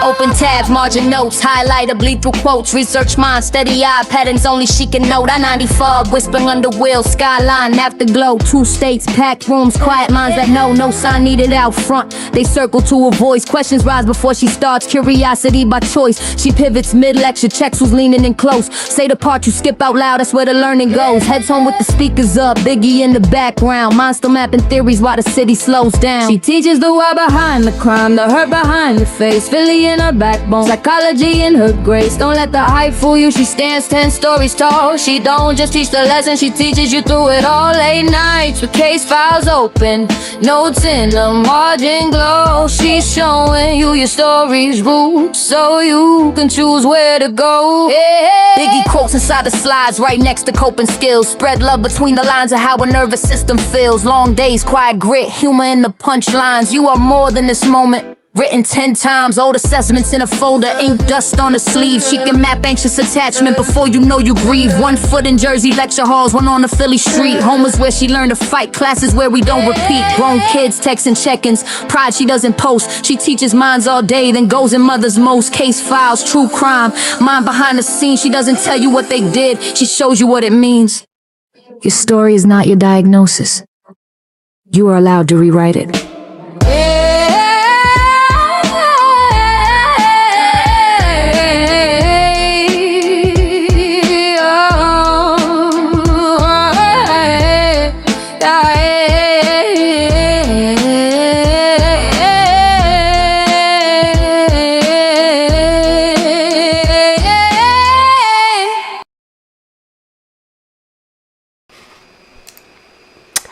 Open tabs, margin notes, highlighter, bleed through quotes, research mind, steady eye, patterns only she can note. I-95, whispering under wheel, skyline, afterglow, 2 states, packed rooms, quiet minds that know, no sign needed out front. They circle to her voice, questions rise before she starts, curiosity by choice. She pivots mid-lecture, checks who's leaning in close. Say the part you skip out loud, that's where the learning goes. Heads home with the speakers up, Biggie in the background, mind still mapping theories while the city slows down. She teaches the why behind the crime, the hurt behind the face, Philly in her backbone, psychology in her grace. Don't let the hype fool you, she stands 10 stories tall. She don't just teach the lesson, she teaches you through it all. Late nights with case files open, notes in the margin glow. She's showing you your story's roots, so you can choose where to go. Yeah. Biggie quotes inside the slides, right next to coping skills. Spread love between the lines of how a nervous system feels. Long days, quiet grit, humor in the punchlines. You are more than this moment, written 10 times, old assessments in a folder, ink dust on the sleeve. She can map anxious attachment before you know you grieve. 1 foot in Jersey lecture halls, 1 on the Philly street. Home is where she learned to fight, classes where we don't repeat. Grown kids texting check-ins, pride she doesn't post. She teaches minds all day, then goes in mother's most. Case files, true crime, mind behind the scenes. She doesn't tell you what they did, she shows you what it means. Your story is not your diagnosis. You are allowed to rewrite it.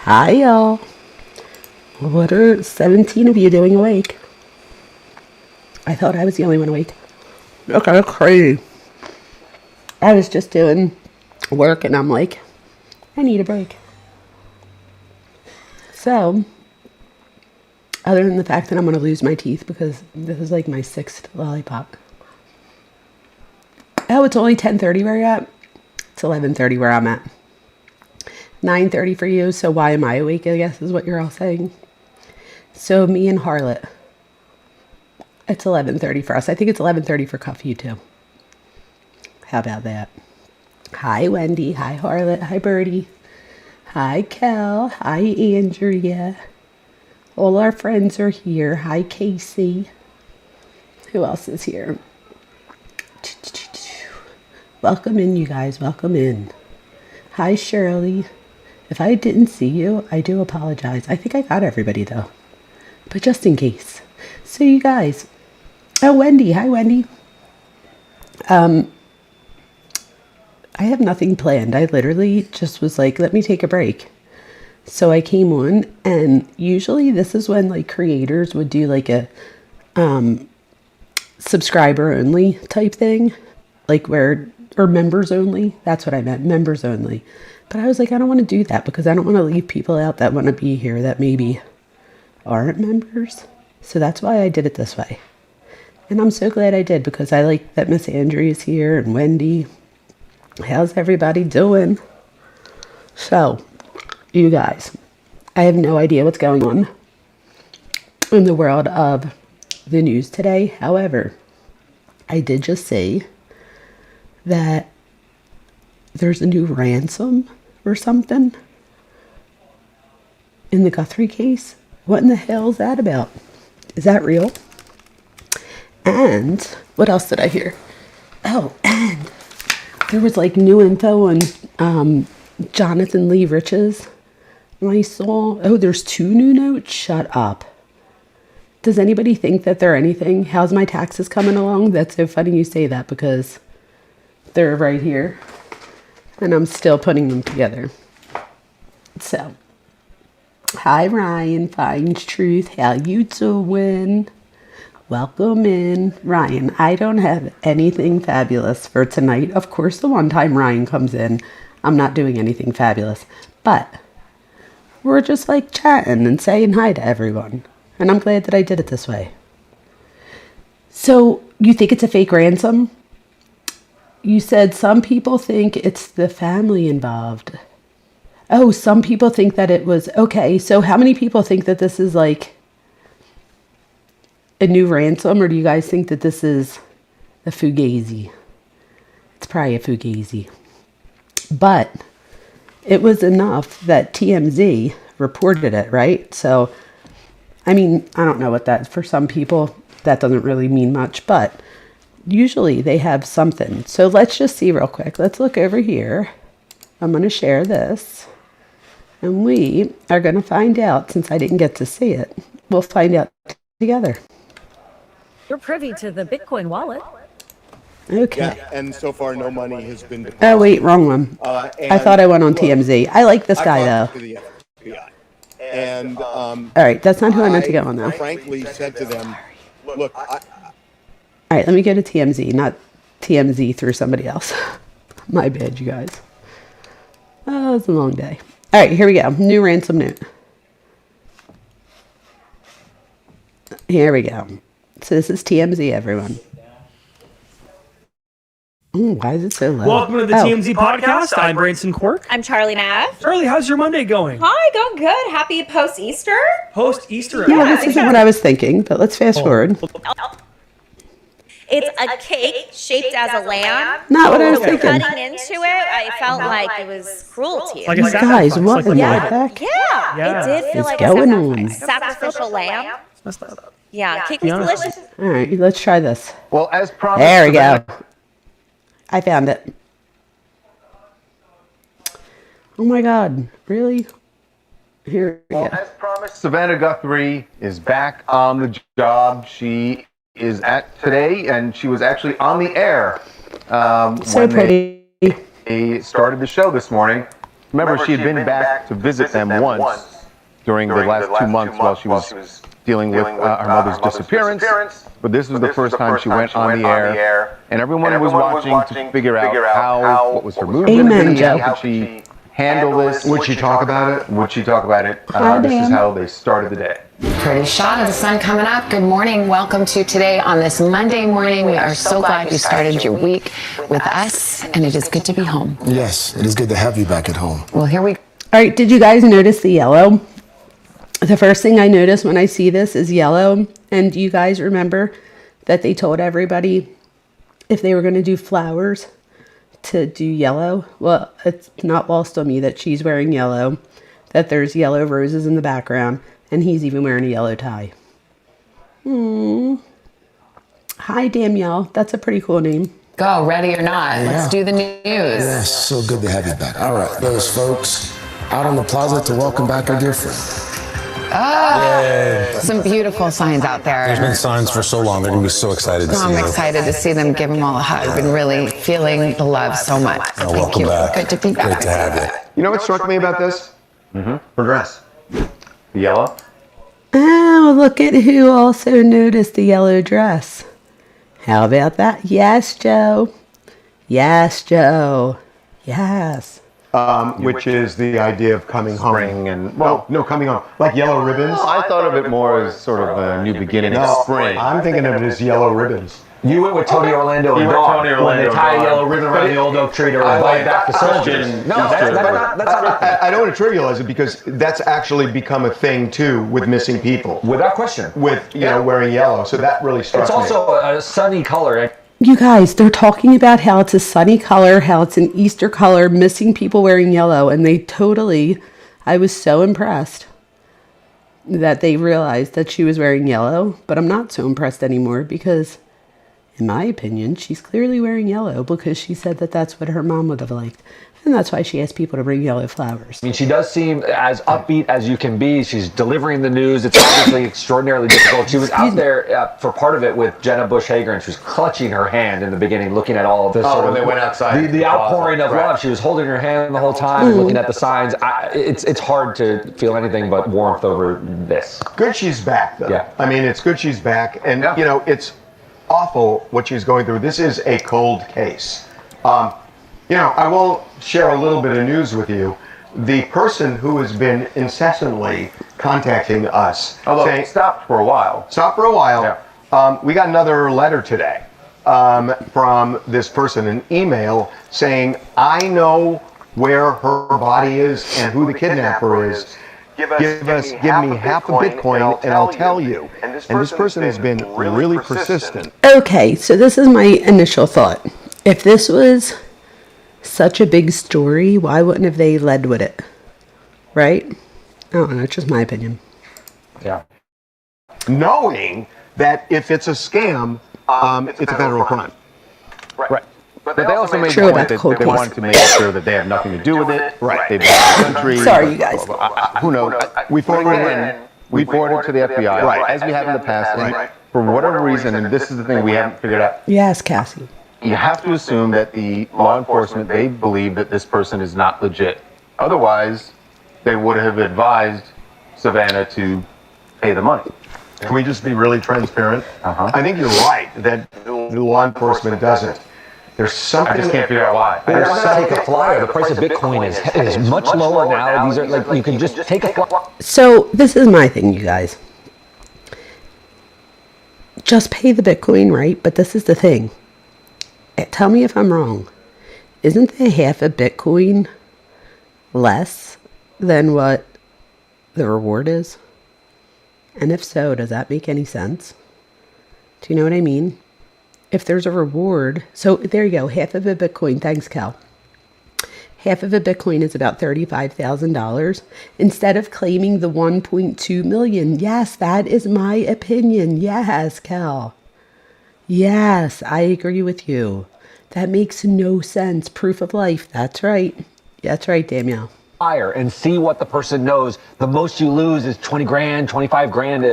Hi y'all. What are 17 of you doing awake? I thought I was the only one awake. Okay, crazy. I was just doing work and I'm like, I need a break. So, other than the fact that I'm going to lose my teeth because this is like my 6th lollipop. Oh, it's only 10:30 where you're at? It's 11:30 where I'm at. 9:30 for you, so why am I awake, I guess is what you're all saying. So me and Harlot, it's 11:30 for us. I think it's 11:30 for Cuff You too. How about that? Hi Wendy, hi Harlot, hi Birdie, hi Kel, hi Andrea. All our friends are here. Hi Casey. Who else is here? Welcome in, you guys, welcome in. Hi Shirley. If I didn't see you, I do apologize. I think I got everybody though, but just in case. So you guys, oh Wendy, hi Wendy. I have nothing planned. I literally just was like, let me take a break. So I came on, and usually this is when like creators would do like a subscriber only type thing, like where, or members only. That's what I meant, members only. But I was like, I don't want to do that because I don't want to leave people out that want to be here that maybe aren't members. So that's why I did it this way. And I'm so glad I did because I like that Miss Andrea's here and Wendy. How's everybody doing? So, you guys, I have no idea what's going on in the world of the news today. However, I did just see that there's a new ransom or something in the Guthrie case. What in the hell is that about? Is that real? And what else did I hear? Oh, and there was like new info on Jonathan Lee Riches. And I saw, oh, there's 2 new notes. Shut up. Does anybody think that they're anything? How's my taxes coming along? That's so funny you say that because they're right here. And I'm still putting them together. So, hi Ryan, finds truth. How you doing? Welcome in. Ryan, I don't have anything fabulous for tonight. Of course, the one time Ryan comes in, I'm not doing anything fabulous. But we're just like chatting and saying hi to everyone. And I'm glad that I did it this way. So, you think it's a fake ransom? You said some people think it's the family involved. Oh, some people think that it was, okay, so how many people think that this is like a new ransom, or do you guys think that this is a fugazi? It's probably a fugazi. But it was enough that TMZ reported it, right? So, I mean, I don't know what that, for some people, that doesn't really mean much, but usually they have something. So let's just see real quick. Let's look over here. I'm going to share this. And we are going to find out, since I didn't get to see it, we'll find out together. You're privy to the Bitcoin wallet. Okay. Yeah, and so far no money has been deposited. Oh, wait, wrong one. I thought I went on TMZ. I like this guy, though. To the FBI. And All right, that's not who I meant to go on, though. I frankly said to them, look, All right, let me go to TMZ, not TMZ through somebody else. My bad, you guys. Oh, it's a long day. All right, here we go. New ransom note. Here we go. So this is TMZ, everyone. Ooh, why is it so low? Welcome to the TMZ podcast. I'm Branson Quirk. I'm Charlie Nav. Charlie, how's your Monday going? Hi, going good. Happy post-Easter. Post-Easter. Yeah, this isn't what I was thinking, but let's fast forward. It's a cake shaped as a lamb. Not what I was thinking. Cutting into it, I felt like it was cruelty. Like a You guys, sacrifice, what in the like heck? Yeah, it did feel What's like going a on? sacrificial lamb. Messed that up. Yeah, cake was delicious. All right, let's try this. Well, as promised. There we go. I found it. Oh my God, really? Here we go. As promised, Savannah Guthrie is back on the job. She is at today, and she was actually on the air So when pretty. they started the show this morning. Remember, she had been back to visit them once during the last 2 months while she was dealing with her mother's disappearance. But this was the first time she went on the air, and everyone was watching to figure out what was her mood going to be, Joe. how could she handle this. Would she talk about it? Would she talk about it? This is how they started the day. Pretty shot of the sun coming up. Good morning. Welcome to today on this Monday morning. We are so glad you started your week with us, and it is good to be home. Yes, it is good to have you back at home. Well, here we go. All right, did you guys notice the yellow? The first thing I notice when I see this is yellow. And do you guys remember that they told everybody if they were going to do flowers to do yellow? Well, it's not lost on me that she's wearing yellow, that there's yellow roses in the background, and he's even wearing a yellow tie. Hi, Danielle. That's a pretty cool name. Go, ready or not. Let's do the news. Yes, so good to have you back. All right, those folks out on the plaza to welcome back our dear friend. Some beautiful signs out there. There's been signs for so long. They're going to be so excited to see I'm you. excited to see them, give them all a hug. I've been really feeling the love so much. So thank welcome you. back. Good to be back. Great to have you. You know what struck me about this? Her dress. The yellow. Oh, look at who also noticed the yellow dress. How about that? Yes, Joe. Yes, Joe. Yes. which is the idea of coming home. Spring and coming home, like yellow ribbons. I thought of it more as sort of a new beginning. No, Spring. I'm thinking of it as yellow ribbons. You went with Tony Orlando and Dawn when they tie a yellow ribbon around the old oak tree to invite back the soldiers. That's not. I don't want to trivialize it because that's actually become a thing too with missing people. Without question. With wearing yellow, so that really struck me. It's also a sunny color. You guys, they're talking about how it's a sunny color, how it's an Easter color, missing people wearing yellow, and they totally, I was so impressed that they realized that she was wearing yellow, but I'm not so impressed anymore because, in my opinion, she's clearly wearing yellow because she said that that's what her mom would have liked. And that's why she asked people to bring yellow flowers. I mean, she does seem as upbeat as you can be. She's delivering the news. It's obviously extraordinarily difficult. She was out there for part of it with Jenna Bush Hager, and she was clutching her hand in the beginning, looking at all of this sort of they went outside. the outpouring of love. She was holding her hand the whole time and looking at the signs. It's hard to feel anything but warmth over this. Good she's back, though. Yeah. I mean, it's good she's back. And, you know, it's awful what she's going through. This is a cold case. You know, I will share a little bit of news with you. The person who has been incessantly contacting us, Although stopped for a while. Yeah. We got another letter today from this person, an email saying, I know where her body is and who the kidnapper is. give me half a Bitcoin and I'll tell you. And this person has been really persistent. Okay, so this is my initial thought. If this was such a big story, why wouldn't have they led with it? Right? I don't know, it's just my opinion. Yeah. Knowing that if it's a scam, it's a federal crime. Right. But they also made True, the point that's that they cool. wanted to make sure that they have nothing to do with it. Right. They've been in the country. Sorry, you guys. Who knows? We forwarded to the FBI, Right. as we have in the past. And for whatever reason, and this is the thing we haven't figured out, Yes, Cassie. you have to assume that the law enforcement, they believe that this person is not legit. Otherwise, they would have advised Savannah to pay the money. Can we just be really transparent? I think you're right that the law enforcement doesn't. There's something. I just can't figure out why. There's Why not take a flyer? The price of Bitcoin is much lower now. These are like you can just take a flyer. So this is my thing, you guys. Just pay the Bitcoin, right? But this is the thing. Tell me if I'm wrong. Isn't the half a Bitcoin less than what the reward is? And if so, does that make any sense? Do you know what I mean? If there's a reward, so there you go, half of a Bitcoin, thanks Cal. Half of a Bitcoin is about $35,000 instead of claiming the 1.2 million. Yes, that is my opinion. Yes, Cal. Yes, I agree with you. That makes no sense. Proof of life. That's right. That's right, Danielle. And see what the person knows. The most you lose is 20 grand, 25 grand.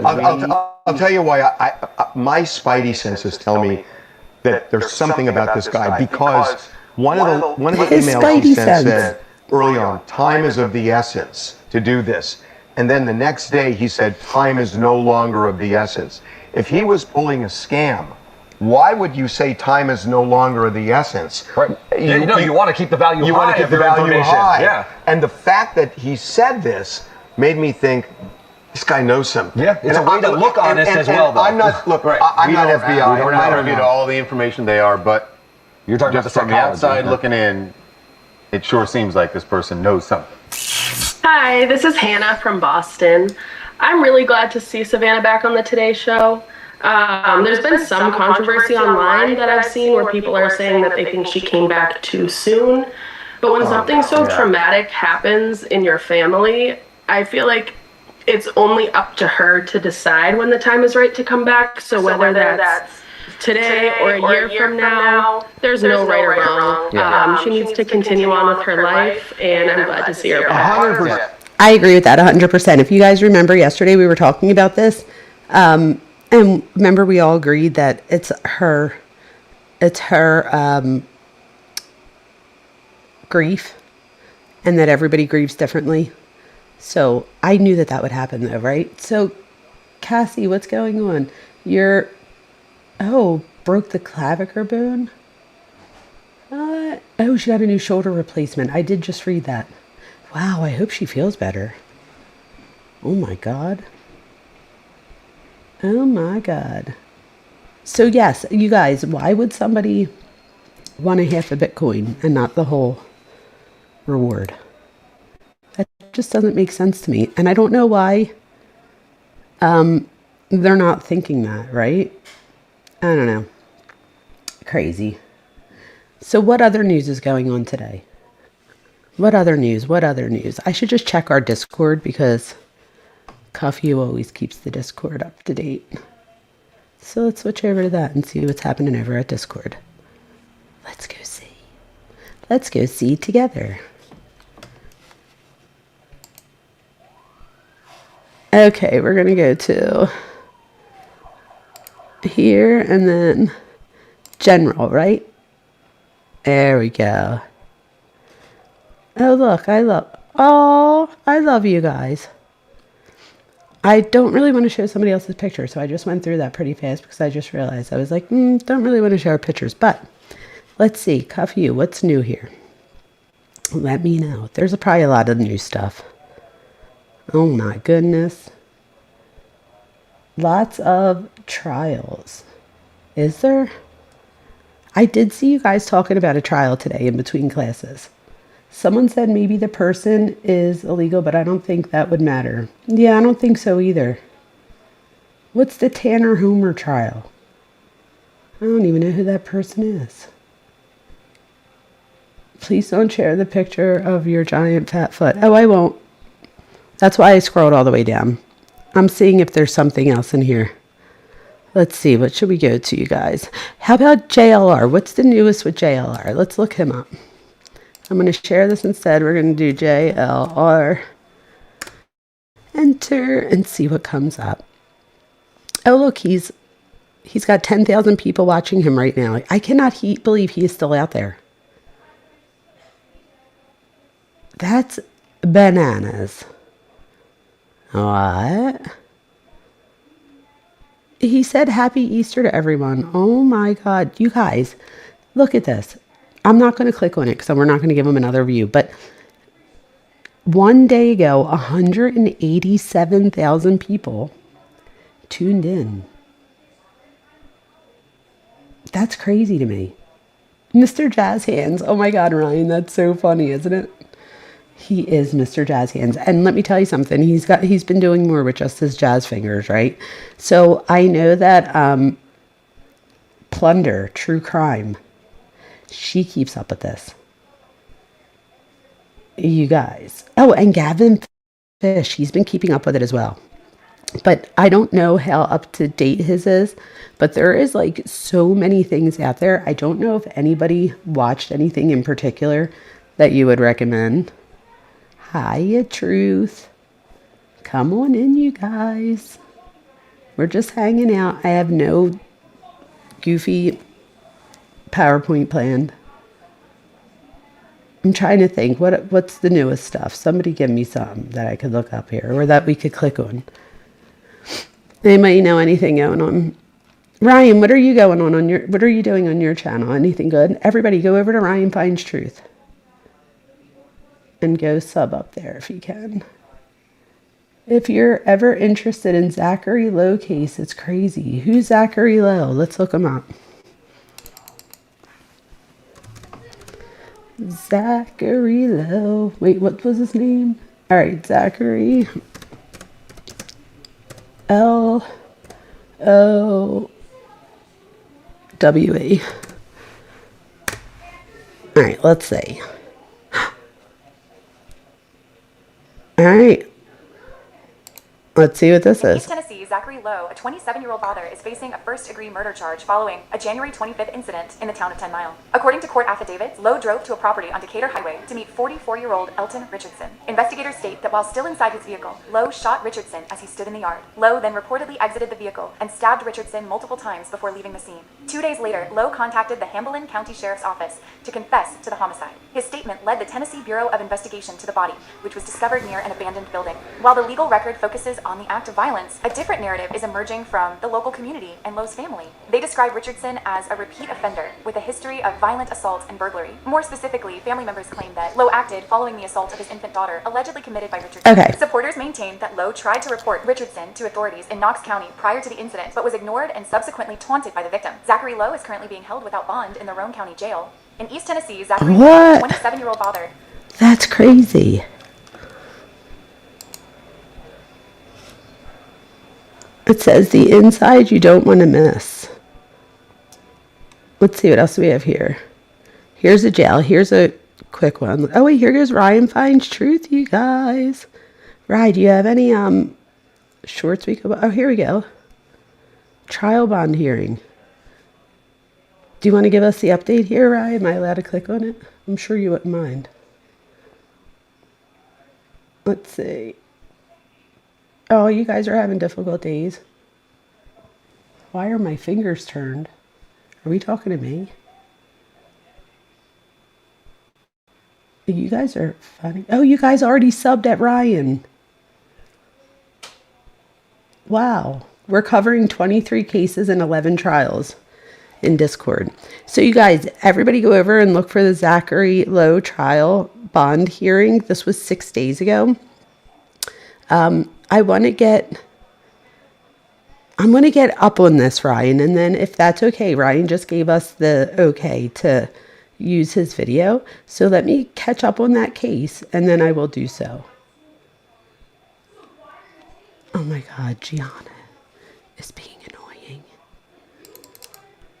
I'll tell you why. My spidey senses tell me that there's something about this guy because one of the His emails spidey he sent sense. said early on, time is of the essence to do this. And then the next day he said, time is no longer of the essence. If he was pulling a scam, why would you say time is no longer of the essence? Right. You want to keep the value high. You want to keep the of your value information. high. Yeah. And the fact that he said this made me think, this guy knows something. Yeah, it's a way to look honest as well, though. I'm not, look, I'm not FBI. We're not privy to all the information they are, but you're talking about just the from the outside looking in, it sure seems like this person knows something. Hi, this is Hannah from Boston. I'm really glad to see Savannah back on the Today Show. There's been some controversy online that I've seen where people are saying that they think she came back too soon. But when something so traumatic happens in your family, I feel like it's only up to her to decide when the time is right to come back. So whether that's today or a year from now, there's no right or wrong. She needs to continue on with her life, and I'm glad to see her back. 100%. I agree with that 100%. If you guys remember yesterday, we were talking about this. And remember, we all agreed that it's her grief and that everybody grieves differently. So I knew that would happen though, right? So Cassie, what's going on? Broke the clavicle bone? She got a new shoulder replacement. I did just read that. Wow, I hope she feels better. Oh my God. Oh my God. So yes, you guys, why would somebody want a half a Bitcoin and not the whole reward? That just doesn't make sense to me. And I don't know why they're not thinking that, right? I don't know. Crazy. So what other news is going on today? What other news? I should just check our Discord because Coffee always keeps the Discord up to date. So let's switch over to that and see what's happening over at Discord. Let's go see. Let's go see together. Okay, we're going to go to here and then general, right? There we go. Oh, look, I love you guys. I don't really want to show somebody else's picture, so I just went through that pretty fast because I just realized I was like, don't really want to show our pictures. But let's see, Cuff You, what's new here? Let me know. There's probably a lot of new stuff. Oh my goodness. Lots of trials. Is there? I did see you guys talking about a trial today in between classes. Someone said maybe the person is illegal, but I don't think that would matter. Yeah, I don't think so either. What's the Tanner Homer trial? I don't even know who that person is. Please don't share the picture of your giant fat foot. Oh, I won't. That's why I scrolled all the way down. I'm seeing if there's something else in here. Let's see. What should we go to, you guys? How about JLR? What's the newest with JLR? Let's look him up. I'm going to share this instead. We're going to do JLR. Enter and see what comes up. Oh, look, he's got 10,000 people watching him right now. I cannot believe he is still out there. That's bananas. What? He said happy Easter to everyone. Oh my God. You guys, look at this. I'm not going to click on it because we're not going to give him another view. But one day ago, 187,000 people tuned in. That's crazy to me. Mr. Jazz Hands. Oh my God, Ryan, that's so funny, isn't it? He is Mr. Jazz Hands. And let me tell you something. He's been doing more with just his jazz fingers, right? So I know that Plunder, True Crime, she keeps up with this. You guys. Oh, and Gavin Fish, he's been keeping up with it as well. But I don't know how up to date his is, but there is like so many things out there. I don't know if anybody watched anything in particular that you would recommend. Hiya, Truth. Come on in, you guys. We're just hanging out. I have no goofy PowerPoint planned. I'm trying to think. What's the newest stuff? Somebody give me some that I could look up here or that we could click on. Anybody know anything going on? Ryan, what are you doing on your channel? Anything good? Everybody go over to Ryan Finds Truth. And go sub up there if you can. If you're ever interested in Zackary Lowe case, it's crazy. Who's Zackary Lowe? Let's look him up. Zackary Lowe. Wait, what was his name? All right, Zackary Lowe. All right, let's see. All right. Let's see what this is. East Tennessee, Zackary Lowe, a 27-year-old father, is facing a first-degree murder charge following a January 25th incident in the town of 10 Mile. According to court affidavits, Lowe drove to a property on Decatur Highway to meet 44-year-old Elton Richardson. Investigators state that while still inside his vehicle, Lowe shot Richardson as he stood in the yard. Lowe then reportedly exited the vehicle and stabbed Richardson multiple times before leaving the scene. 2 days later, Lowe contacted the Hamilton County Sheriff's Office to confess to the homicide. His statement led the Tennessee Bureau of Investigation to the body, which was discovered near an abandoned building. While the legal record focuses on the act of violence, a different narrative is emerging from the local community and Lowe's family. They describe Richardson as a repeat offender with a history of violent assault and burglary. More specifically, family members claim that Lowe acted following the assault of his infant daughter, allegedly committed by Richardson. Okay. Supporters maintain that Lowe tried to report Richardson to authorities in Knox County prior to the incident, but was ignored and subsequently taunted by the victim. Zackary Lowe is currently being held without bond in the Roane County Jail. In East Tennessee, Zackary Lowe, a 27-year-old father. That's crazy. It says the inside you don't want to miss. Let's see what else we have here. Here's a jail. Here's a quick one. Oh wait, here goes Ryan Finds Truth, you guys. Ryan, do you have any shorts we go? Oh, here we go. Trial bond hearing. Do you want to give us the update here, Ryan? Am I allowed to click on it? I'm sure you wouldn't mind. Let's see. Oh, you guys are having difficult days. Why are my fingers turned? Are we talking to me? You guys are funny. Oh, you guys already subbed at Ryan. Wow. We're covering 23 cases and 11 trials in Discord. So you guys, everybody go over and look for the Zackary Lowe trial bond hearing. This was 6 days ago. I'm going to get up on this, Ryan, and then if that's okay, Ryan just gave us the okay to use his video. So let me catch up on that case and then I will do so. Oh my God, Gianna is being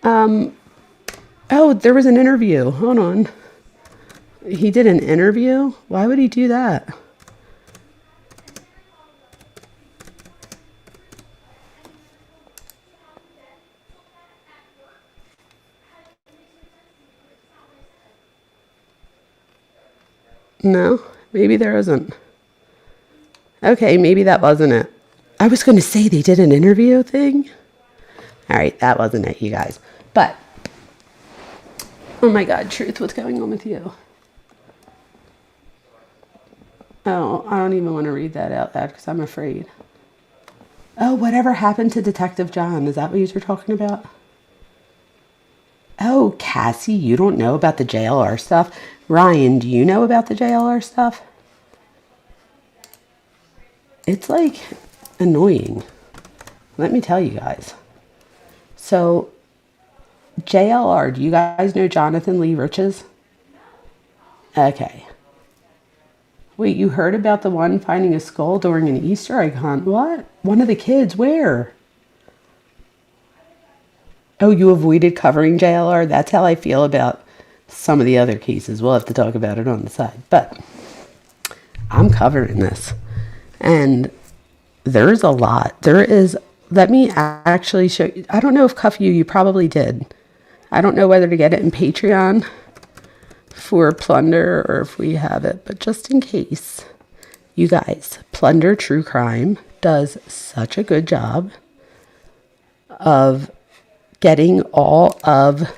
annoying. Oh, there was an interview. Hold on. He did an interview? Why would he do that? No, maybe there isn't. Okay, maybe that wasn't it. I was going to say they did an interview thing. All right, that wasn't it, you guys. But, oh my God, Truth, what's going on with you? Oh, I don't even want to read that out loud because I'm afraid. Oh, whatever happened to Detective John? Is that what you were talking about? Oh, Cassie, you don't know about the JLR stuff? Ryan, do you know about the JLR stuff? It's like annoying. Let me tell you guys. So, JLR, do you guys know Jonathan Lee Riches? Okay. Wait, you heard about the one finding a skull during an Easter egg hunt? What? One of the kids, where? Oh, you avoided covering JLR? That's how I feel about some of the other cases. We'll have to talk about it on the side. But I'm covering this. And there's a lot. There is, let me actually show you. I don't know if Cuff you probably did. I don't know whether to get it in Patreon for Plunder or if we have it. But just in case, you guys, Plunder True Crime does such a good job of getting all of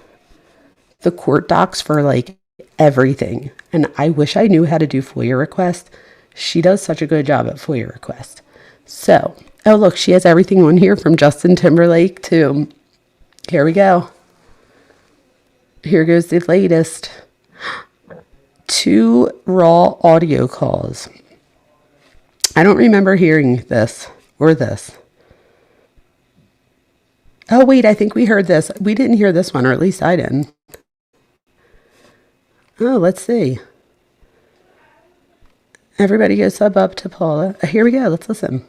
the court docs for like everything. And I wish I knew how to do FOIA requests. She does such a good job at FOIA requests. So, oh look, she has everything on here from Justin Timberlake to, here we go. Here goes the latest. 2 raw audio calls. I don't remember hearing this or this. Oh, wait, I think we heard this. We didn't hear this one, or at least I didn't. Oh, let's see. Everybody go sub up to Paula. Here we go. Let's listen.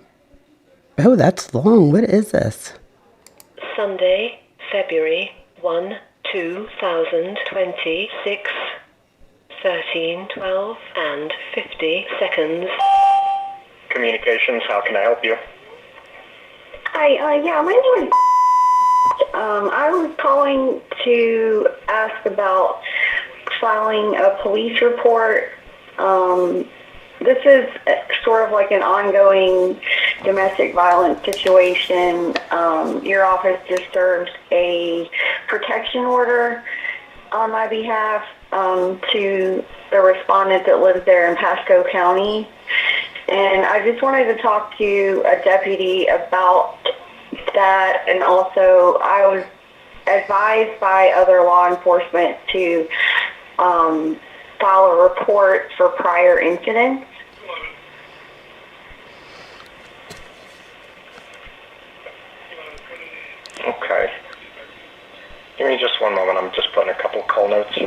Oh, that's long. What is this? Sunday, February 1, 2026, 13, 12, and 50 seconds. Communications, how can I help you? Hi, yeah, my name is I was calling to ask about filing a police report. This is sort of like an ongoing domestic violence situation. Your office just served a protection order on my behalf to the respondent that lives there in Pasco County. And I just wanted to talk to a deputy about that, and also I was advised by other law enforcement to file a report for prior incidents. Okay. Give me just one moment. I'm just putting a couple of call notes.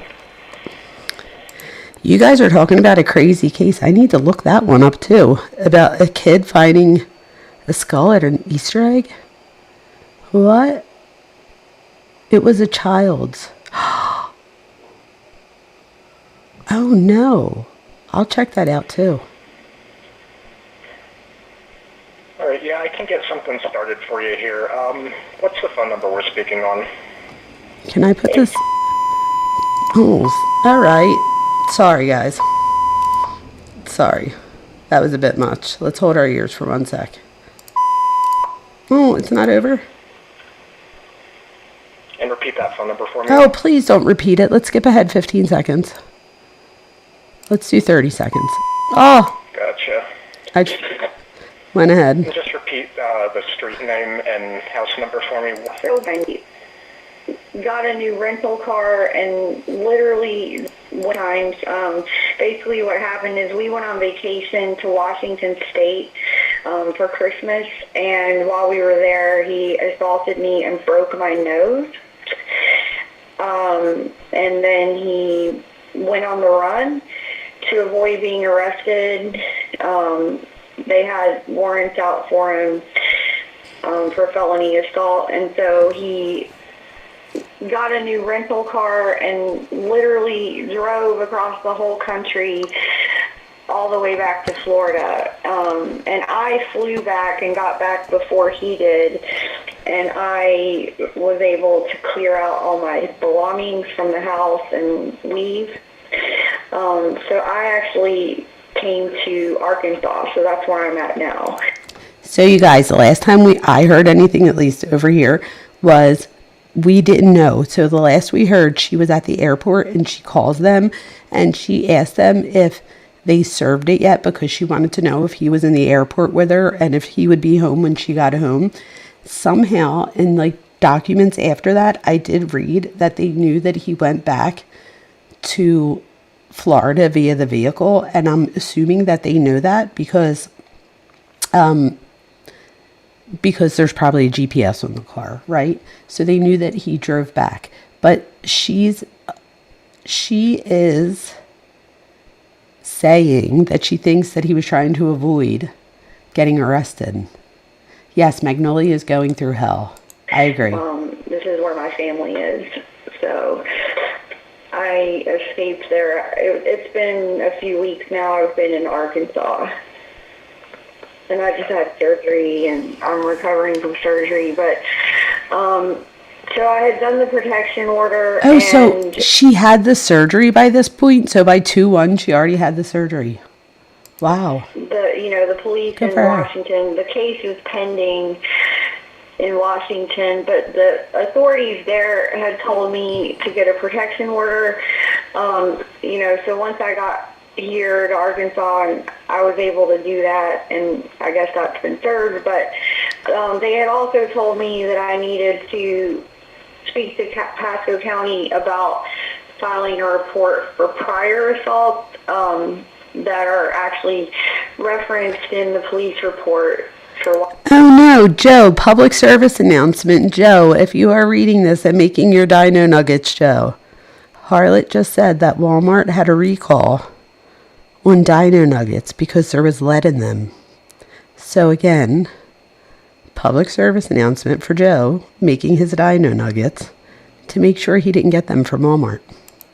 You guys are talking about a crazy case. I need to look that one up too. About a kid finding a skull at an Easter egg. What? It was a child's. Oh no. I'll check that out too. All right, yeah, I can get something started for you here. What's the phone number we're speaking on? Can I put this? Oh, all right. Sorry, guys. Sorry. That was a bit much. Let's hold our ears for 1 sec. Oh, it's not over? And repeat that phone number for me. Oh, please don't repeat it. Let's skip ahead 15 seconds. Let's do 30 seconds. Oh! Gotcha. I went ahead. And just repeat the street name and house number for me. So I got a new rental car, and literally one time, basically what happened is we went on vacation to Washington State for Christmas, and while we were there, he assaulted me and broke my nose. And then he went on the run to avoid being arrested. They had warrants out for him for felony assault, and so he got a new rental car and literally drove across the whole country all the way back to Florida. And I flew back and got back before he did, and I was able to clear out all my belongings from the house and leave. So I actually came to Arkansas, so that's where I'm at now. So you guys, the last time I heard anything, at least over here, was we didn't know. So the last we heard, she was at the airport and she calls them and she asked them if they served it yet, because she wanted to know if he was in the airport with her and if he would be home when she got home. Somehow in like documents after that, I did read that they knew that he went back to Florida via the vehicle, and I'm assuming that they know that because there's probably a GPS on the car, right? So they knew that he drove back. But she is saying that she thinks that he was trying to avoid getting arrested. Yes, Magnolia is going through hell. I agree. This is where my family is, so I escaped there. It's been a few weeks now. I've been in Arkansas. And I just had surgery, and I'm recovering from surgery. But, so I had done the protection order. Oh, so she had the surgery by this point? So by 2/1, she already had the surgery. Wow. The police in Washington, the case is pending in Washington, but the authorities there had told me to get a protection order. So once I got here to Arkansas, and I was able to do that, and I guess that's been served, but they had also told me that I needed to speak to Pasco County about filing a report for prior assaults that are actually referenced in the police report. Oh no, Joe, public service announcement. Joe, if you are reading this and making your dino nuggets, Joe, Harlot just said that Walmart had a recall on dino nuggets because there was lead in them. So again, public service announcement for Joe making his dino nuggets to make sure he didn't get them from Walmart.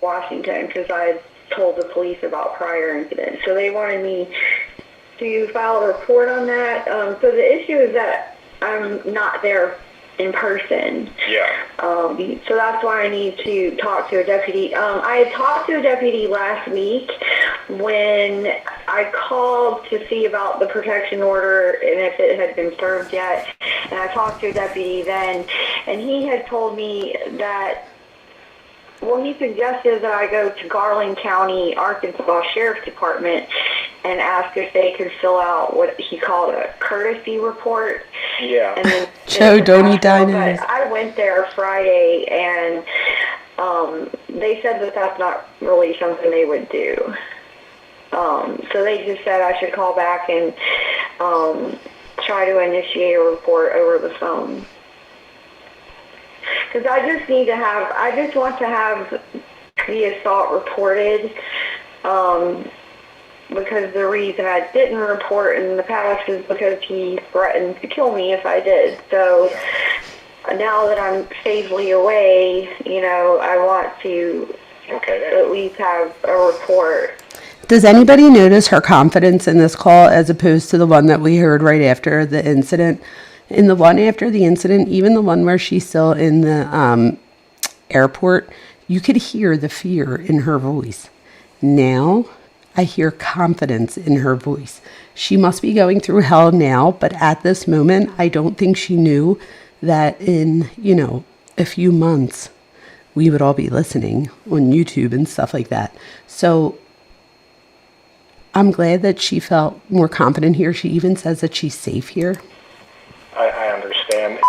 Washington, because I told the police about prior incidents. So they wanted me to file a report on that. So the issue is that I'm not there in person. Yeah. So that's why I need to talk to a deputy. I had talked to a deputy last week when I called to see about the protection order and if it had been served yet. And I talked to a deputy then, and he had told me that, well, he suggested that I go to Garland County, Arkansas Sheriff's Department and ask if they could fill out what he called a courtesy report. Yeah. And then Joe, don't eat dinos. I went there Friday, and they said that that's not really something they would do. So they just said I should call back and try to initiate a report over the phone. Because I just want to have the assault reported, because the reason I didn't report in the past is because he threatened to kill me if I did. So now that I'm safely away, I want to at least have a report. Does anybody notice her confidence in this call as opposed to the one that we heard right after the incident? In the one after the incident, even the one where she's still in the airport, you could hear the fear in her voice. Now, I hear confidence in her voice. She must be going through hell now, but at this moment, I don't think she knew that in, a few months, we would all be listening on YouTube and stuff like that. So I'm glad that she felt more confident here. She even says that she's safe here. I understand.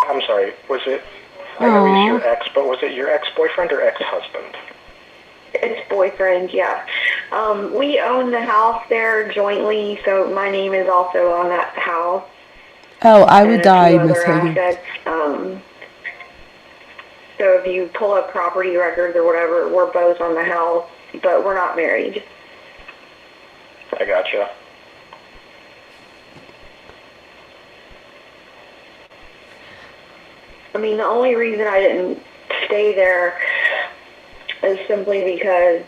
I'm sorry, was it, I know he's your ex, but was it your ex-boyfriend or ex-husband? It's boyfriend, yeah. We own the house there jointly, so my name is also on that house. Oh, I would and die, a few Miss other Hagen. assets. So if you pull up property records or whatever, we're both on the house. but we're not married. I gotcha. I mean, the only reason I didn't stay there is simply because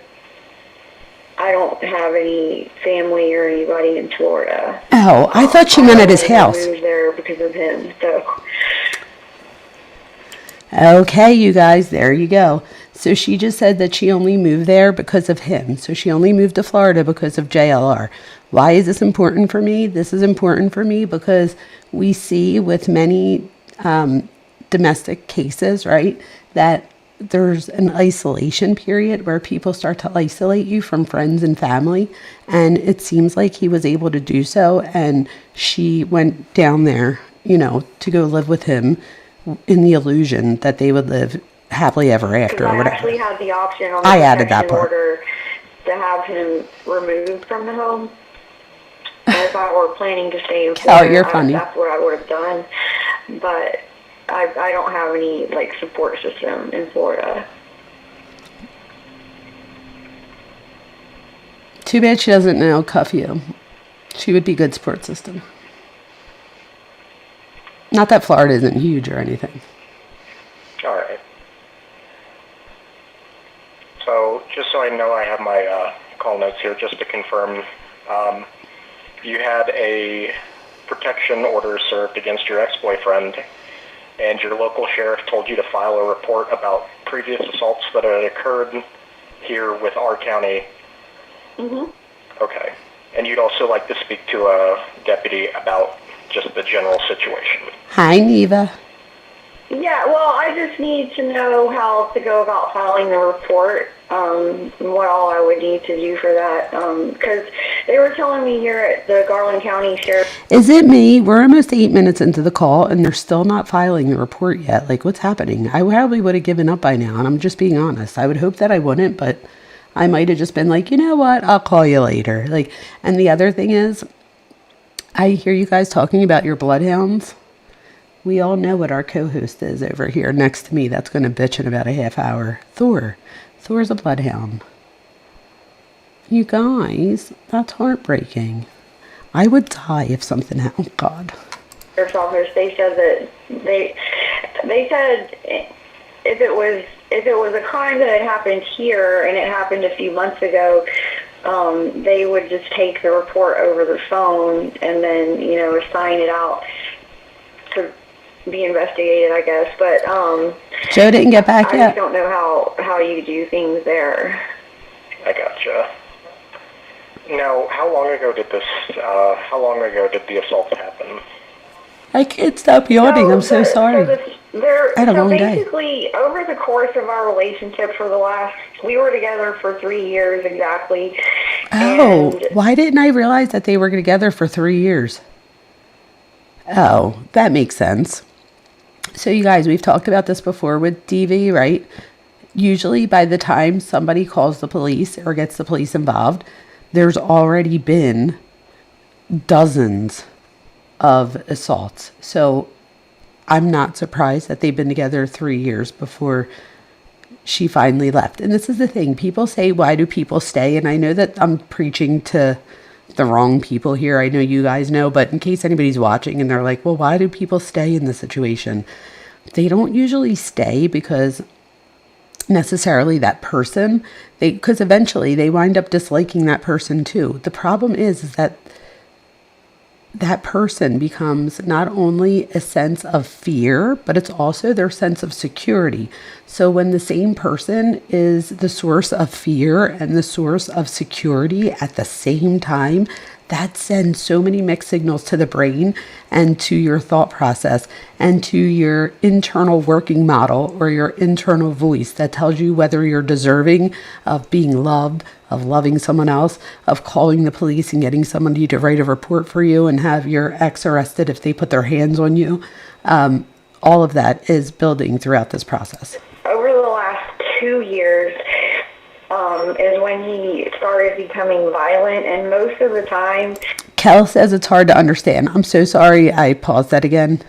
I don't have any family or anybody in Florida. Oh, I thought she meant at his house. I moved there because of him, so. Okay, you guys, there you go. So she just said that she only moved there because of him. So she only moved to Florida because of JLR. Why is this important for me? This is important for me because we see with many domestic cases, right, that there's an isolation period where people start to isolate you from friends and family. And it seems like he was able to do so. And she went down there, you know, to go live with him in the illusion that they would live happily ever after or I whatever. actually had the option on the I added that protection part. order to have him removed from the home. And if I were planning to stay in Florida, you're funny. That's what I would have done. But I don't have any like support system in Florida. Too bad she doesn't know cuff you. She would be good support system. Not that Florida isn't huge or anything. All right. So, just so I know, I have my call notes here just to confirm. You had a protection order served against your ex-boyfriend, and your local sheriff told you to file a report about previous assaults that had occurred here with our county. Mhm. Okay. And you'd also like to speak to a deputy about just the general situation. Hi, Neva. Yeah, well, I just need to know how to go about filing the report, what all I would need to do for that, because they were telling me here at the Garland County Sheriff. Is it me? We're almost 8 minutes into the call and they're still not filing the report yet. Like, what's happening? I probably would have given up by now, and I'm just being honest. I would hope that I wouldn't, but I might have just been like, you know what? I'll call you later. Like, and the other thing is, I hear you guys talking about your bloodhounds. We all know what our co-host is over here next to me. That's going to bitch in about a half hour. Thor's a bloodhound. You guys, that's heartbreaking. I would die if something happened. Oh, God. Sheriff's office, they said that they said if it was a crime that had happened here and it happened a few months ago, they would just take the report over the phone and then, you know, assign it out to be investigated, I guess. But Joe didn't get back I yet. just don't know how you do things there. I gotcha. Now, how long ago did the assault happen? I can't stop yawning. I'm so sorry. I had a long day. Basically, over the course of our relationship we were together for 3 years exactly. Oh, and why didn't I realize that they were together for 3 years? Oh, that makes sense. So you guys, we've talked about this before with DV, right? Usually by the time somebody calls the police or gets the police involved, there's already been dozens of assaults. So I'm not surprised that they've been together 3 years before she finally left. And this is the thing. People say, why do people stay? And I know that I'm preaching to the wrong people here. I know you guys know, but in case anybody's watching and they're like, well, why do people stay in this situation? They don't usually stay because necessarily that person, because eventually they wind up disliking that person too. The problem is that that person becomes not only a sense of fear, but it's also their sense of security. So when the same person is the source of fear and the source of security at the same time, that sends so many mixed signals to the brain and to your thought process and to your internal working model or your internal voice that tells you whether you're deserving of being loved, of loving someone else, of calling the police and getting somebody to write a report for you and have your ex arrested if they put their hands on you. All of that is building throughout this process. Over the last 2 years is when he started becoming violent, and most of the time... Kel says it's hard to understand. I'm so sorry I paused that again.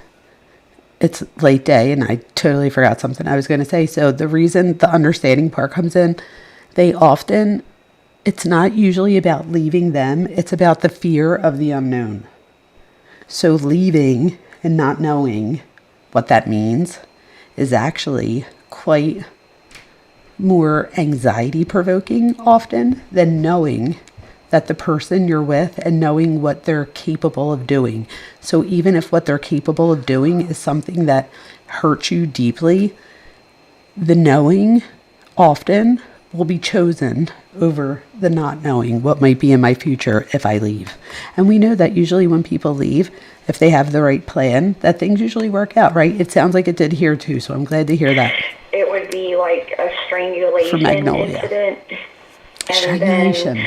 It's late day and I totally forgot something I was going to say. So the reason the understanding part comes in, they often, it's not usually about leaving them, it's about the fear of the unknown. So leaving and not knowing what that means is actually quite more anxiety provoking often than knowing that the person you're with and knowing what they're capable of doing. So even if what they're capable of doing is something that hurts you deeply, the knowing often will be chosen over the not knowing what might be in my future if I leave. And we know that usually when people leave, if they have the right plan, that things usually work out, right? It sounds like it did here too, so I'm glad to hear that. It would be like a strangulation incident. Strangulation.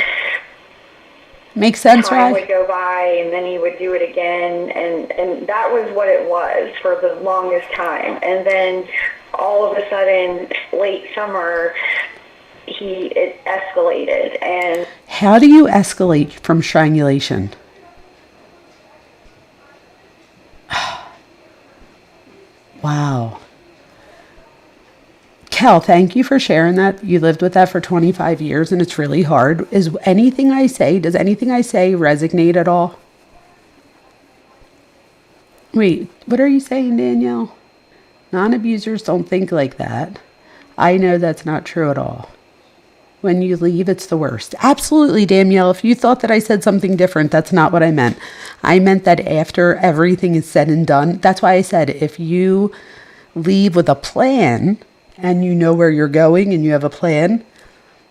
Makes sense, time right? would go by, and then he would do it again, and that was what it was for the longest time. And then all of a sudden, late summer, it escalated. And how do you escalate from strangulation? Wow. Kel, thank you for sharing that. You lived with that for 25 years and it's really hard. Does anything I say resonate at all? Wait, what are you saying, Danielle? Non-abusers don't think like that. I know that's not true at all. When you leave, it's the worst. Absolutely, Danielle. If you thought that I said something different, that's not what I meant. I meant that after everything is said and done, that's why I said if you leave with a plan and you know where you're going and you have a plan,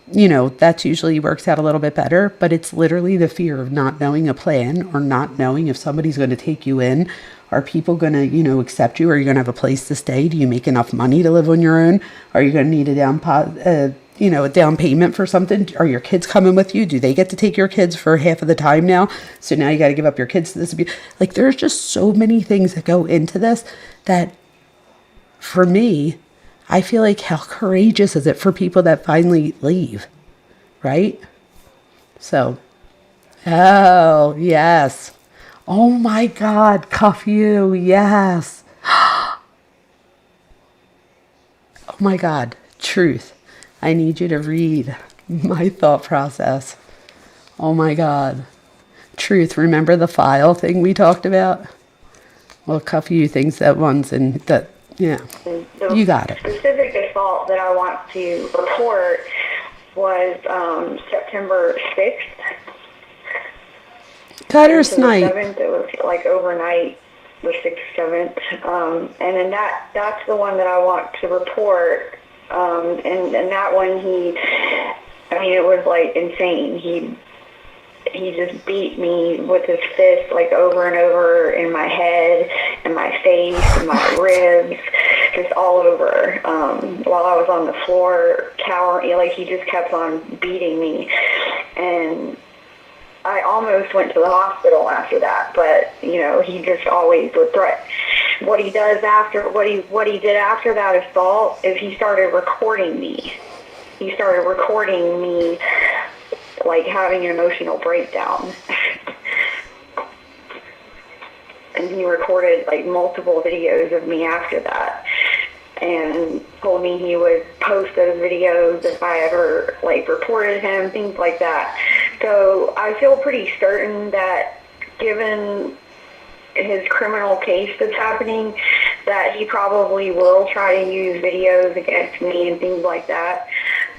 that usually works out a little bit better. But it's literally the fear of not knowing a plan or not knowing if somebody's going to take you in. Are people going to, accept you? Are you going to have a place to stay? Do you make enough money to live on your own? Are you going to need a down payment for something? Are your kids coming with you? Do they get to take your kids for half of the time now? So now you got to give up your kids to this abuse. Like, there's just so many things that go into this that, for me, I feel like how courageous is it for people that finally leave, right? So, oh, yes. Oh my God, cuff you, yes. Oh my God, truth. I need you to read my thought process. Oh my God. Truth, remember the file thing we talked about? Well, cuff you thinks that once and that, yeah, you got it. The specific assault that I want to report was September 6th. Gutter snipe. 7th, it was like overnight, the 6th, 7th. And then that's the one that I want to report. And that one, it was like insane. He just beat me with his fist like over and over in my head and my face and my ribs, just all over. While I was on the floor cowering, like he just kept on beating me. And I almost went to the hospital after that, but he just always would threaten. What he did after that assault is he started recording me. He started recording me like having an emotional breakdown. And he recorded like multiple videos of me after that, and told me he would post those videos if I ever like reported him, things like that. So I feel pretty certain that given his criminal case that's happening, that he probably will try to use videos against me and things like that.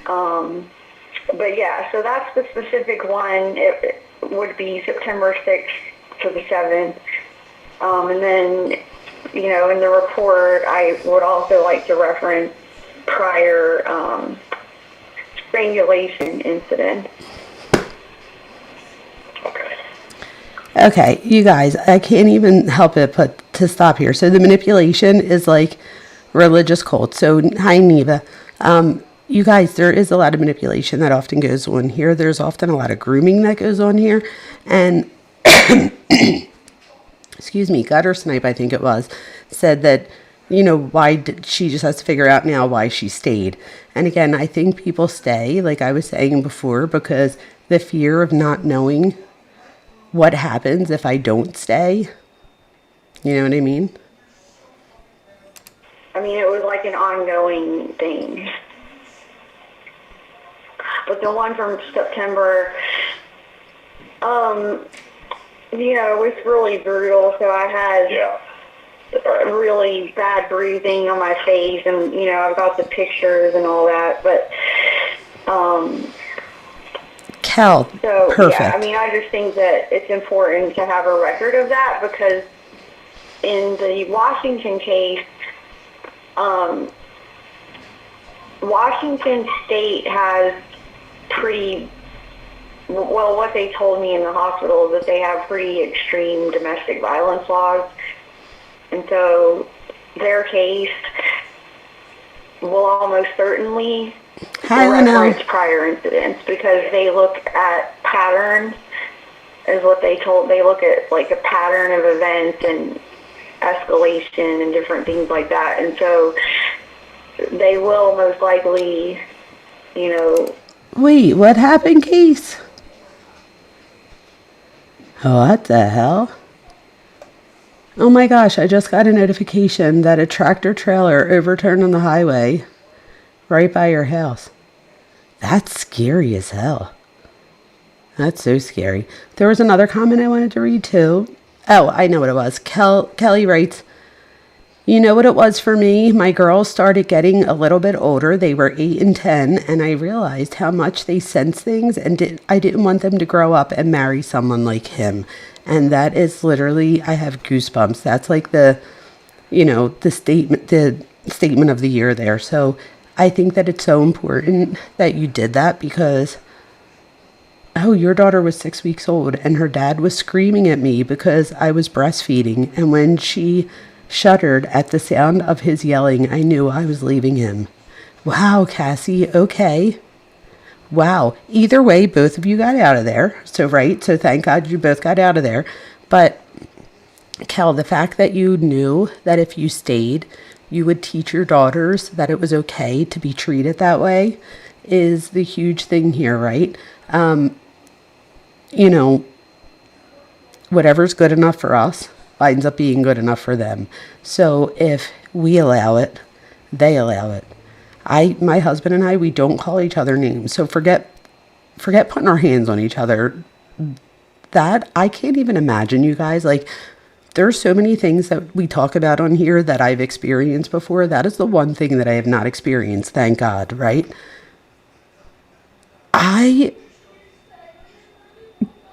But yeah, so that's the specific one. It would be September 6th to the 7th. And then, in the report, I would also like to reference prior strangulation incident. Okay, you guys, I can't even help it but to stop here. So the manipulation is like religious cult. So, hi, Neva. You guys, there is a lot of manipulation that often goes on here. There's often a lot of grooming that goes on here. And, excuse me, Gutter Snipe, I think it was, said that, why did she just has to figure out now why she stayed. And again, I think people stay, like I was saying before, because the fear of not knowing what happens if I don't stay. You know what I mean? It was like an ongoing thing. the one from September, it was really brutal. So I had really bad bruising on my face, and I've got the pictures and all that. But Cal, so perfect. yeah, I just think that it's important to have a record of that, because in the Washington case, Washington State has what they told me in the hospital is that they have pretty extreme domestic violence laws. And so their case will almost certainly reference prior incidents, because they look at patterns, is what they look at, like a pattern of events and escalation and different things like that. And so they will most likely, Wait, what happened, Case? What the hell? Oh my gosh, I just got a notification that a tractor trailer overturned on the highway right by your house. That's scary as hell. That's so scary. There was another comment I wanted to read too. Oh, I know what it was. Kelly writes, you know what it was for me? My girls started getting a little bit older. They were 8 and 10, and I realized how much they sense things, and I didn't want them to grow up and marry someone like him. And that is literally, I have goosebumps. That's like the statement of the year there. So I think that it's so important that you did that, because your daughter was 6 weeks old and her dad was screaming at me because I was breastfeeding. And when she shuddered at the sound of his yelling, I knew I was leaving him. Wow, Cassie. Okay. Wow. Either way, both of you got out of there. So thank God you both got out of there. But Kel, the fact that you knew that if you stayed, you would teach your daughters that it was okay to be treated that way is the huge thing here, right? Whatever's good enough for us ends up being good enough for them. So if we allow it, they allow it. My husband and I, we don't call each other names. So forget putting our hands on each other. That I can't even imagine, you guys. Like, there's so many things that we talk about on here that I've experienced before. That is the one thing that I have not experienced, thank God, right? I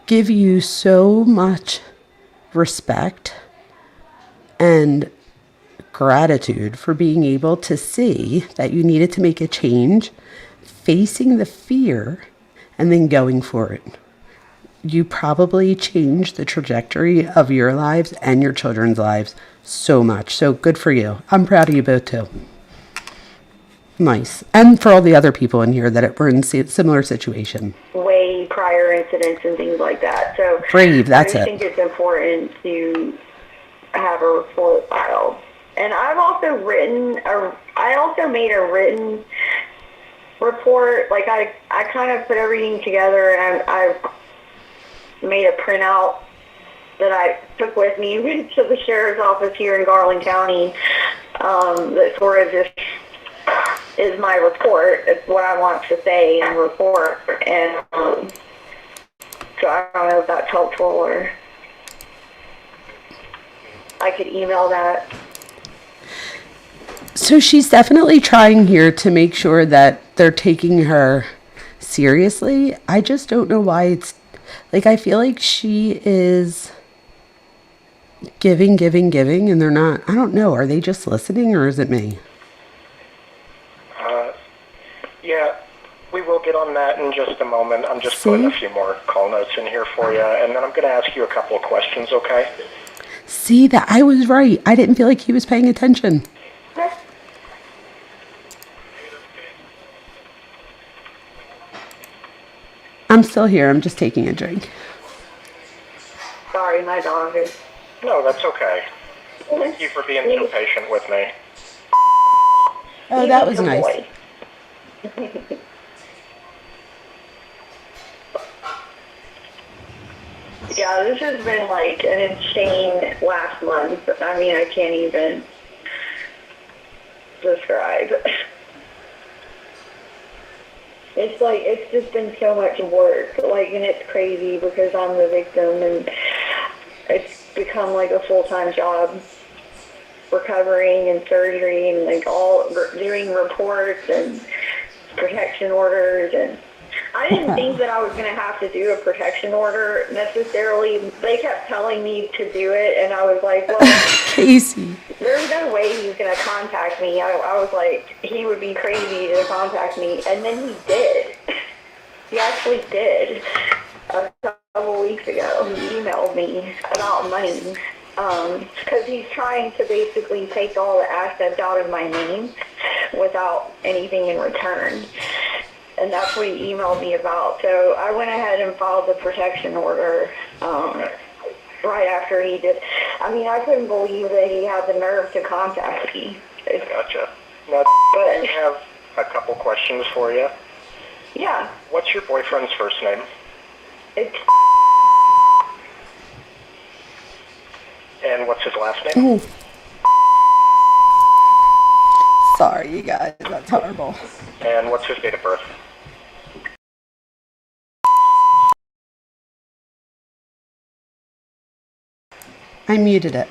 give you so much respect and gratitude for being able to see that you needed to make a change, facing the fear, and then going for it. You probably changed the trajectory of your lives and your children's lives so much. So good for you. I'm proud of you both too. Nice. And for all the other people in here that were in similar situation. Way prior incidents and things like that. So brave, that's it. I think it's important to have a report filed. And I've also made a written report. Like I kind of put everything together, and I've made a printout that I took with me to the sheriff's office here in Garland County. That sort of just is my report. It's what I want to say in the report. And so I don't know if that's helpful, or I could email that. So she's definitely trying here to make sure that they're taking her seriously. I just don't know why it's like, I feel like she is giving, and they're not. I don't know. Are they just listening, or is it me? Yeah, we will get on that in just a moment. I'm just putting a few more call notes in here for you, and then I'm going to ask you a couple of questions, okay? See, that I was right. I didn't feel like he was paying attention. I'm still here. I'm just taking a drink. Sorry, my dog is... No, that's okay. Thank you for being so patient with me. Oh, that was nice. Yeah, this has been like an insane last month. I mean, I can't even describe. It's like, it's just been so much work, like, and it's crazy because I'm the victim, and it's become like a full-time job, recovering and surgery and like doing reports and protection orders. And I didn't think that I was going to have to do a protection order necessarily. They kept telling me to do it, and I was like, well, Casey. there's no way he's going to contact me. I was like, he would be crazy to contact me. And then he did. He actually did. A couple weeks ago, he emailed me about money. Because he's trying to basically take all the assets out of my name without anything in return. And that's what he emailed me about. So I went ahead and filed the protection order right after he did. I mean, I couldn't believe that he had the nerve to contact me. Gotcha. Now, I have a couple questions for you. Yeah. What's your boyfriend's first name? It's... And what's his last name? Ooh. Sorry, you guys. That's horrible. And what's his date of birth? I muted it.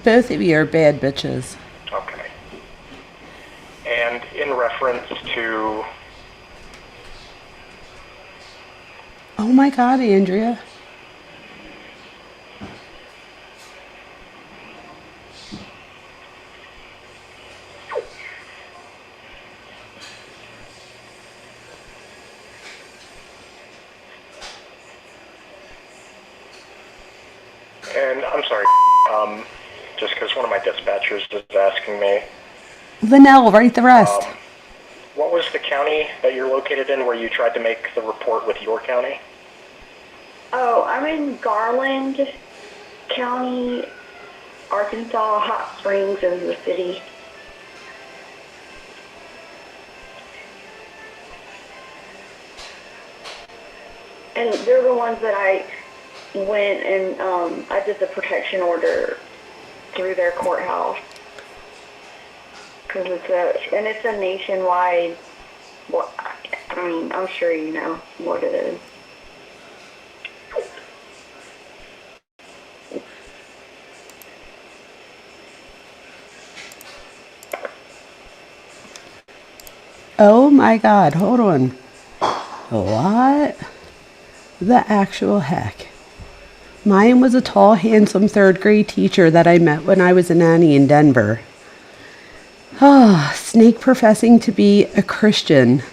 Both of you are bad bitches. Okay. And in reference to... Oh my God, Andrea. And I'm sorry, just because one of my dispatchers is asking me. Linnell, write the rest. What was the county that you're located in where you tried to make the report with your county? Oh, I'm in Garland County, Arkansas. Hot Springs is the city. And they're the ones that I went and I did the protection order through their courthouse. Because it's a nationwide, well, I mean, I'm sure you know what it is. Oh my God, hold on. What the actual heck? Mine was a tall, handsome third grade teacher that I met when I was a nanny in Denver. Oh, snake professing to be a Christian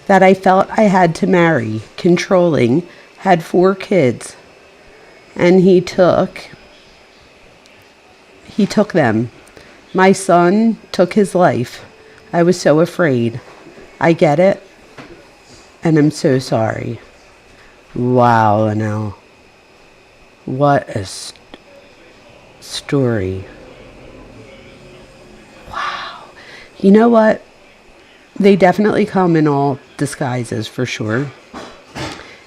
that I felt I had to marry, controlling, had 4 kids, and he took them. My son took his life. I was so afraid. I get it, and I'm so sorry. Wow, Linnell. What a story. Wow. You know what? They definitely come in all disguises, for sure.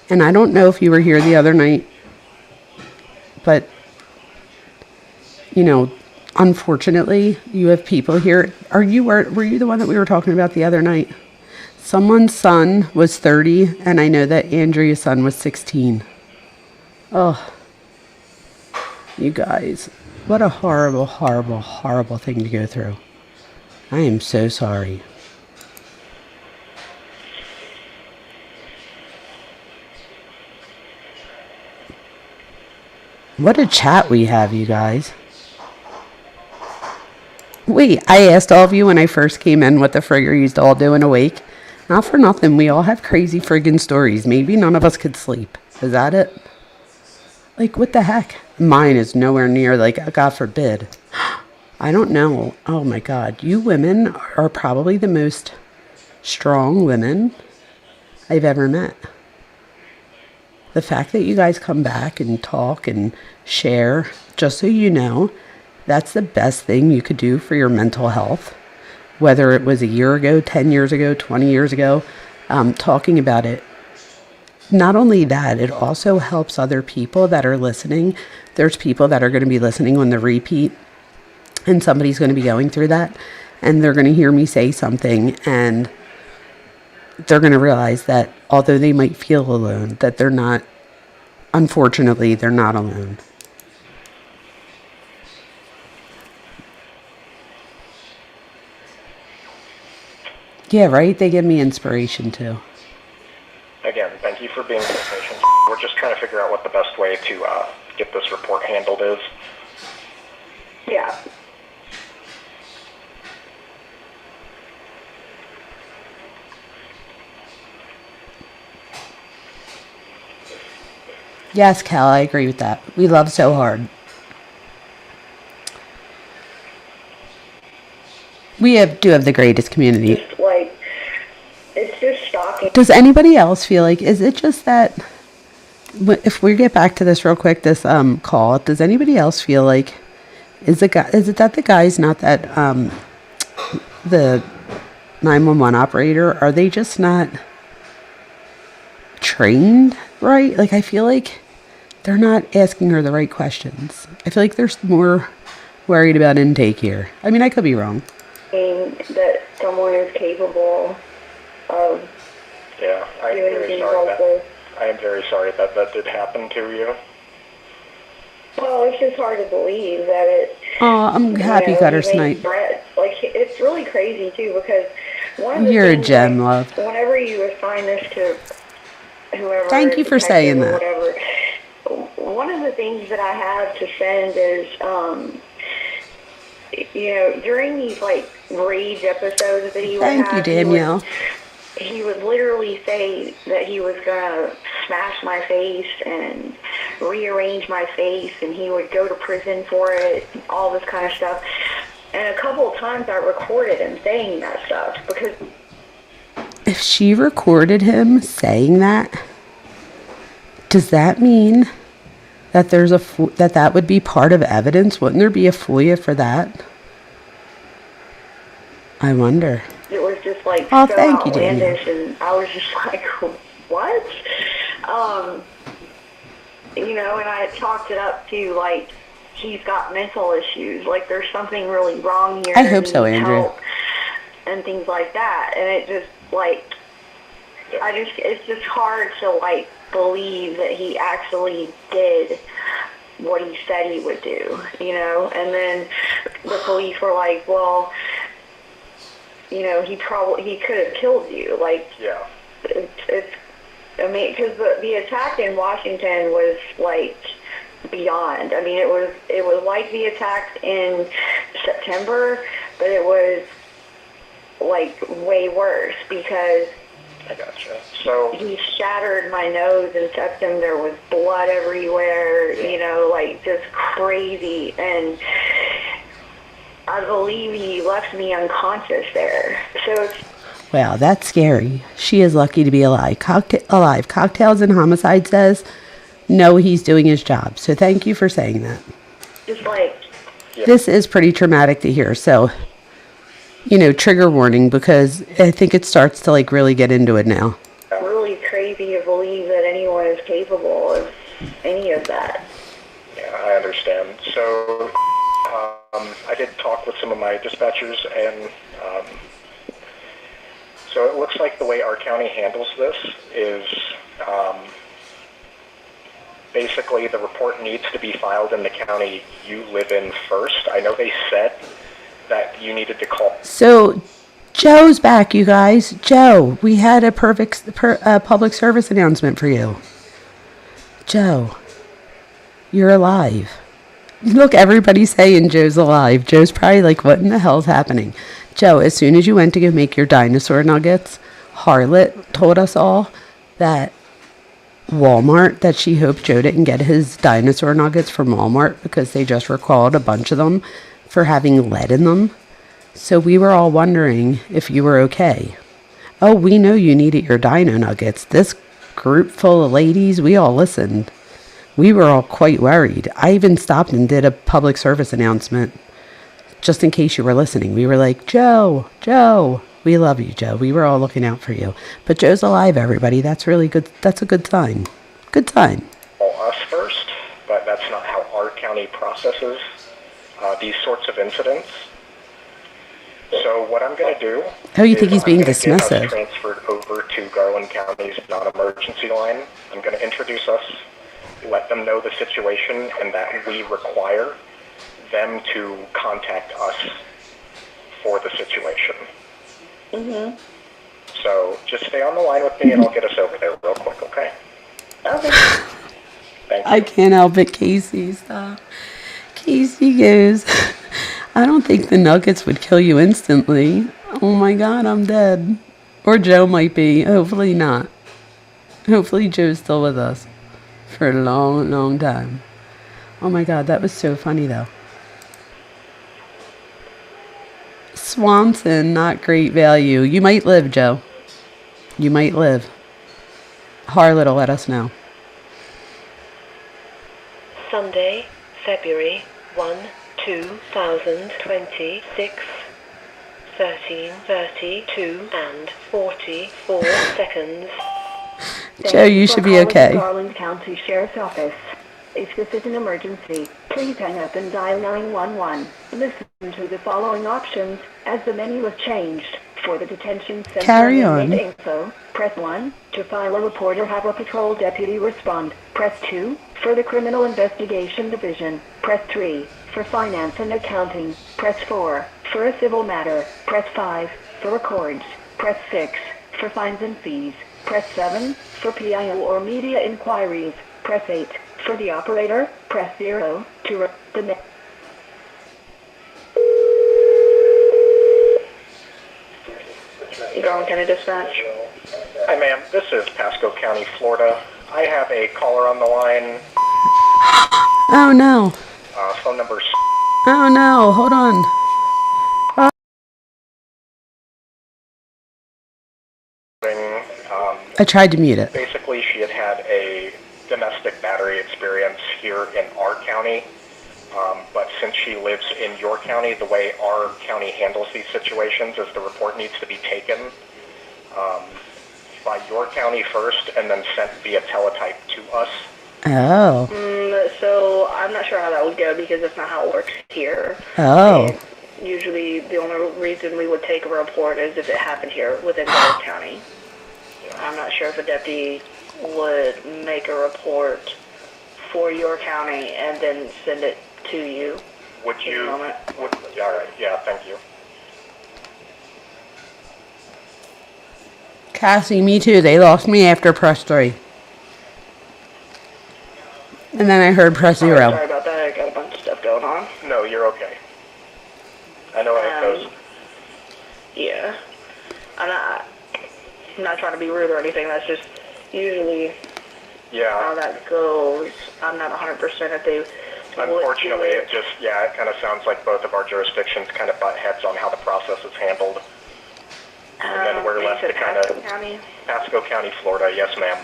And I don't know if you were here the other night, but, you know, unfortunately, you have people here. Were you the one that we were talking about the other night? Someone's son was 30, and I know that Andrea's son was 16. Oh, you guys, what a horrible, horrible, horrible thing to go through. I am so sorry. What a chat we have, you guys. Wait, I asked all of you when I first came in what the frig are you all doing awake. Not for nothing, we all have crazy friggin' stories. Maybe none of us could sleep. Is that it? Like, what the heck? Mine is nowhere near, like, God forbid. I don't know. Oh my God. You women are probably the most strong women I've ever met. The fact that you guys come back and talk and share, just so you know, that's the best thing you could do for your mental health. Whether it was a year ago, 10 years ago, 20 years ago, talking about it not only that, it also helps other people that are listening. There's people that are going to be listening on the repeat, and somebody's going to be going through that, and they're going to hear me say something, and they're going to realize that although they might feel alone, that they're not, unfortunately, they're not alone. Yeah, right? They give me inspiration too. Again, thank you for being so patient. We're just trying to figure out what the best way to get this report handled is. Yeah. Yes, Cal, I agree with that. We love so hard. We do have the greatest community. Like, it's just shocking. Does anybody else feel like, is it just that, if we get back to this real quick, this call, does anybody else feel like, is it that the guy's not that, the 911 operator, are they just not trained right? Like, I feel like they're not asking her the right questions. I feel like they're more worried about intake here. I mean, I could be wrong. That someone is capable of doing things like this. I am very sorry that that did happen to you. Well, it's just hard to believe that it. Oh, I'm happy gutter he made snipe. threats. Like, it's really crazy too, because one of the You're a things, gem, like, love. whenever you assign this to whoever. Thank you for saying or that. Whatever. One of the things that I have to send is, during these like rage episodes that he would have. Thank you, Danielle. He would literally say that he was gonna smash my face and rearrange my face, and he would go to prison for it, all this kind of stuff. And a couple of times I recorded him saying that stuff because. If she recorded him saying that, does that mean that there's that would be part of evidence? Wouldn't there be a FOIA for that? I wonder. It was just like Oh, so thank you, Daniel. outlandish, and I was just like, what? And I had chalked it up to like he's got mental issues, like there's something really wrong here. I hope so, Andrew. Help and things like that, and it just like it's just hard to like believe that he actually did what he said he would do, and then the police were like, well, he could have killed you. Like, yeah, I mean, because the attack in Washington was like beyond. I mean, it was like the attack in September, but it was like way worse because. I gotcha. So he shattered my nose in septum. There was blood everywhere, like just crazy. And I believe he left me unconscious there. So it's. Wow, that's scary. She is lucky to be alive. Cocktails and Homicide says, no, he's doing his job. So thank you for saying that. Just like. This is pretty traumatic to hear. So. Trigger warning, because I think it starts to like really get into it now. Really crazy to believe that anyone is capable of any of that. Yeah, I understand. So I did talk with some of my dispatchers, and so it looks like the way our county handles this is basically the report needs to be filed in the county you live in first. I know they said that you needed to call. So, Joe's back, you guys. Joe, we had a public service announcement for you. Joe, you're alive. Look, everybody's saying Joe's alive. Joe's probably like, what in the hell's happening? Joe, as soon as you went to go make your dinosaur nuggets, Harlot told us all that Walmart, that she hoped Joe didn't get his dinosaur nuggets from Walmart because they just recalled a bunch of them for having lead in them. So we were all wondering if you were okay. Oh, we know you needed your dino nuggets. This group full of ladies, we all listened. We were all quite worried. I even stopped and did a public service announcement just in case you were listening. We were like, Joe, We love you, Joe. We were all looking out for you. But Joe's alive, everybody. That's really good. That's a good sign. Good sign. Us first, but that's not how our county processes these sorts of incidents. So what I'm going to do... Oh, you think he's being Get dismissive? us transferred over to Garland County's non-emergency line. I'm going to introduce us, let them know the situation, and that we require them to contact us for the situation. Mm-hmm. So just stay on the line with me, and I'll get us over there real quick, okay? Okay. Thank you. I can't help it, Casey. Stop. Casey goes, I don't think the Nuggets would kill you instantly. Oh my God, I'm dead. Or Joe might be. Hopefully not. Hopefully Joe's still with us for a long, long time. Oh my God, that was so funny though. Swanson, not great value. You might live, Joe. You might live. Harlot will let us know. Sunday, February 1, 2026, 13:32 and 44 seconds. Joe, you should be okay. Garland County Sheriff's Office. If this is an emergency, please hang up and dial 911. Listen to the following options as the menu has changed. For the detention center Carry on. info, press 1. To file a report or have a patrol deputy respond, press 2. For the Criminal Investigation Division, press 3. For finance and accounting, press 4. For a civil matter, press 5. For records, press 6. For fines and fees, press 7. For PIO or media inquiries, press 8. For the operator, press 0. To the next. Garland County Dispatch. Hi, ma'am. This is Pasco County, Florida. I have a caller on the line. Oh no. Phone number... Oh no, hold on. I tried to mute it. Basically, she had had a domestic battery experience here in our county. But since she lives in your county, the way our county handles these situations is the report needs to be taken by your county first and then sent via teletype to us. Oh. So I'm not sure how that would go because that's not how it works here. Oh. And usually the only reason we would take a report is if it happened here within Garland County. I'm not sure if a deputy would make a report for your county and then send it to you. Would you? All right. Yeah, thank you. Cassie, me too. They lost me after press 3. And then I heard press 0. Sorry about that. I got a bunch of stuff going on. No, you're okay. I know how it goes. Yeah. I'm not trying to be rude or anything. That's just usually how that goes. I'm not 100% if they... Unfortunately, it kind of sounds like both of our jurisdictions kind of butt heads on how the process is handled. And then we're left to kind of... Pasco County, Florida. Yes, ma'am.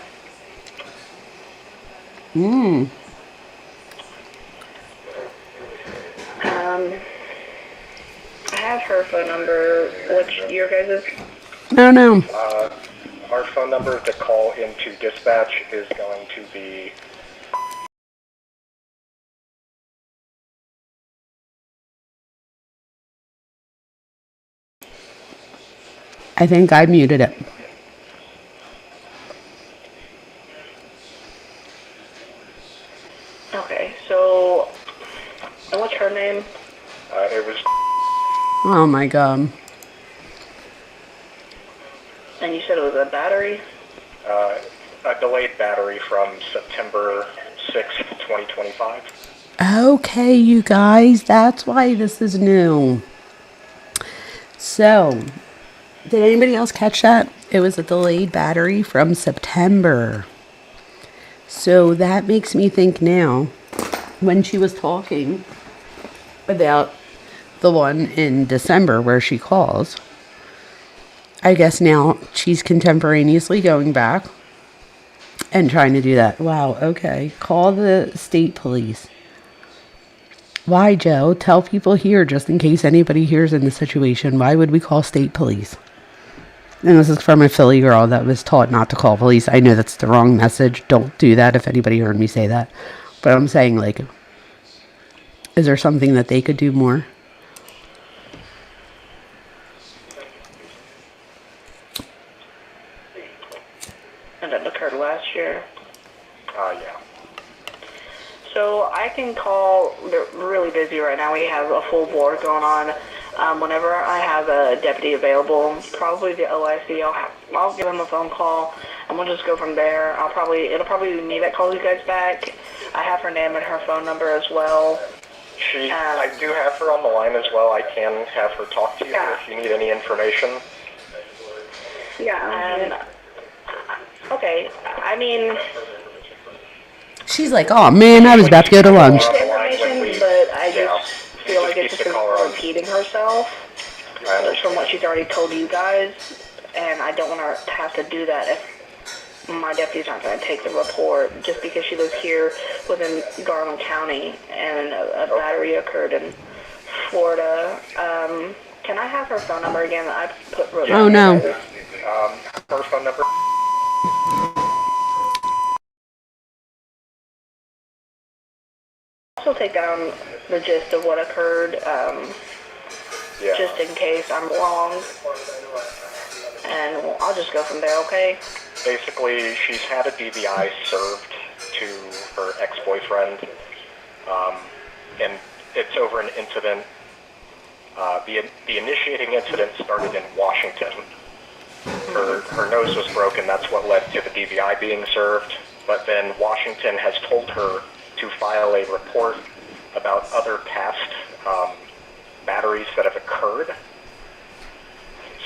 I have her phone number. What's your guys'? No. Our phone number to call into dispatch is going to be... I think I muted it. Okay, so what's her name? It was... Oh my God. And you said it was a battery? A delayed battery from September 6th, 2025. Okay, you guys, that's why this is new. So, did anybody else catch that? It was a delayed battery from September. So that makes me think now, when she was talking about the one in December where she calls, I guess now she's contemporaneously going back and trying to do that. Wow, okay. Call the state police. Why, Joe? Tell people here just in case anybody hears in the situation. Why would we call state police? And this is from a Philly girl that was taught not to call police. I know that's the wrong message. Don't do that if anybody heard me say that. But I'm saying, like, is there something that they could do more? And that occurred last year. Yeah. So I can call, they're really busy right now. We have a full board going on. Whenever I have a deputy available, probably the OIC, I'll give him a phone call and we'll just go from there. It'll probably be me that calls you guys back. I have her name and her phone number as well. I do have her on the line as well. I can have her talk to you if you need any information. Yeah. Okay. I mean, She's like, oh man, I was about to go to lunch. information, but I just feel like it's just repeating herself from what she's already told you guys, and I don't want her to have to do that if my deputy's not going to take the report just because she lives here within Garland County and a battery occurred in Florida. Can I have her phone number again? I wrote Oh no. Her phone number. Also take down the gist of what occurred, just in case I'm wrong, and I'll just go from there, okay? Basically, she's had a DVI served to her ex-boyfriend, and it's over an incident. The initiating incident started in Washington. Her nose was broken. That's what led to the DVI being served. But then Washington has told her to file a report about other past batteries that have occurred,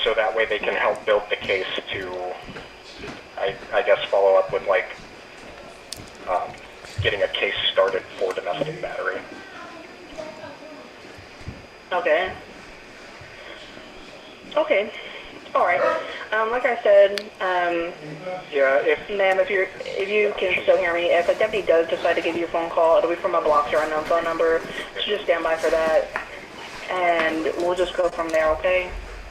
so that way they can help build the case to, I guess, follow up with like getting a case started for domestic battery. Okay. Okay. All right. Like I said, ma'am, if you can still hear me, if a deputy does decide to give you a phone call, it'll be from a blocked or unknown phone number. So just stand by for that, and we'll just go from there. Okay?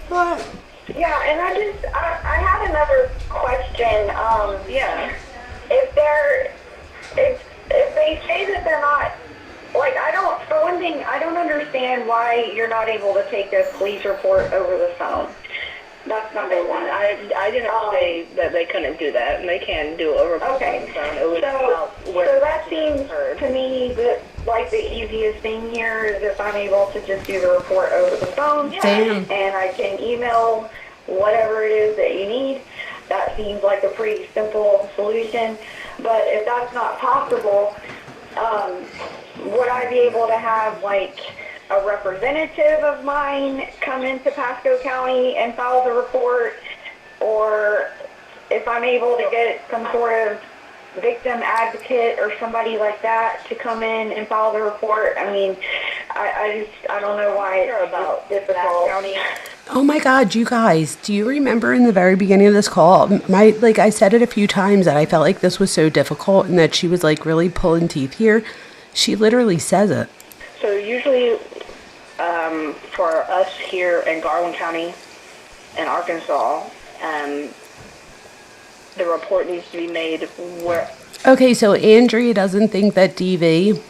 What? Yeah, and I had another question. Yeah. If they say that they're not, like, for one thing, I don't understand why you're not able to take a police report over the phone. That's number one. I didn't say that they couldn't do that, and they can do a report. Okay. So that seems to me that like the easiest thing here is if I'm able to just do the report over the phone. Damn. And I can email whatever it is that you need. That seems like a pretty simple solution. But if that's not possible, would I be able to have like a representative of mine come into Pasco County and file the report, or if I'm able to get some sort of victim advocate or somebody like that to come in and file the report? I mean, I don't know why it's about difficult. County. Oh my God, you guys, do you remember in the very beginning of this call, I said it a few times that I felt like this was so difficult and that she was like really pulling teeth here. She literally says it. So usually, for us here in Garland County in Arkansas, the report needs to be made where... Okay, so Andrea doesn't think that DV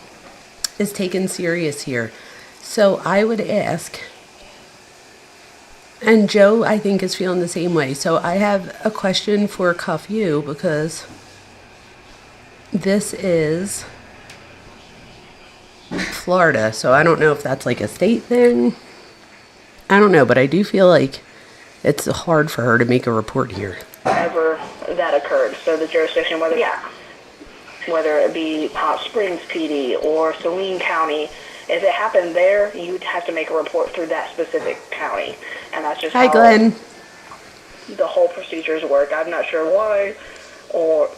is taken serious here. So I would ask, and Joe, I think, is feeling the same way. So I have a question for Cuff You, because this is Florida. So I don't know if that's like a state thing. I don't know, but I do feel like it's hard for her to make a report here. Whenever that occurred. So the jurisdiction, whether it be Hot Springs PD or Saline County, if it happened there, you'd have to make a report through that specific county. And that's just how Glenn. The whole procedures work. I'm not sure why, or,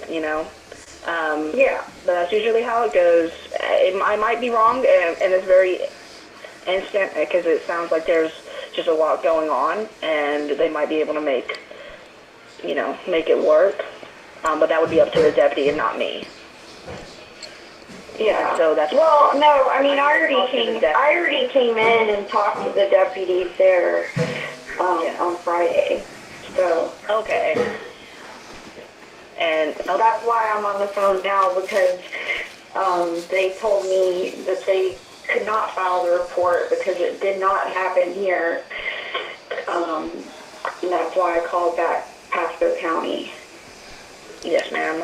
but that's usually how it goes. I might be wrong, and it's very instant, because it sounds like there's just a lot going on, and they might be able to make it work. But that would be up to the deputy and not me. Yeah. So that's... Well, no, I mean, I already came in and talked to the deputies there on Friday. So Okay. And that's why I'm on the phone now, because they told me that they could not file the report because it did not happen here. And that's why I called back Pasco County. yes, ma'am.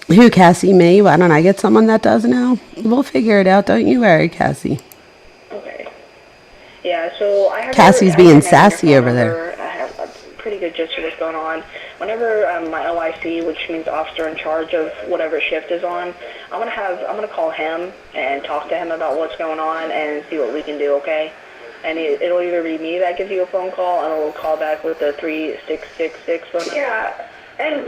Who, Cassie, me? Why don't I get someone that does now? We'll figure it out. Don't you worry, Cassie. Okay. Yeah, so I have Cassie's being sassy over there. I have a pretty good gist of what's going on. Whenever my OIC, which means officer in charge of whatever shift is on, I'm gonna call him and talk to him about what's going on and see what we can do. Okay. And it'll either be me that gives you a phone call, and it'll call back with the 3666 phone number. Yeah. And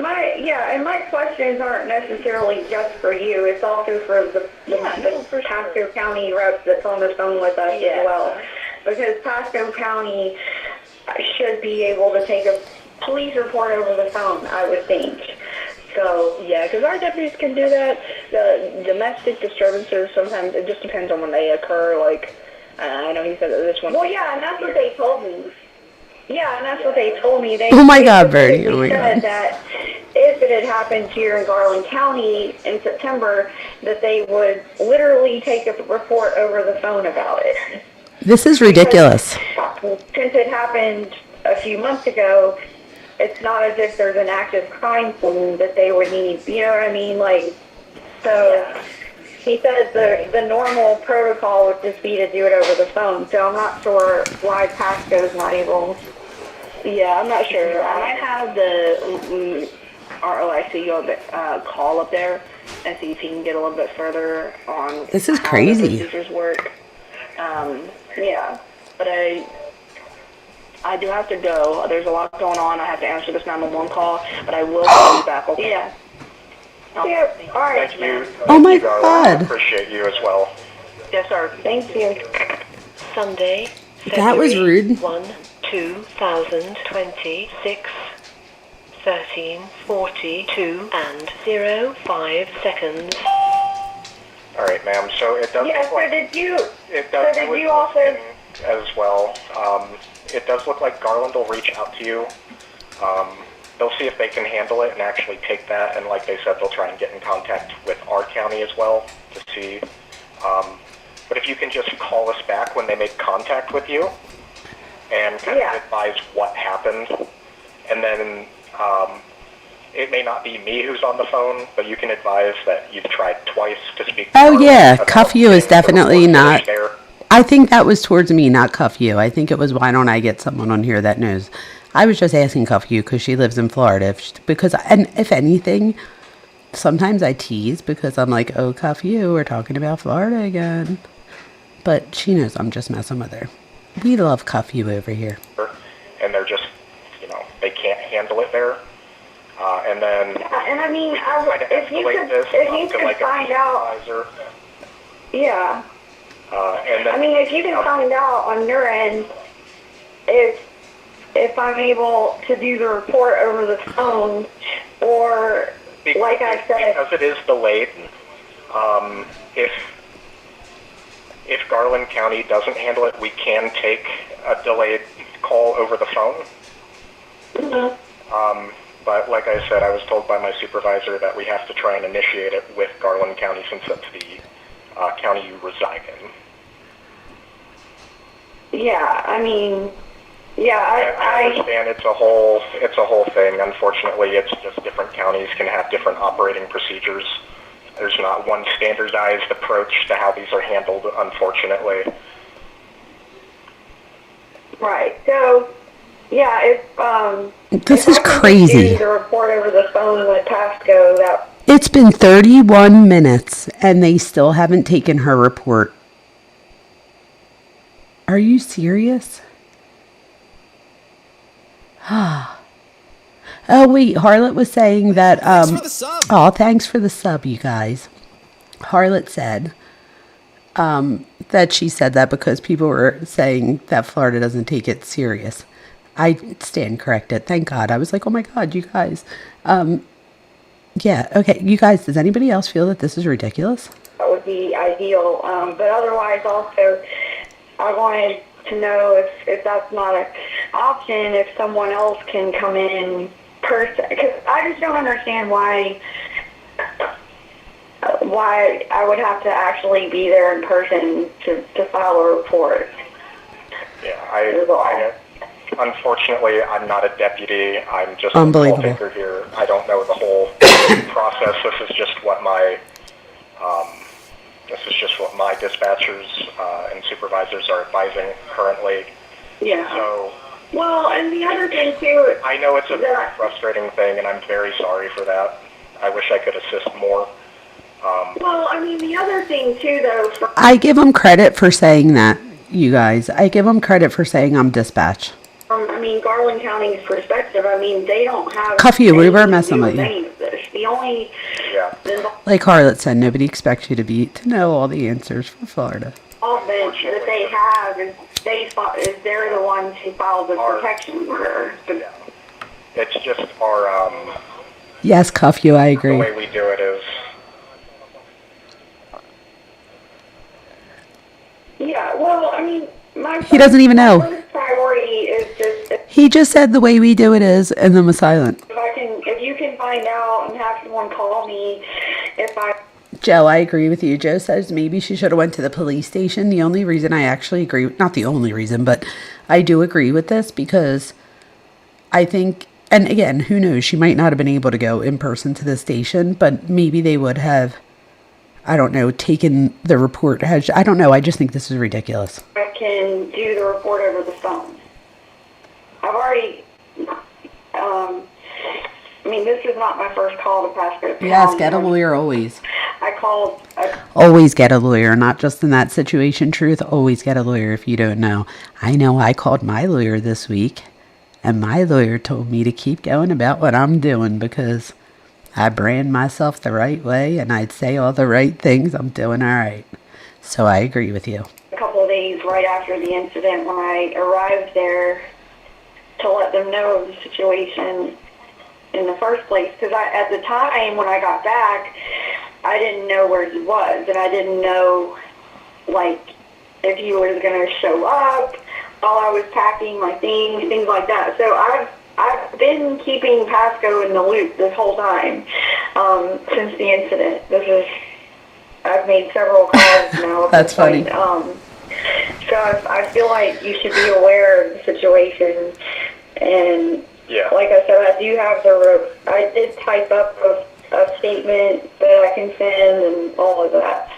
my questions aren't necessarily just for you. It's also for the Pasco County rep that's on the phone with us as well. Because Pasco County should be able to take a police report over the phone, I would think. So yeah, because our deputies can do that. The domestic disturbances, sometimes it just depends on when they occur. Like I know he said that this one. Well, yeah, and that's what they told me. Yeah, and that's what they told me. Oh my God, Bertie! Oh my said God! That if it had happened here in Garland County in September, that they would literally take a report over the phone about it. This is ridiculous. Since it happened a few months ago, it's not as if there's an active crime scene that they would need. You know what I mean? Like, so he says the normal protocol would just be to do it over the phone. So I'm not sure why Pasco's not able. Yeah, I'm not sure. I might have the ROIC call up there and see if he can get a little bit further on. This is how crazy. the procedures work. Yeah, but I do have to go. There's a lot going on. I have to answer this 911 call, but I will call you back. Okay? Yeah. Yeah. All right. Thank you. Oh my Thank you, Garland. God. I appreciate you as well. Yes, sir. Thank you. Sunday, That was rude. 1, 2026, 13:42 and 05 seconds. All right, ma'am. So it does Yeah. look So like did you? it does. So did you also? As well. It does look like Garland will reach out to you. They'll see if they can handle it and actually take that. And like they said, they'll try and get in contact with our county as well to see. But if you can just call us back when they make contact with you and kind of advise what happened, and then it may not be me who's on the phone, but you can advise that you've tried twice to speak to Oh Garland yeah, about cuff you is getting the definitely report not. finished there. I think that was towards me, not cuff you. I think it was why don't I get someone on here that knows. I was just asking cuff you because she lives in Florida. And if anything, sometimes I tease because I'm like, oh, cuff you, we're talking about Florida again. But she knows I'm just messing with her. We love cuff you over here. And they're just, they can't handle it there. And then And I mean, if you could find out. Yeah. And then, I mean, if you can find out on your end if I'm able to do the report over the phone, or like I said, because it is delayed, if Garland County doesn't handle it, we can take a delayed call over the phone. Mm-hmm. But like I said, I was told by my supervisor that we have to try and initiate it with Garland County since that's the county you reside in. Yeah, I mean, yeah, I understand it's a whole thing. Unfortunately, it's just different counties can have different operating procedures. There's not one standardized approach to how these are handled, unfortunately. Right. So, yeah, if This is crazy. do the report over the phone with Pasco, that It's been 31 minutes and they still haven't taken her report. Are you serious? Oh wait, Harlot was saying that oh, thanks for the sub, you guys. Harlot said that she said that because people were saying that Florida doesn't take it serious. I stand corrected. Thank God. I was like, oh my God, you guys. Yeah, okay. You guys, does anybody else feel that this is ridiculous? that would be ideal. But otherwise, also, I wanted to know if that's not option if someone else can come in person. Because I just don't understand why I would have to actually be there in person to file a report. Yeah, I unfortunately, I'm not a deputy. I'm just a Unbelievable. caretaker here. I don't know the whole process. This is just what my dispatchers and supervisors are advising currently. Yeah. So. Well, and the other thing too. I know it's a very frustrating thing, and I'm very sorry for that. I wish I could assist more. Well, I mean, the other thing too, though. I give them credit for saying that, you guys. I give them credit for saying I'm dispatch. I mean, Garland County's perspective, I mean, they don't have. Cuff you, we were anything to messing do with you. any of this. The only. Like Harlot said, nobody expects you to know all the answers for Florida. Involvement that they have is they're the ones who filed the protection order. It's just our Yes, Cuff you, I agree. the way we do it is. Yeah, well, I mean, He doesn't even know. my first priority is just He just said the way we do it is, and then was silent. if you can find out and have someone call me if I. Joe, I agree with you. Joe says maybe she should have went to the police station. The only reason I actually agree, not the only reason, but I do agree with this because I think, and again, who knows, she might not have been able to go in person to the station, but maybe they would have, I don't know, taken the report. I don't know. I just think this is ridiculous. I can do the report over the phone. I've already, I mean, this is not my first call to Pasco County. Yes, get a lawyer always. I called. Always get a lawyer, not just in that situation, Truth. Always get a lawyer if you don't know. I know I called my lawyer this week, and my lawyer told me to keep going about what I'm doing because I brand myself the right way and I'd say all the right things. I'm doing all right. So I agree with you. A couple of days right after the incident when I arrived there to let them know of the situation in the first place. Because at the time when I got back, I didn't know where he was. And I didn't know, like, if he was going to show up while I was packing my things like that. So I've been keeping Pasco in the loop this whole time since the incident. I've made several calls now. That's funny. So I feel like you should be aware of the situation. And like I said, I do have I did type up a statement that I can send and all of that.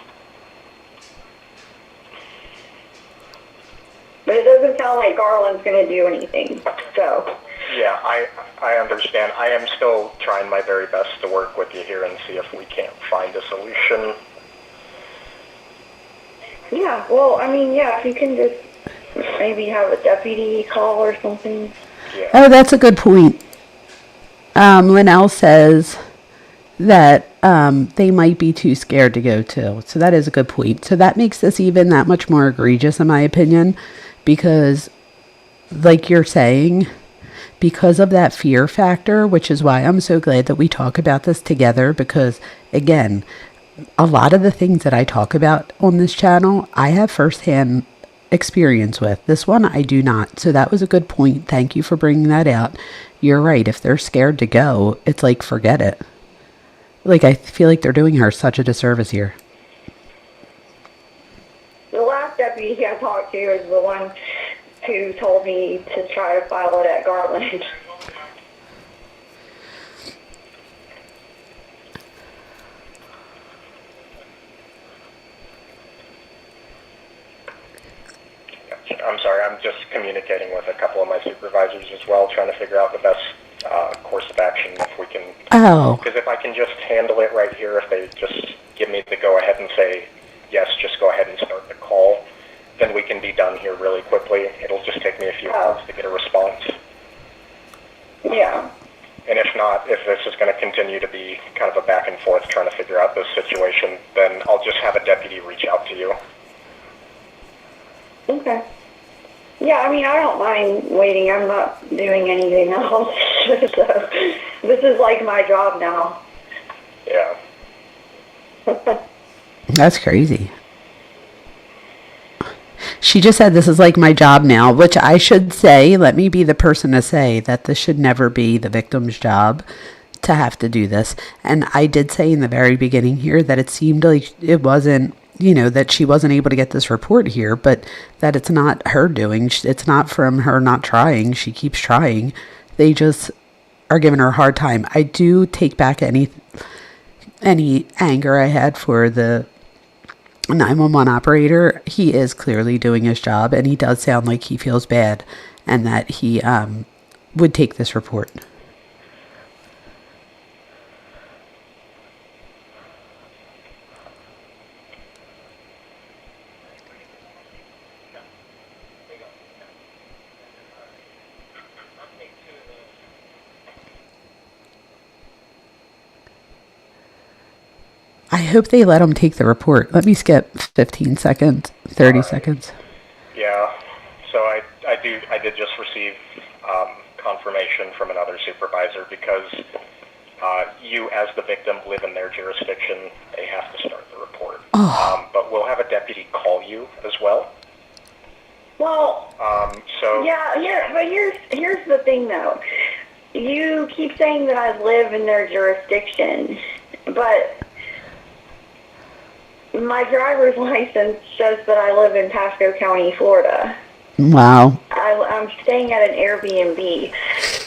But it doesn't sound like Garland's going to do anything. So. Yeah, I understand. I am still trying my very best to work with you here and see if we can't find a solution. Yeah, well, I mean, yeah, if you can just maybe have a deputy call or something. Yeah. Oh, that's a good point. Linnell says that they might be too scared to go to. So that is a good point. So that makes this even that much more egregious, in my opinion, because, like you're saying, because of that fear factor, which is why I'm so glad that we talk about this together, because, again, a lot of the things that I talk about on this channel, I have firsthand experience with. This one, I do not. So that was a good point. Thank you for bringing that out. You're right. If they're scared to go, it's like, forget it. Like, I feel like they're doing her such a disservice here. The last deputy I talked to is the one who told me to try to file it at Garland. I'm sorry, I'm just communicating with a couple of my supervisors as well, trying to figure out the best course of action if we can. Oh. Because if I can just handle it right here, if they just give me the go-ahead and say, yes, just go ahead and start the call, then we can be done here really quickly. It'll just take me a few hours to get a response. Yeah. And if not, if this is going to continue to be kind of a back and forth trying to figure out this situation, then I'll just have a deputy reach out to you. Okay. Yeah, I mean, I don't mind waiting. I'm not doing anything else. So this is like my job now. Yeah. That's crazy. She just said, this is like my job now, which I should say, let me be the person to say that this should never be the victim's job to have to do this. And I did say in the very beginning here that it seemed like it wasn't, that she wasn't able to get this report here, but that it's not her doing. It's not from her not trying. She keeps trying. They just are giving her a hard time. I do take back any anger I had for the 911 operator. He is clearly doing his job, and he does sound like he feels bad and that he would take this report. I hope they let him take the report. Let me skip 15 seconds, 30 seconds. Yeah. So I did just receive confirmation from another supervisor because you, as the victim, live in their jurisdiction. They have to start the report. But we'll have a deputy call you as well. Well, so but here's the thing though. You keep saying that I live in their jurisdiction, but my driver's license says that I live in Pasco County, Florida. Wow. I'm staying at an Airbnb.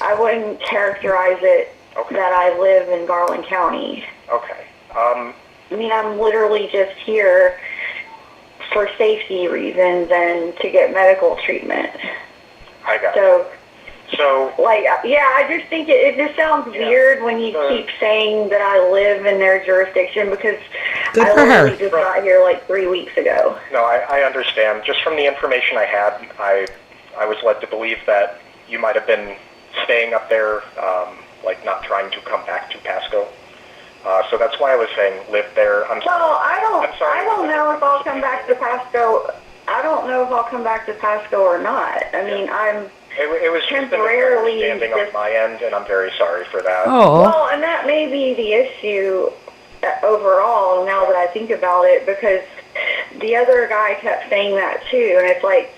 I wouldn't characterize it that I live in Garland County. Okay. I mean, I'm literally just here for safety reasons and to get medical treatment. I got it. So, I just think it just sounds weird when you keep saying that I live in their jurisdiction because I literally just got here like 3 weeks ago. No, I understand. Just from the information I had, I was led to believe that you might have been staying up there, not trying to come back to Pasco. So that's why I was saying live there. I don't know if I'll come back to Pasco. I don't know if I'll come back to Pasco or not. I mean, It was temporarily just a misunderstanding on my end, and I'm very sorry for that. Oh. Well, and that may be the issue overall now that I think about it, because the other guy kept saying that too, and it's like,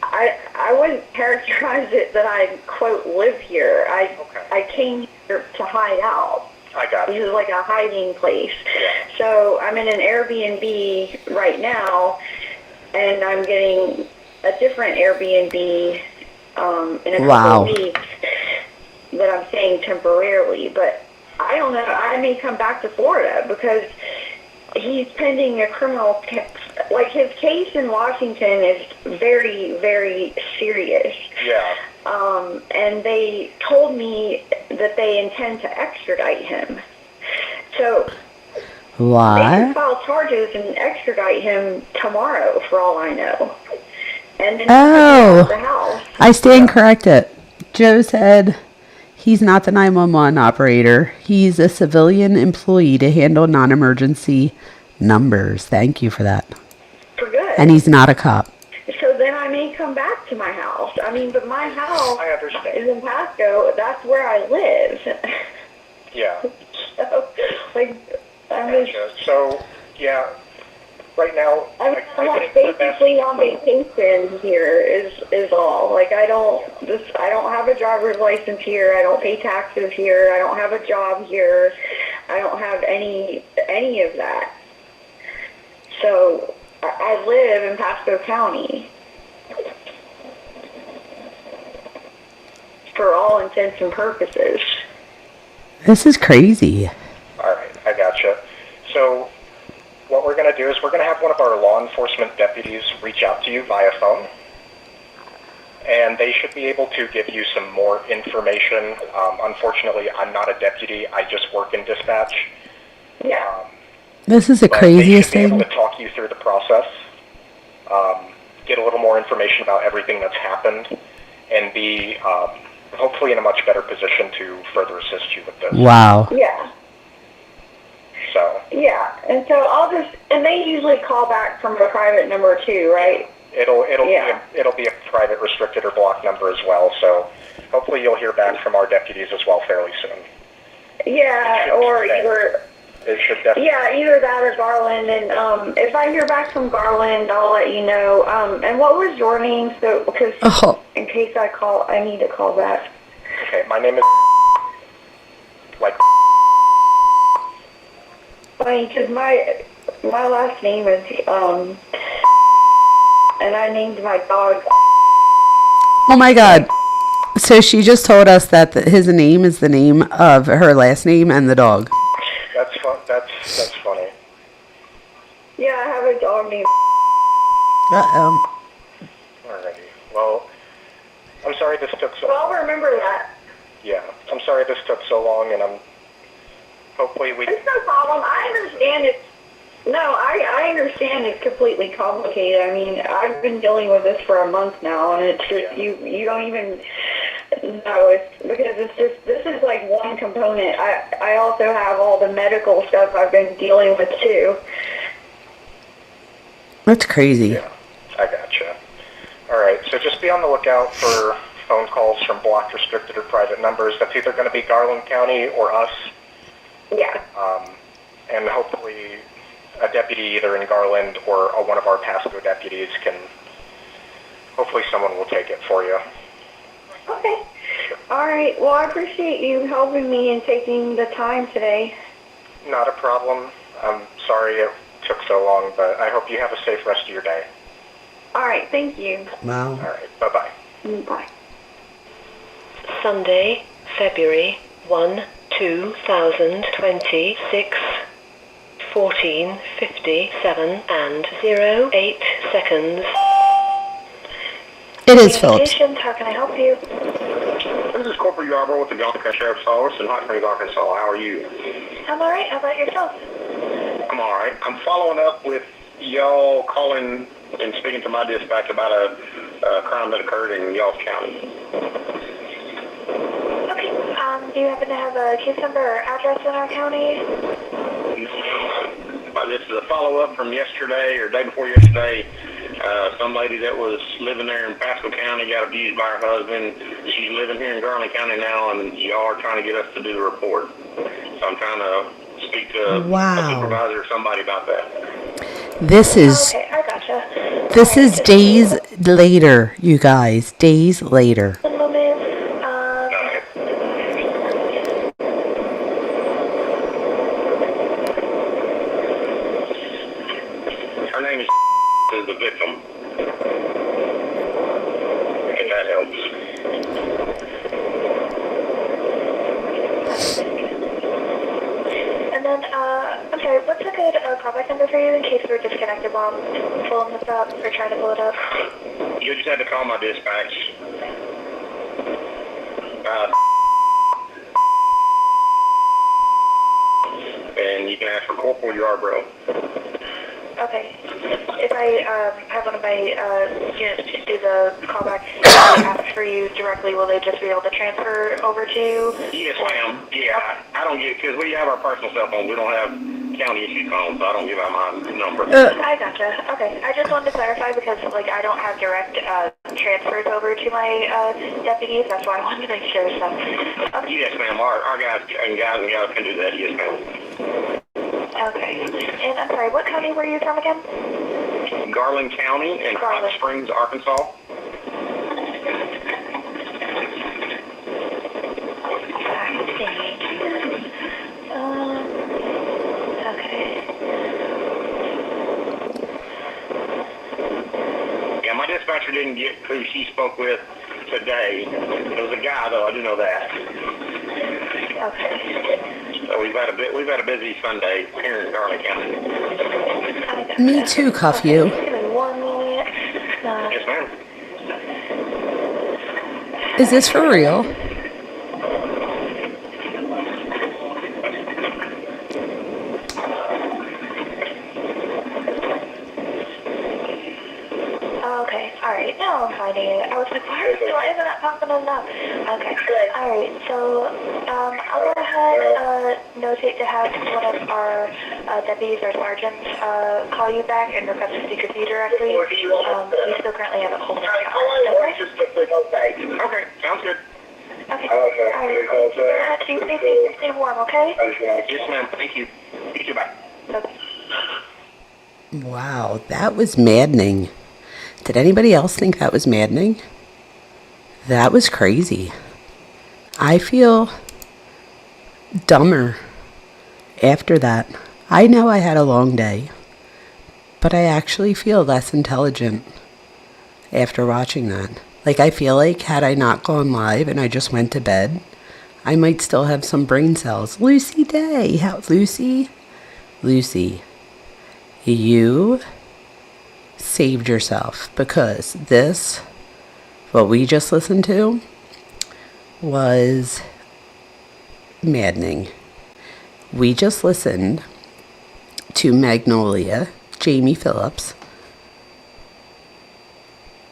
I wouldn't characterize it that I, quote, live here. I came here to hide out. I got it. This is like a hiding place. Yeah. So I'm in an Airbnb right now, and I'm getting a different Airbnb in a couple of weeks that I'm staying temporarily. But I don't know. I may come back to Florida because he's pending a criminal case. Like, his case in Washington is very, very serious. Yeah. And they told me that they intend to extradite him. So they can file charges and extradite him tomorrow, for all I know. And then the house. I stand corrected. Joe said he's not the 911 operator. He's a civilian employee to handle non-emergency numbers. Thank you for that. For good. And he's not a cop. So then I may come back to my house. I mean, but my house is in Pasco. That's where I live. Yeah. So, right now, I'm basically on vacation here is all. Like, I don't have a driver's license here. I don't pay taxes here. I don't have a job here. I don't have any of that. So I live in Pasco County for all intents and purposes. This is crazy. All right, I gotcha. So what we're going to do is we're going to have one of our law enforcement deputies reach out to you via phone, and they should be able to give you some more information. Unfortunately, I'm not a deputy. I just work in dispatch. Yeah. This is the craziest thing. They should be able thing. to talk you through the process, get a little more information about everything that's happened, and be hopefully in a much better position to further assist you with this. Wow. Yeah. So. Yeah, and so and they usually call back from a private number too, right? It'll be a private restricted or blocked number as well. So hopefully you'll hear back from our deputies as well fairly soon. Yeah, or It should definitely. Yeah, either that or Garland. And if I hear back from Garland, I'll let you know. And what was your name? So, because in case I need to call back. Okay, my name is like. Funny, because my last name is and I named my dog. Oh my God. So she just told us that his name is the name of her last name and the dog. That's fun. That's funny. Yeah, I have a dog named. Uh-oh. Alrighty. Well, I'm sorry this took so. Well, I'll remember that. Yeah, I'm sorry this took so long, and hopefully we. It's no problem. I understand it. No, I understand it's completely complicated. I mean, I've been dealing with this for a month now, and it's just, you don't even know. It's because it's just, this is like one component. I also have all the medical stuff I've been dealing with too. That's crazy. Yeah, I gotcha. Alright, so just be on the lookout for phone calls from blocked, restricted, or private numbers. That's either going to be Garland County or us. Yeah. And hopefully a deputy either in Garland or one of our Pasco deputies can, hopefully someone will take it for you. Okay. All right. Well, I appreciate you helping me and taking the time today. Not a problem. I'm sorry it took so long, but I hope you have a safe rest of your day. All right. Thank you. Wow. All right. Bye-bye. Bye. Sunday, February 1, 2026. 14:57 and 08 seconds. It is Phillips. How can I help you? This is Corporal Yarborough with the Guthrie Sheriff's Office in Hot Springs, Arkansas. How are you? I'm all right. How about yourself? I'm all right. I'm following up with y'all calling and speaking to my dispatch about a crime that occurred in y'all's county. Okay. Do you happen to have a case number or address in our county? This is a follow-up from yesterday or day before yesterday. Some lady that was living there in Pasco County got abused by her husband. She's living here in Garland County now, and y'all are trying to get us to do the report. So I'm trying to speak to a supervisor or somebody about that. This is Okay, I gotcha. this is days later, you guys. Days later. One moment. Her name is the victim. If that helps. And then, I'm sorry, what's a good callback number for you in case we're disconnected while I'm pulling this up or trying to pull it up? You just had to call my dispatch. And you can ask for Corporal Yarborough. Okay. If I have one of my units do the callback, if I ask for you directly, will they just be able to transfer over to you? Yes, ma'am. Yeah, I don't get, because we have our personal cell phone. We don't have county issued phones, so I don't give out my number. I gotcha. Okay. I just wanted to clarify because, like, I don't have direct transfers over to my deputies. That's why I wanted to make sure. So. Okay. Yes, ma'am. Our guys and gals can do that. Yes, ma'am. Okay. And I'm sorry, what county were you from again? Garland County in Hot Springs, Arkansas. Okay. Yeah, my dispatcher didn't get who she spoke with today. It was a guy, though. I do know that. Okay. So we've had a busy Sunday here in Garland County. Me too, cuff you. Give me 1 minute. Yes, ma'am. Is this for real? Okay, alright, now I'm finding it. I was like, why isn't that popping up? Okay, good. Alright, so I'll go ahead notate to have one of our deputies or sergeants call you back and request to speak with you directly. We still currently have it hold of Okay, sounds good. Okay, alright. Stay warm, okay? Yes, ma'am. Thank you. Goodbye. Wow, that was maddening. Did anybody else think that was maddening? That was crazy. I feel dumber after that. I know I had a long day, but I actually feel less intelligent after watching that. Like, I feel like had I not gone live and I just went to bed, I might still have some brain cells. Lucy Day. Lucy, you saved yourself, because this, what we just listened to, was maddening. We just listened to Magnolia, Jamie Phillips,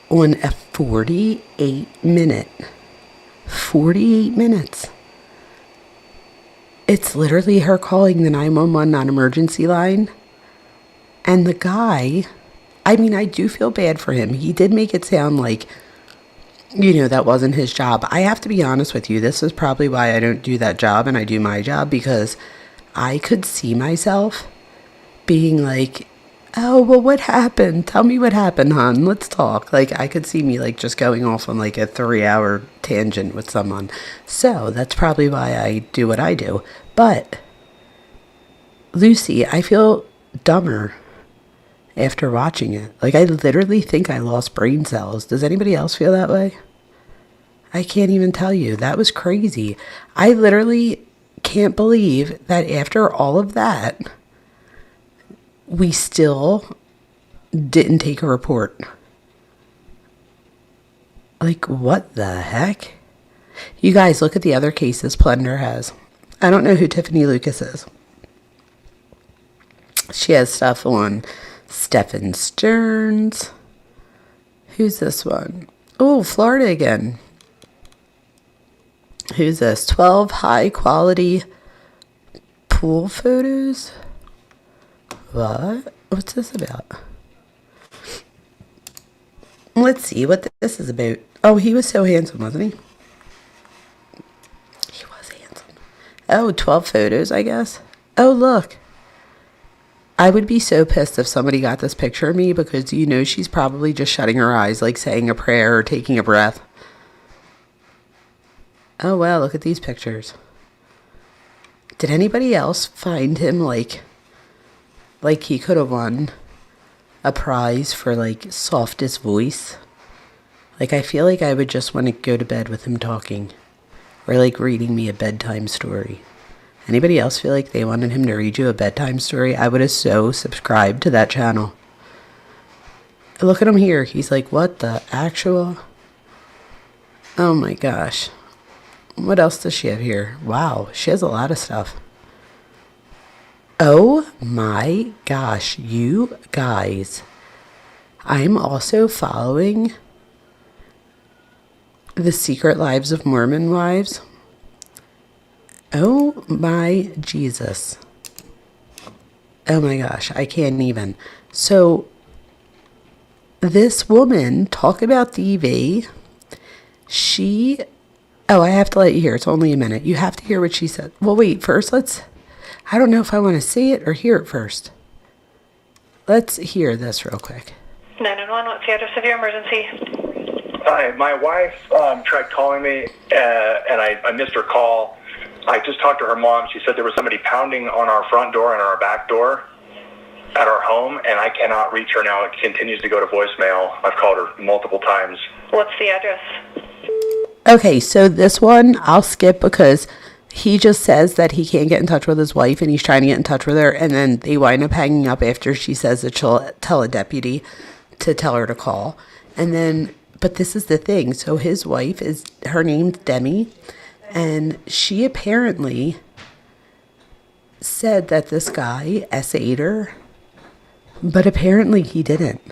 on a 48 minutes. It's literally her calling the 911 non-emergency line. And the guy, I mean, I do feel bad for him. He did make it sound like, that wasn't his job. I have to be honest with you. This is probably why I don't do that job and I do my job, because I could see myself being like, oh, well, what happened? Tell me what happened, hon. Let's talk. Like, I could see me, like, just going off on, like, a 3-hour tangent with someone. So that's probably why I do what I do. But, Lucy, I feel dumber after watching it. Like, I literally think I lost brain cells. Does anybody else feel that way? I can't even tell you. That was crazy. I literally can't believe that after all of that, we still didn't take a report. Like, what the heck? You guys, look at the other cases Plunder has. I don't know who Tiffany Lucas is. She has stuff on Stephen Stearns. Who's this one? Oh, Florida again. Who's this? 12 high quality pool photos. What? What's this about? Let's see what this is about. Oh, he was so handsome, wasn't he? He was handsome. Oh, 12 photos, I guess. Oh, look. I would be so pissed if somebody got this picture of me, because she's probably just shutting her eyes, like saying a prayer or taking a breath. Oh, wow, look at these pictures. Did anybody else find him like he could have won a prize for, like, softest voice? Like, I feel like I would just want to go to bed with him talking, or, like, reading me a bedtime story. Anybody else feel like they wanted him to read you a bedtime story? I would have so subscribed to that channel. Look at him here. He's like, what the actual? Oh my gosh. What else does she have here? Wow, she has a lot of stuff. Oh my gosh, you guys. I'm also following The Secret Lives of Mormon Wives. Oh my Jesus. Oh my gosh, I can't even. So, this woman, talk about DV, oh, I have to let you hear. It's only a minute. You have to hear what she said. Well, wait, first I don't know if I want to say it or hear it first. Let's hear this real quick. 911, what's the address of your emergency? Hi, my wife tried calling me, and I missed her call. I just talked to her mom. She said there was somebody pounding on our front door and our back door at our home, and I cannot reach her now. It continues to go to voicemail. I've called her multiple times. What's the address? Okay, so this one I'll skip, because he just says that he can't get in touch with his wife and he's trying to get in touch with her, and then they wind up hanging up after she says that she'll tell a deputy to tell her to call. And then, but this is the thing. So his wife her name's Demi, and she apparently said that this guy SA'd her, but apparently he didn't.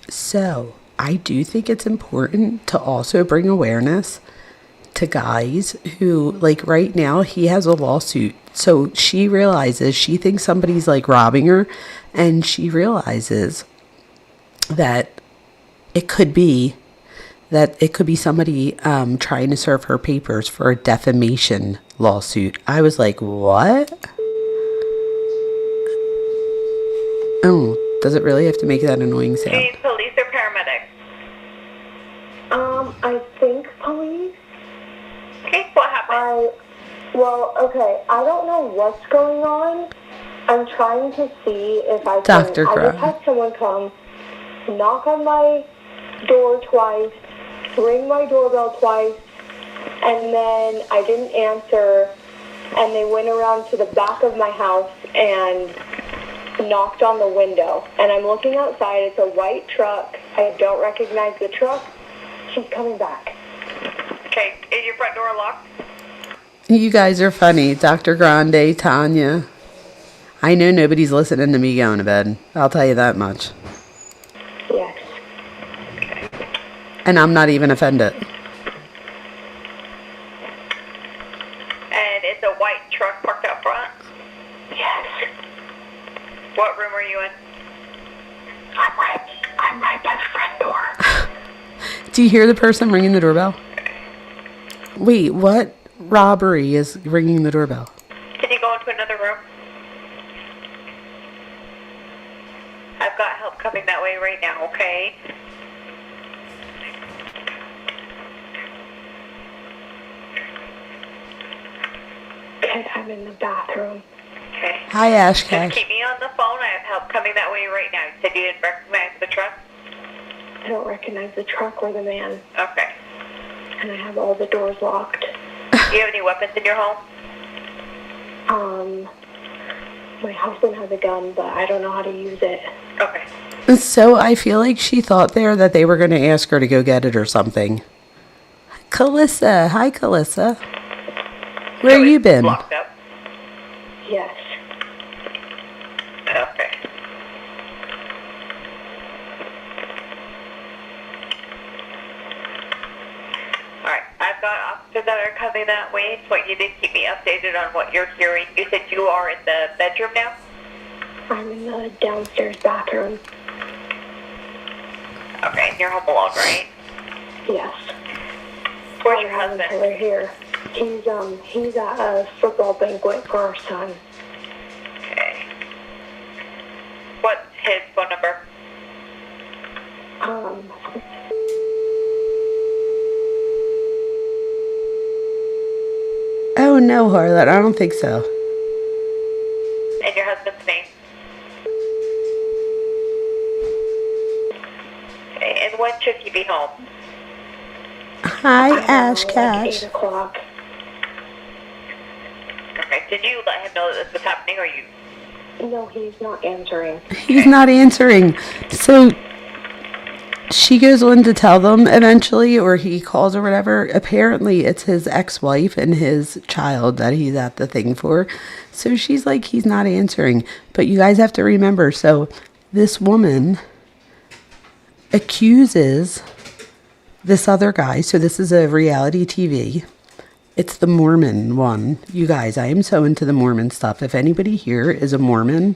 So I do think it's important to also bring awareness to guys who, like, right now he has a lawsuit. So she thinks somebody's, like, robbing her, and she realizes that it could be somebody trying to serve her papers for a defamation lawsuit. I was like, what? Oh, does it really have to make that annoying Do you sound? need police or paramedics? I think police. Okay, what happened? Okay, I don't know what's going on. I'm trying to see if I can. Dr. I Graham. just had someone come, knock on my door twice, ring my doorbell twice, and then I didn't answer, and they went around to the back of my house and knocked on the window. And I'm looking outside. It's a white truck. I don't recognize the truck. She's coming back. Okay, is your front door locked? You guys are funny. Dr. Grande, Tanya. I know nobody's listening to me going to bed. I'll tell you that much. Yes. And I'm not even offended. And it's a white truck parked out front? Yes. What room are you in? I'm right by the front door. Do you hear the person ringing the doorbell? Wait, what robbery is ringing the doorbell? Can you go into another room? I've got help coming that way right now, okay? Okay, I'm in the bathroom. Okay. Hi, Ash Just Cash. keep me on the phone. I have help coming that way right now. You said you didn't recognize the truck? I don't recognize the truck or the man. Okay. And I have all the doors locked. Do you have any weapons in your home? My husband has a gun, but I don't know how to use it. Okay. So I feel like she thought there that they were going to ask her to go get it or something. Calissa. Hi, Calissa. Where you been? Locked up? Yes. Okay. Alright, I've got officers that are coming that way. So you did keep me updated on what you're hearing. You said you are in the bedroom now? I'm in the downstairs bathroom. Okay, and you're home alone, right? Yes. Where's your husband? Right here. He's at a football banquet for our son. Okay. What's his phone number? Oh, no, Harlot. I don't think so. And your husband's name? Okay, and when should he be home? Hi, Ash Cash. 8 o'clock. Okay, did you let him know that this was happening, or you? No, he's not answering. He's not answering. So she goes on to tell them eventually, or he calls or whatever. Apparently, it's his ex-wife and his child that he's at the thing for. So she's like, he's not answering. But you guys have to remember, so this woman accuses this other guy. So this is a reality TV. It's the Mormon one. You guys, I am so into the Mormon stuff. If anybody here is a Mormon,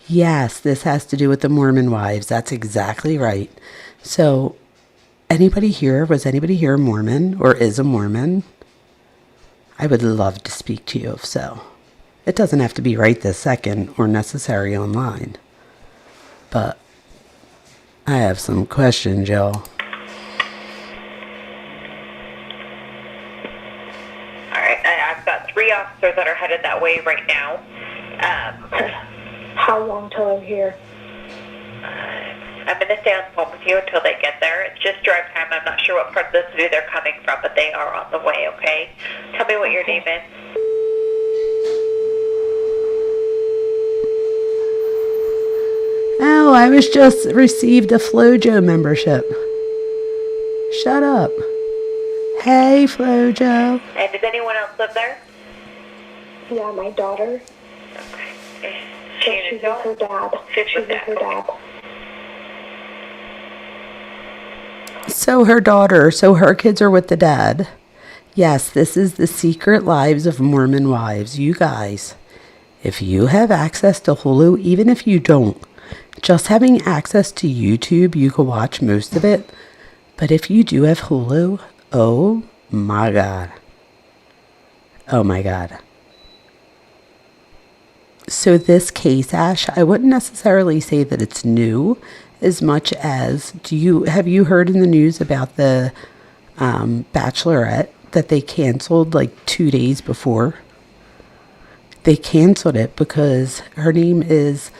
yes, this has to do with the Mormon Wives. That's exactly right. So, was anybody here Mormon or is a Mormon? I would love to speak to you if so. It doesn't have to be right this second or necessary online. But I have some questions, y'all. Alright, I've got 3 officers that are headed that way right now. How long till I'm here? I'm going to stay on the phone with you until they get there. It's just drive time. I'm not sure what part of the city they're coming from, but they are on the way, okay? Tell me what your name is. Oh, I was just received a Flojo membership. Shut up. Hey, Flojo. And does anyone else live there? Yeah, my daughter. She's with her dad. She's with her dad. So her kids are with the dad. Yes, this is the secret lives of Mormon wives. You guys, if you have access to Hulu, even if you don't, just having access to YouTube, you can watch most of it. But if you do have Hulu, oh my God. Oh my God. So this case, Ash, I wouldn't necessarily say that it's new as much as have you heard in the news about the Bachelorette that they canceled like 2 days before? They canceled it because her name is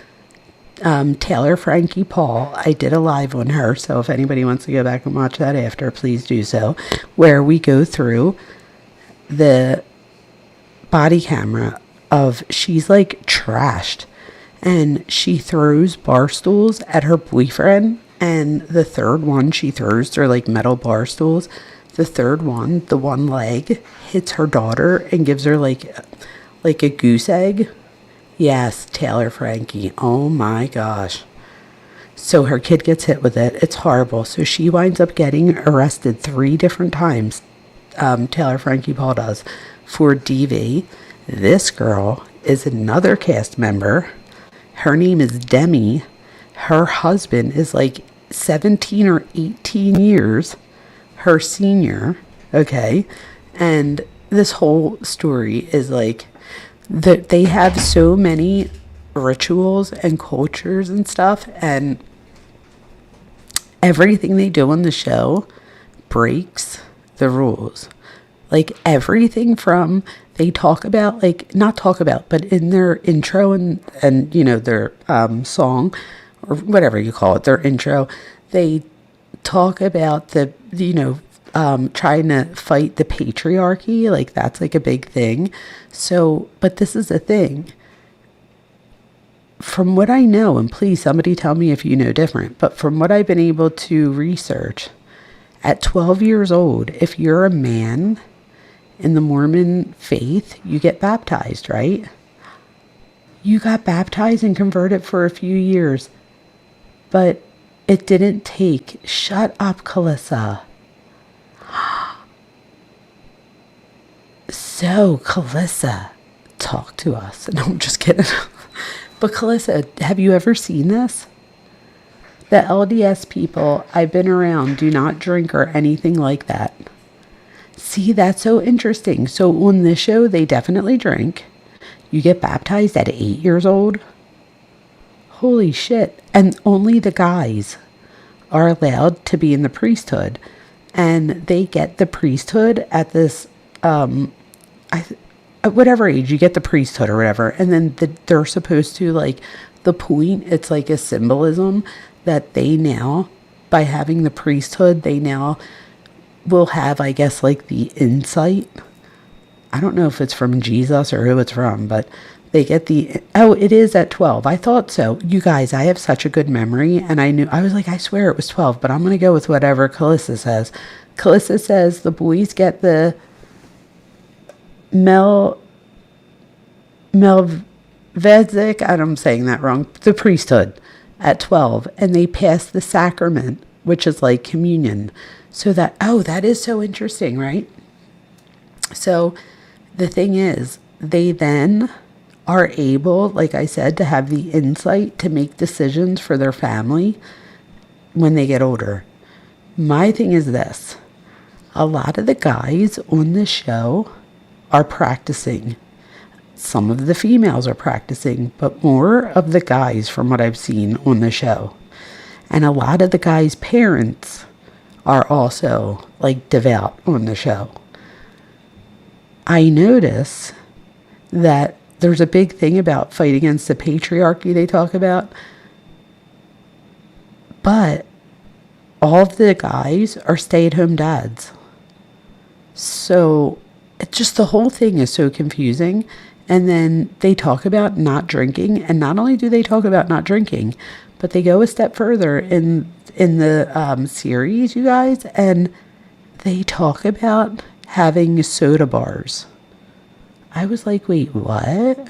Taylor Frankie Paul. I did a live on her, so if anybody wants to go back and watch that after, please do so, where we go through the body camera of she's like trashed, and she throws bar stools at her boyfriend, and the third one she throws, they're like metal bar stools. The third one, the one leg, hits her daughter and gives her like a goose egg. Yes, Taylor Frankie. Oh my gosh. So her kid gets hit with it. It's horrible. So she winds up getting arrested 3 different times. Taylor Frankie Paul does, for DV. This girl is another cast member. Her name is Demi. Her husband is like 17 or 18 years her senior. Okay. And this whole story is like that they have so many rituals and cultures and stuff, and everything they do on the show breaks the rules. Like everything from, they talk about, like, not talk about, but in their intro and you know, their song, or whatever you call it, their intro, they talk about the, you know, trying to fight the patriarchy. Like that's like a big thing. So, but this is the thing. From what I know, and please somebody tell me if you know different, but from what I've been able to research, at 12 years old, if you're a man in the Mormon faith, you get baptized, right? You got baptized and converted for a few years, but it didn't take, shut up, Calissa. So, Calissa, talk to us. No, I'm just kidding. But Calissa, have you ever seen this? The LDS people I've been around do not drink or anything like that. See, that's so interesting. So on this show, they definitely drink. You get baptized at 8 years old. Holy shit. And only the guys are allowed to be in the priesthood. And they get the priesthood at this, at whatever age you get the priesthood or whatever. And then they're supposed to, like, the point, it's like a symbolism that they now, by having the priesthood, they now will have, I guess, like the insight. I don't know if it's from Jesus or who it's from, but they get it is at 12. I thought so. You guys, I have such a good memory, and I was like, I swear it was 12, but I'm going to go with whatever Calissa says. Calissa says the boys get the Melchizedek, I'm saying that wrong, the priesthood at 12, and they pass the sacrament, which is like communion. So that is so interesting, right? So the thing is, they then are able, like I said, to have the insight to make decisions for their family when they get older. My thing is this. A lot of the guys on the show are practicing. Some of the females are practicing, but more of the guys from what I've seen on the show. And a lot of the guys' parents are also like devout on the show. I notice that there's a big thing about fight against the patriarchy they talk about, but all of the guys are stay-at-home dads. So it's just, the whole thing is so confusing. And then they talk about not drinking, and not only do they talk about not drinking, but they go a step further in the series, you guys, and they talk about having soda bars. I was like, wait, what?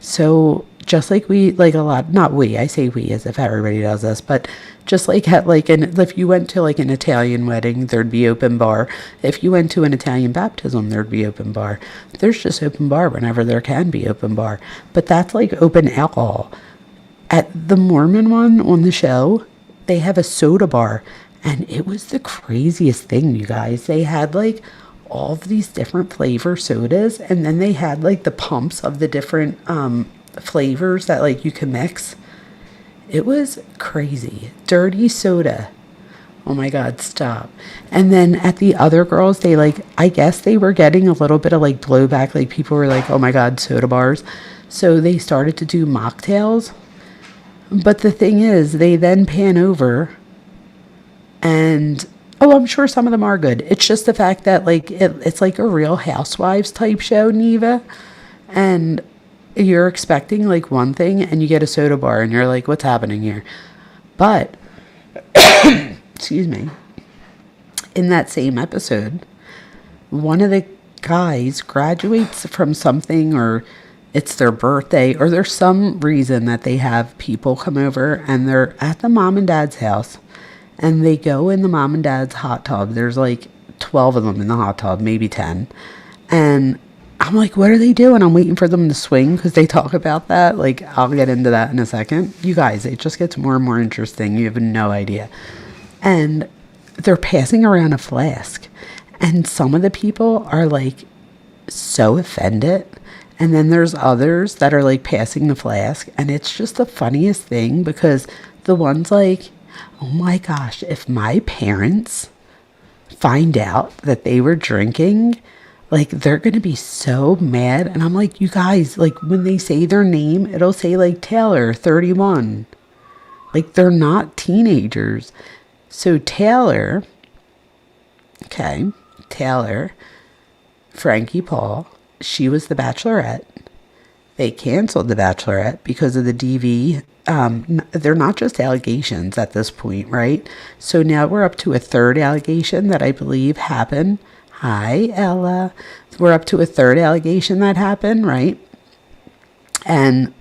So just like we, like a lot, not we, I say we as if everybody does this, but just like if you went to like an Italian wedding, there'd be open bar. If you went to an Italian baptism, there'd be open bar. There's just open bar whenever there can be open bar. But that's like open alcohol. At the Mormon one on the show, they have a soda bar, and it was the craziest thing, you guys. They had like all of these different flavor sodas, and then they had like the pumps of the different flavors that like you can mix. It was crazy. Dirty soda. Oh my God, stop. And then at the other girls, they like, I guess they were getting a little bit of like blowback. Like people were like, oh my God, soda bars. So they started to do mocktails. But the thing is, they then pan over and, oh, I'm sure some of them are good. It's just the fact that like, it's like a Real Housewives type show, Neva. And you're expecting like one thing and you get a soda bar and you're like, what's happening here? But, excuse me, in that same episode, one of the guys graduates from something, or it's their birthday, or there's some reason that they have people come over and they're at the mom and dad's house and they go in the mom and dad's hot tub. There's like 12 of them in the hot tub, maybe 10. And I'm like, what are they doing? I'm waiting for them to swing because they talk about that. Like, I'll get into that in a second. You guys, it just gets more and more interesting. You have no idea. And they're passing around a flask. And some of the people are like so offended. And then there's others that are like passing the flask. And it's just the funniest thing because the one's like, oh my gosh, if my parents find out that they were drinking, like, they're going to be so mad. And I'm like, you guys, like, when they say their name, it'll say, like, Taylor, 31. Like, they're not teenagers. So Taylor, Frankie Paul, she was the Bachelorette. They canceled the Bachelorette because of the DV. They're not just allegations at this point, right? So now we're up to a third allegation that I believe happened. Hi, Ella. We're up to a third allegation that happened, right? And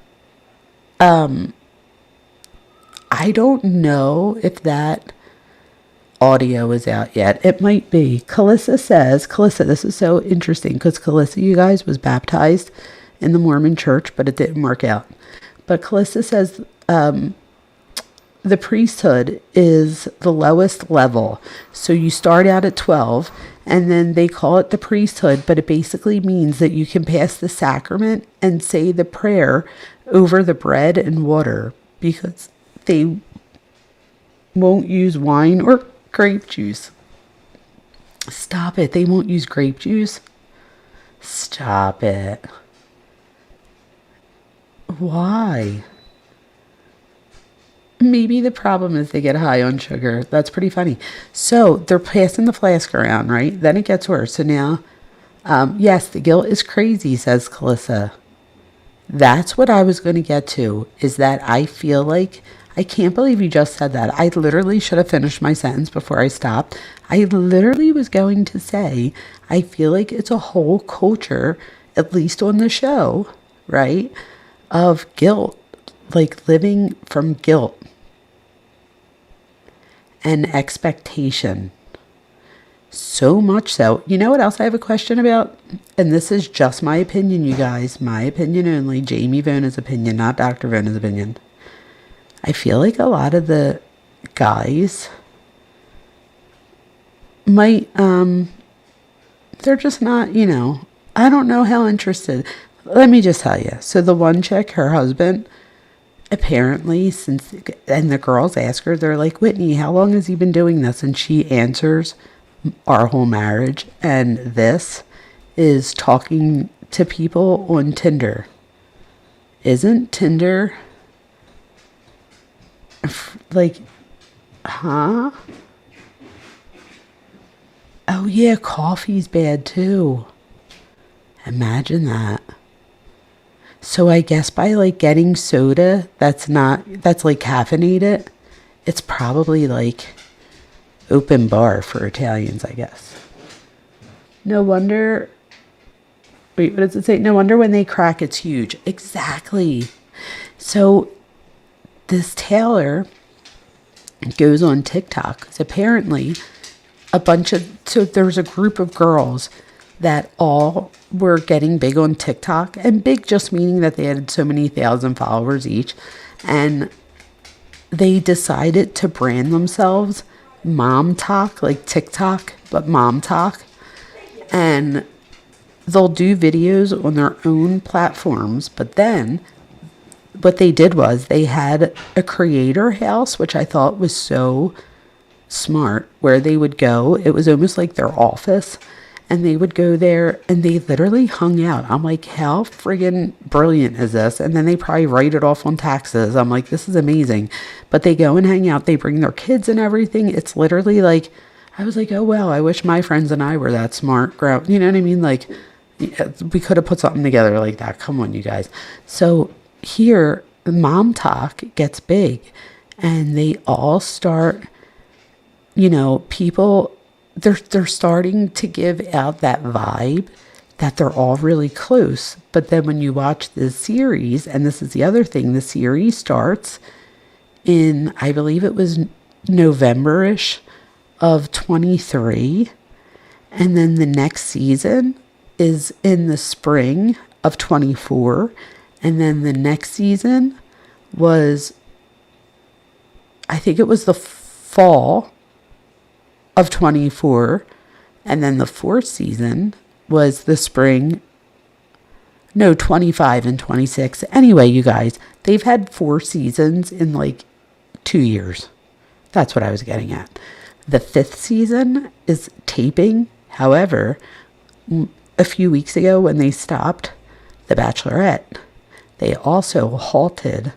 I don't know if that audio is out yet. It might be. Calissa, this is so interesting because Calissa, you guys, was baptized in the Mormon church, but it didn't work out. But Calissa says the priesthood is the lowest level. So you start out at 12 and then they call it the priesthood, but it basically means that you can pass the sacrament and say the prayer over the bread and water because they won't use wine or grape juice. Stop it. They won't use grape juice. Stop it. Why? Maybe the problem is they get high on sugar. That's pretty funny. So they're passing the flask around, right? Then it gets worse. So now, yes, the guilt is crazy, says Calissa. That's what I was going to get to, is that I feel like, I can't believe you just said that. I literally should have finished my sentence before I stopped. I literally was going to say, I feel like it's a whole culture, at least on the show, right, of guilt, like living from guilt and expectation. So much so. You know what else I have a question about? And this is just my opinion, you guys. My opinion only. Jamie Vona's opinion, not Dr. Vona's opinion. I feel like a lot of the guys might, they're just not, I don't know how interested. Let me just tell you. So the one chick, her husband, apparently, and the girls ask her, they're like, Whitney, how long has he been doing this? And she answers, our whole marriage. And this is talking to people on Tinder. Isn't Tinder like, huh? Oh yeah, coffee's bad too. Imagine that. So I guess by like getting soda that's like caffeinated, it's probably like open bar for Italians, I guess. No wonder, wait, what does it say? No wonder when they crack, it's huge. Exactly. So this Taylor goes on TikTok. Because apparently so there was a group of girls that all were getting big on TikTok, and big just meaning that they had so many thousand followers each, and they decided to brand themselves Mom Talk, like TikTok, but Mom Talk. And they'll do videos on their own platforms, but then what they did was they had a creator house, which I thought was so smart, where they would go. It was almost like their office, and they would go there and they literally hung out. I'm like, how friggin' brilliant is this? And then they probably write it off on taxes. I'm like, this is amazing. But they go and hang out. They bring their kids and everything. It's literally like, I was like, oh, wow, I wish my friends and I were that smart. You know what I mean? Like, we could have put something together like that. Come on, you guys. So here, Mom Talk gets big, and they all start, you know, people, they're starting to give out that vibe that they're all really close. But then when you watch the series, and this is the other thing, the series starts in, I believe it was November-ish of 23, and then the next season is in the spring of 24, and then the next season was, I think it was the fall of 24, and then the fourth season was the spring, no, 25 and 26. Anyway, you guys, they've had 4 seasons in like 2 years. That's what I was getting at. The 5th season is taping. However, a few weeks ago when they stopped The Bachelorette, they also halted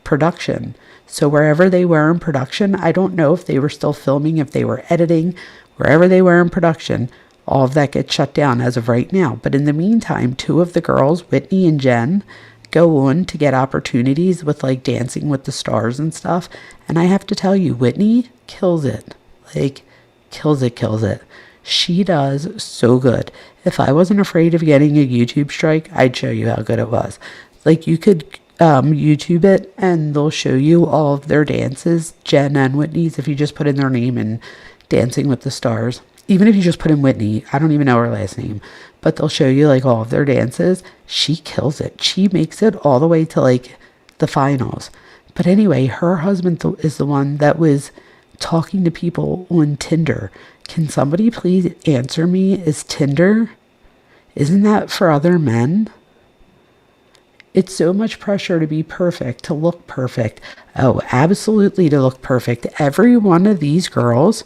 production. So wherever they were in production, I don't know if they were still filming, if they were editing, wherever they were in production, all of that gets shut down as of right now. But in the meantime, 2 of the girls, Whitney and Jen, go on to get opportunities with like Dancing with the Stars and stuff. And I have to tell you, Whitney kills it. Like, kills it. She does so good. If I wasn't afraid of getting a YouTube strike, I'd show you how good it was. Like, you could YouTube it, and they'll show you all of their dances, Jen and Whitney's, if you just put in their name and Dancing with the Stars. Even if you just put in Whitney, I don't even know her last name, but they'll show you like all of their dances. She kills it. She makes it all the way to like the finals. But anyway, her husband is the one that was talking to people on Tinder. Can somebody please answer me? Is Tinder, isn't that for other men? It's so much pressure to be perfect, to look perfect. Oh, absolutely, to look perfect. Every one of these girls,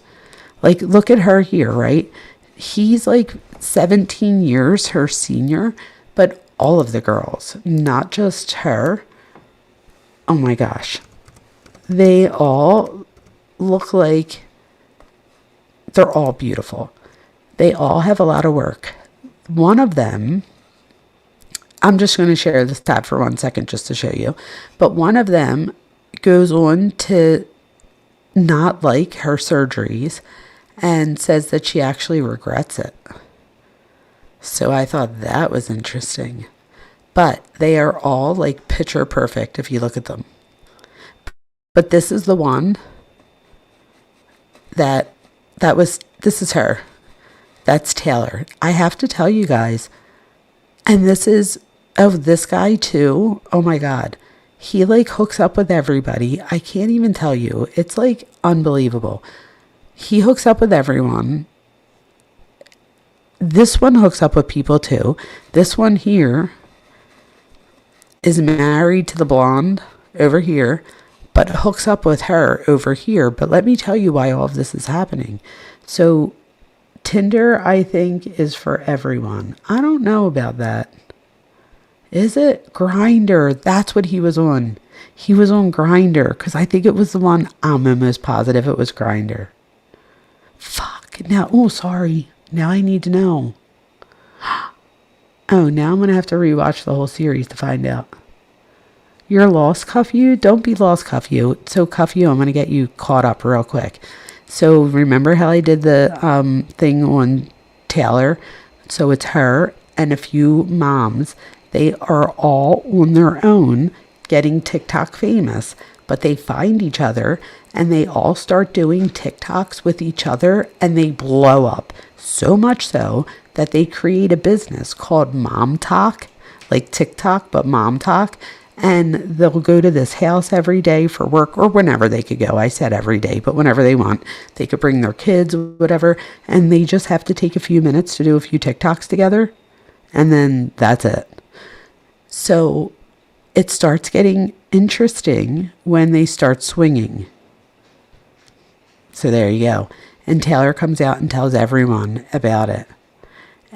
like, look at her here, right? He's like 17 years her senior, but all of the girls, not just her. Oh my gosh. They all look like they're all beautiful. They all have a lot of work. One of them, I'm just going to share this tab for 1 second just to show you. But one of them goes on to not like her surgeries and says that she actually regrets it. So I thought that was interesting. But they are all like picture perfect if you look at them. But this is the one this is her. That's Taylor. I have to tell you guys, and this is, this guy too. Oh my God. He like hooks up with everybody. I can't even tell you. It's like unbelievable. He hooks up with everyone. This one hooks up with people too. This one here is married to the blonde over here, but hooks up with her over here. But let me tell you why all of this is happening. So Tinder, I think, is for everyone. I don't know about that. Is it? Grindr. That's what he was on. He was on Grindr because I think it was the one. I'm almost positive it was Grindr. Fuck. Now, oh, sorry. Now I need to know. Oh, now I'm going to have to rewatch the whole series to find out. You're lost, Cuff You? Don't be lost, Cuff You. So, Cuff You, I'm going to get you caught up real quick. So, remember how I did the thing on Taylor? So, it's her and a few moms. They are all on their own getting TikTok famous. But they find each other and they all start doing TikToks with each other and they blow up. So much so that they create a business called Mom Talk, like TikTok, but Mom Talk. And they'll go to this house every day for work or whenever they could go. I said every day, but whenever they want. They could bring their kids, whatever. And they just have to take a few minutes to do a few TikToks together. And then that's it. So it starts getting interesting when they start swinging. So there you go. And Taylor comes out and tells everyone about it.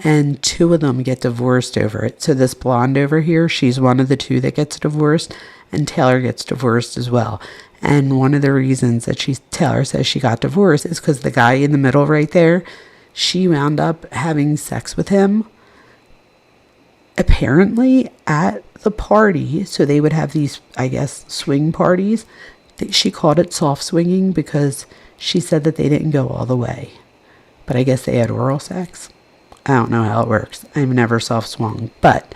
And 2 of them get divorced over it. So this blonde over here, she's one of the 2 that gets divorced, and Taylor gets divorced as well. And one of the reasons that Taylor says she got divorced is because the guy in the middle right there, she wound up having sex with him apparently at the party. So they would have these, I guess, swing parties. She called it soft swinging because she said that they didn't go all the way. But I guess they had oral sex. I don't know how it works. I've never soft swung, but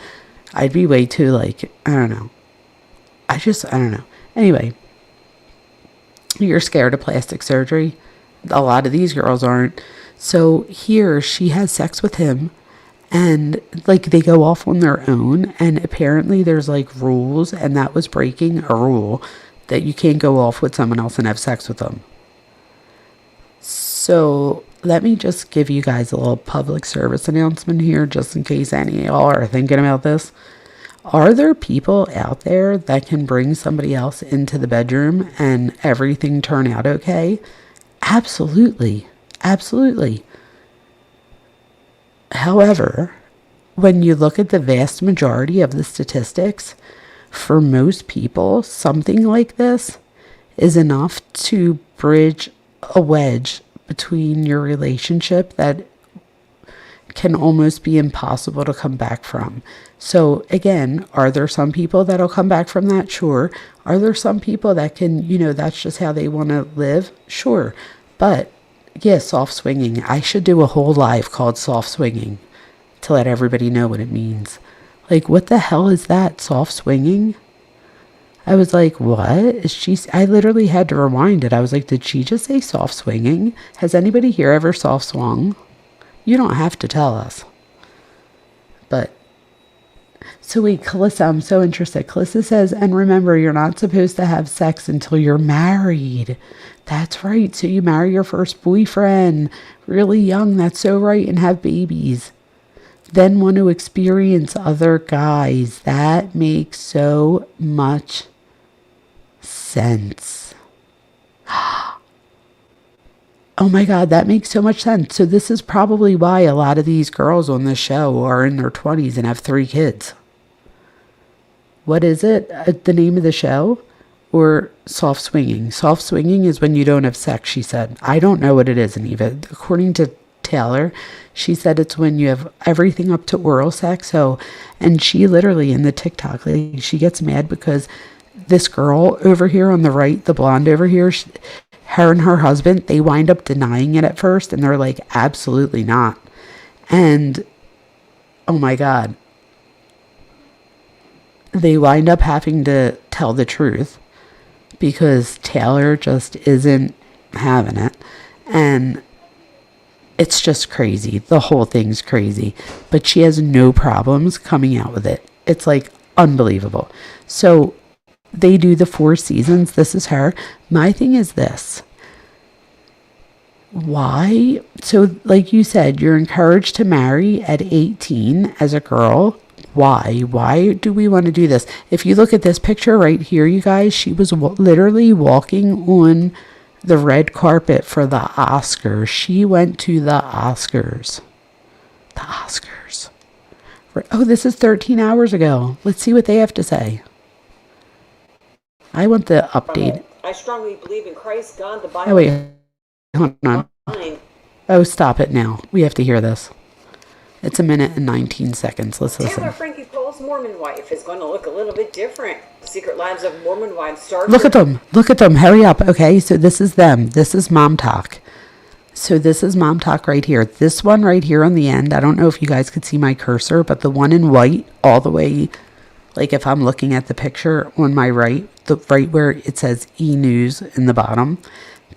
I'd be way too I don't know. I don't know. Anyway, you're scared of plastic surgery. A lot of these girls aren't. So here she has sex with him and they go off on their own. And apparently there's rules, and that was breaking a rule that you can't go off with someone else and have sex with them. So let me just give you guys a little public service announcement here, just in case any of y'all are thinking about this. Are there people out there that can bring somebody else into the bedroom and everything turn out okay? Absolutely. Absolutely. However, when you look at the vast majority of the statistics, for most people, something like this is enough to bridge a wedge between your relationship that can almost be impossible to come back from. So again, are there some people that'll come back from that? Sure. Are there some people that can, that's just how they want to live? Sure. But yeah, soft swinging. I should do a whole live called soft swinging to let everybody know what it means. What the hell is that? Soft swinging? I was like, what? I literally had to rewind it. I was like, did she just say soft swinging? Has anybody here ever soft swung? You don't have to tell us. But, so wait, Calissa, I'm so interested. Calissa says, and remember, you're not supposed to have sex until you're married. That's right. So you marry your first boyfriend really young. That's so right. And have babies. Then want to experience other guys. That makes so much sense. Oh my God, that makes so much sense. So this is probably why a lot of these girls on this show are in their 20s and have 3 kids. What is it? The name of the show? Or soft swinging? Soft swinging is when you don't have sex, she said. I don't know what it is, Aniva. According to Taylor, she said it's when you have everything up to oral sex. So, and she literally in the TikTok, she gets mad because this girl over here on the right, the blonde over here, her and her husband, they wind up denying it at first, and they're like, absolutely not. And oh my God, they wind up having to tell the truth because Taylor just isn't having it. And it's just crazy. The whole thing's crazy. But she has no problems coming out with it. It's unbelievable. So they do the 4 seasons. This is her. My thing is this. Why? So like you said, you're encouraged to marry at 18 as a girl. Why? Why do we want to do this? If you look at this picture right here, you guys, she was literally walking on the red carpet for the Oscars. She went to the Oscars. The Oscars. Oh, this is 13 hours ago. Let's see what they have to say. I want the update. I strongly believe in Christ, God, the Bible. Oh, wait. Hold on. Oh, stop it now. We have to hear this. It's 1 minute and 19 seconds. Let's listen. Taylor Frankie Cole's Mormon Wife is going to look a little bit different. Secret Lives of Mormon Wives starts. Look at them. Look at them. Hurry up. Okay, so this is them. This is Mom Talk. So this is Mom Talk right here. This one right here on the end, I don't know if you guys could see my cursor, but the one in white all the way, if I'm looking at the picture on my right, the right where it says E-News in the bottom.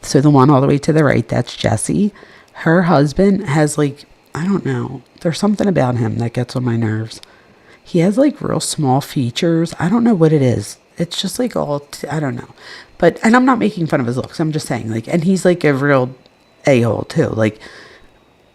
So the one all the way to the right, that's Jessie. Her husband has I don't know. There's something about him that gets on my nerves. he has like real small features. I don't know what it is. It's just like I don't know. But, and I'm not making fun of his looks. I'm just saying, like, and he's like a real a-hole too, like,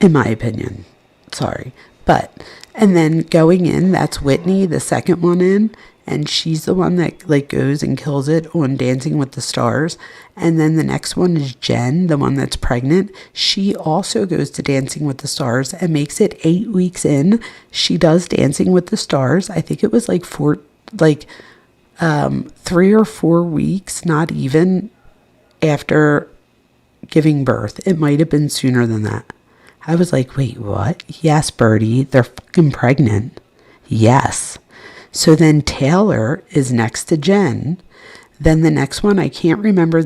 in my opinion. Sorry. But, and then going in, that's Whitney, the second one in. And she's the one that like goes and kills it on Dancing with the Stars. And then the next one is Jen, the one that's pregnant. She also goes to Dancing with the Stars and makes it 8 weeks in. She does Dancing with the Stars. I think it was like 3 or 4 weeks, not even after giving birth. It might have been sooner than that. I was like, wait, what? Yes, Birdie, they're fucking pregnant. Yes. So then Taylor is next to Jen. Then the next one, I can't remember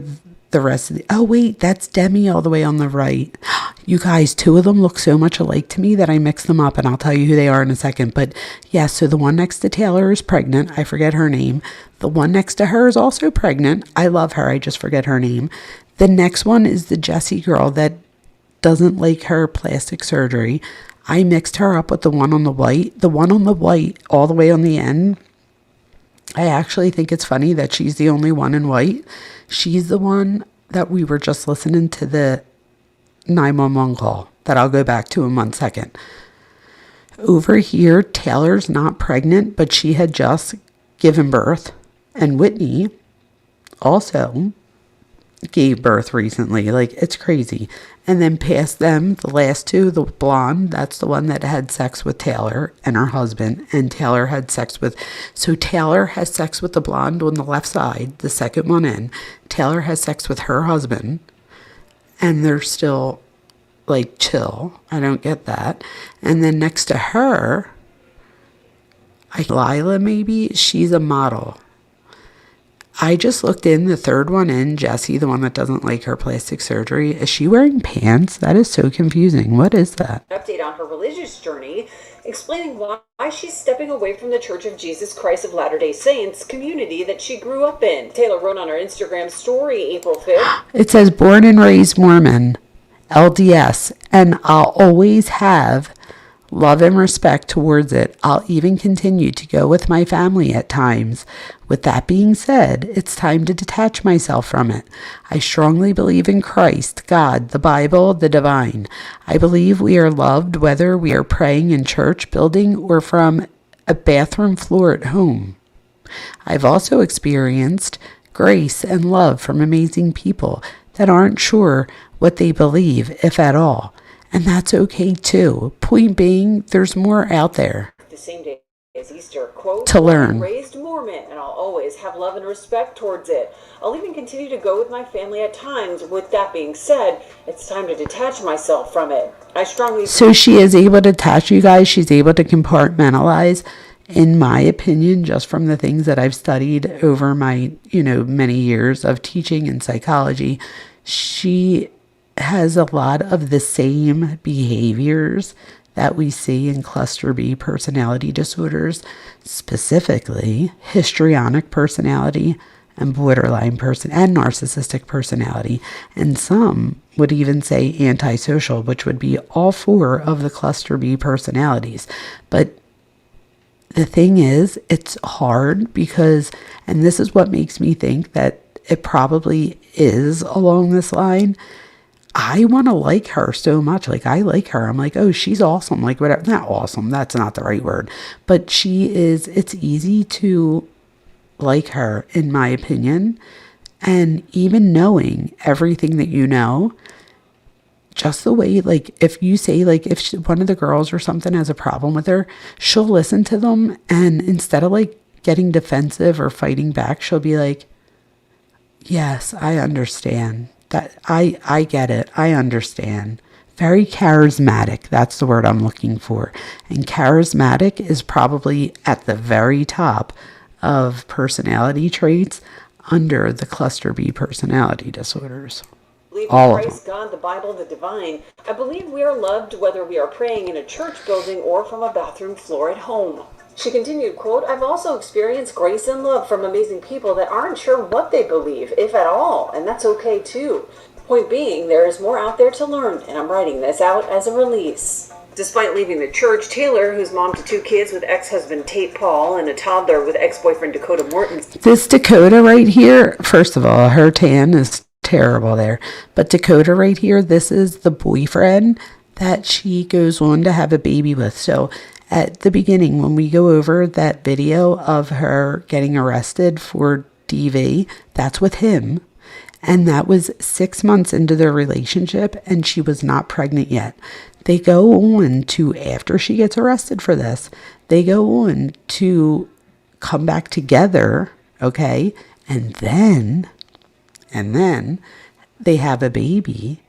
the rest of the... Oh, wait, that's Demi all the way on the right. You guys, 2 of them look so much alike to me that I mixed them up, and I'll tell you who they are in a second. But yeah, so the one next to Taylor is pregnant. I forget her name. The one next to her is also pregnant. I love her. I just forget her name. The next one is the Jessie girl that doesn't like her plastic surgery. I mixed her up with the one on the white. The one on the white, all the way on the end, I actually think it's funny that she's the only one in white. She's the one that we were just listening to the 911 call that I'll go back to in 1 second. Over here, Taylor's not pregnant, but she had just given birth. And Whitney also gave birth recently. Like, it's crazy. And then past them, the last 2, the blonde, that's the one that had sex with Taylor and her husband. And Taylor had sex with... So Taylor has sex with the blonde on the left side, the second one in. Taylor has sex with her husband. And they're still, like, chill. I don't get that. And then next to her, Lila maybe, she's a model. I just looked in the third one in, Jessie, the one that doesn't like her plastic surgery. Is she wearing pants? That is so confusing. What is that? Update on her religious journey, explaining why she's stepping away from the Church of Jesus Christ of Latter-day Saints community that she grew up in. Taylor wrote on her Instagram story April 5th. It says, born and raised Mormon, LDS, and I'll always have love and respect towards it. I'll even continue to go with my family at times. With that being said, it's time to detach myself from it. I strongly believe in Christ, God, the Bible, the divine. I believe we are loved whether we are praying in church building or from a bathroom floor at home. I've also experienced grace and love from amazing people that aren't sure what they believe, if at all. And that's okay too. Point being, there's more out there The same day as Easter, quote, to learn. Raised Mormon, and I'll always have love and respect towards it. I'll even continue to go with my family at times. With that being said, it's time to detach myself from it. I strongly... So she is able to detach, you guys. She's able to compartmentalize, in my opinion, just from the things that I've studied over my, many years of teaching in psychology. She has a lot of the same behaviors that we see in cluster B personality disorders, specifically histrionic personality and borderline person and narcissistic personality. And some would even say antisocial, which would be all 4 of the cluster B personalities. But the thing is, it's hard because, and this is what makes me think that it probably is along this line, I want to like her so much. Like, I like her. I'm like, oh, she's awesome. Like, whatever. Not awesome. That's not the right word. But it's easy to like her, in my opinion. And even knowing everything that you know, just the way, like, if you say, like, if one of the girls or something has a problem with her, she'll listen to them. And instead of, like, getting defensive or fighting back, she'll be like, yes, I understand. That I get it. I understand. Very charismatic. That's the word I'm looking for. And charismatic is probably at the very top of personality traits under the cluster B personality disorders. Believe in All of Christ, God, the Bible, the divine. I believe we are loved whether we are praying in a church building or from a bathroom floor at home. She continued, quote, I've also experienced grace and love from amazing people that aren't sure what they believe, if at all, and that's okay too. Point being, there is more out there to learn, and I'm writing this out as a release. Despite leaving the church, Taylor, who's mom to 2 kids with ex-husband Tate Paul and a toddler with ex-boyfriend Dakota Morton. This Dakota right here, first of all, her tan is terrible there. But Dakota right here, this is the boyfriend that she goes on to have a baby with. So at the beginning, when we go over that video of her getting arrested for DV, that's with him. And that was 6 months into their relationship, and she was not pregnant yet. They go on to, after she gets arrested for this, they go on to come back together, okay? And then they have a baby,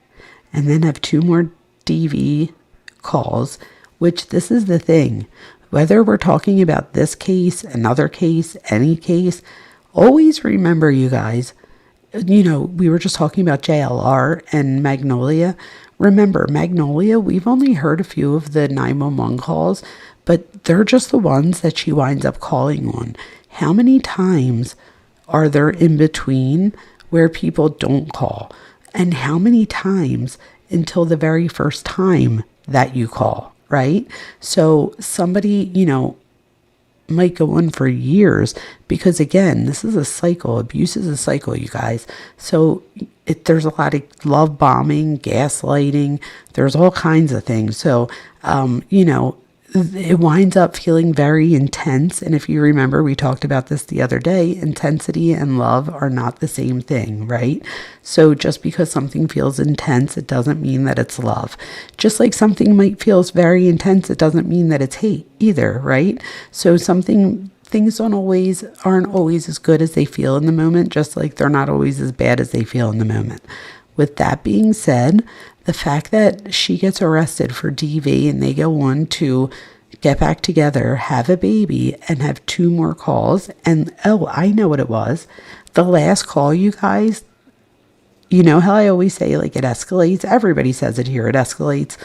and then have 2 more DV calls, which this is the thing. Whether we're talking about this case, another case, any case, always remember, you guys, you know, we were just talking about JLR and Magnolia. Remember, Magnolia, we've only heard a few of the 911 calls, but they're just the ones that she winds up calling on. How many times are there in between where people don't call? And how many times until the very first time that you call, right? So somebody, you know, might go on for years because, again, this is a cycle. Abuse is a cycle, you guys. So there's a lot of love bombing, gaslighting. There's all kinds of things. So, you know, it winds up feeling very intense. And if you remember, we talked about this the other day, intensity and love are not the same thing, right? So just because something feels intense, it doesn't mean that it's love. Just like something might feel very intense, it doesn't mean that it's hate either, right? So things aren't always as good as they feel in the moment, just like they're not always as bad as they feel in the moment. With that being said, the fact that she gets arrested for DV and they go on to get back together, have a baby, and have 2 more calls. And, oh, I know what it was. The last call, you guys, you know how I always say, like, it escalates? Everybody says it here. It escalates.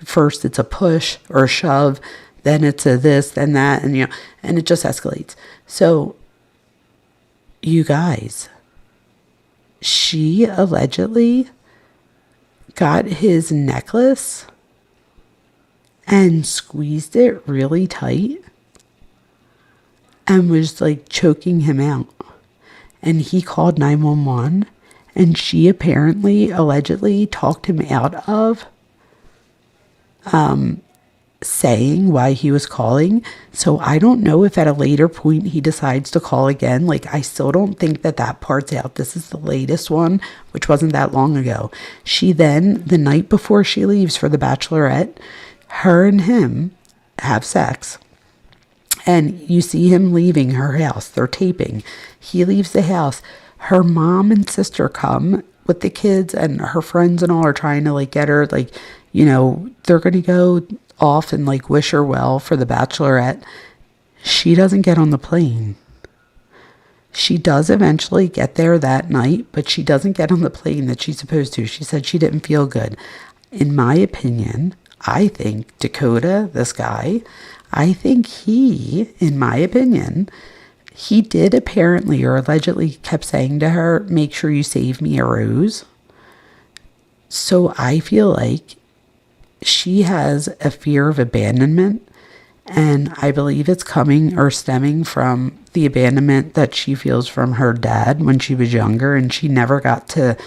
First, it's a push or a shove. Then it's a this, then that, and, you know, and it just escalates. So, you guys, she allegedly got his necklace and squeezed it really tight and was like choking him out. And he called 911, and she apparently, allegedly talked him out of saying why he was calling. So I don't know if at a later point he decides to call again. Like, I still don't think that part's out. This is the latest one, which wasn't that long ago. She then, the night before she leaves for the bachelorette, her and him have sex. And you see him leaving her house. They're taping. He leaves the house. Her mom and sister come with the kids, and her friends and all are trying to, like, get her, like, you know, they're going to go off and, like, wish her well for the bachelorette. She doesn't get on the plane. She does eventually get there that night, but she doesn't get on the plane that she's supposed to. She said she didn't feel good. In my opinion, I think Dakota, this guy, I think he, in my opinion, he did apparently or allegedly kept saying to her, make sure you save me a rose. So I feel like she has a fear of abandonment, and I believe it's coming or stemming from the abandonment that she feels from her dad when she was younger, and she never got to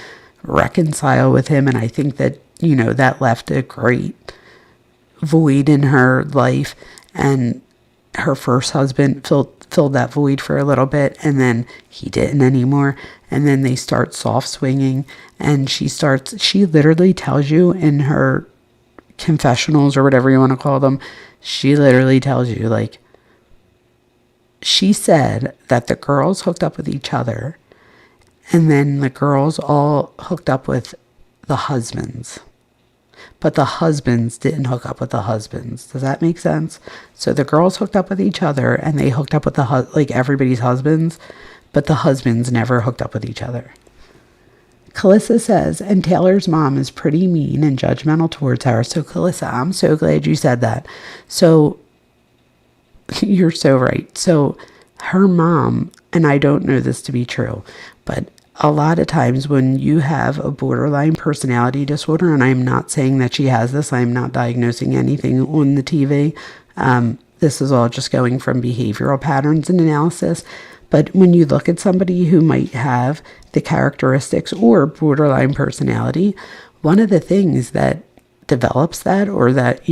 reconcile with him. And I think that, you know, that left a great void in her life, and her first husband filled that void for a little bit, and then he didn't anymore. And then they start soft swinging, and she literally tells you in her confessionals or whatever you want to call them, she literally tells you, like, she said that the girls hooked up with each other, and then the girls all hooked up with the husbands, but the husbands didn't hook up with the husbands. Does that make sense? So the girls hooked up with each other, and they hooked up with like everybody's husbands, but the husbands never hooked up with each other. Calissa says, and Taylor's mom is pretty mean and judgmental towards her. So Calissa, I'm so glad you said that. So you're so right. So her mom, and I don't know this to be true, but a lot of times when you have a borderline personality disorder, and I'm not saying that she has this, I'm not diagnosing anything on the TV. This is all just going from behavioral patterns and analysis. But when you look at somebody who might have the characteristics or borderline personality, one of the things that develops that, or that,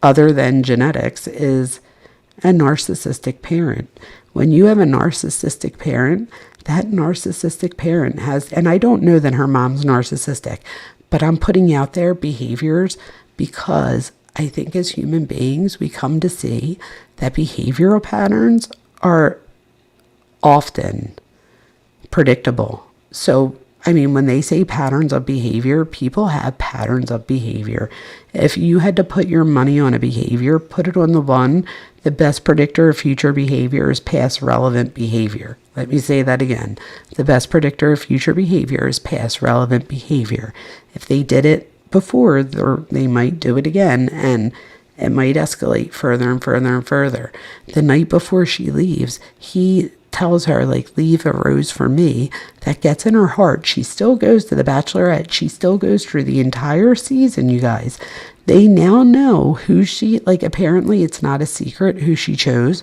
other than genetics, is a narcissistic parent. When you have a narcissistic parent, that narcissistic parent has, and I don't know that her mom's narcissistic, but I'm putting out there behaviors because I think as human beings, we come to see that behavioral patterns are often predictable. So, when they say patterns of behavior, people have patterns of behavior. If you had to put your money on a behavior, put it on the one, the best predictor of future behavior is past relevant behavior. Let me say that again. The best predictor of future behavior is past relevant behavior. If they did it before, they might do it again, and it might escalate further and further and further. The night before she leaves, he tells her, leave a rose for me. That gets in her heart. She still goes to the Bachelorette. She still goes through the entire season, you guys. They now know who she, apparently it's not a secret who she chose.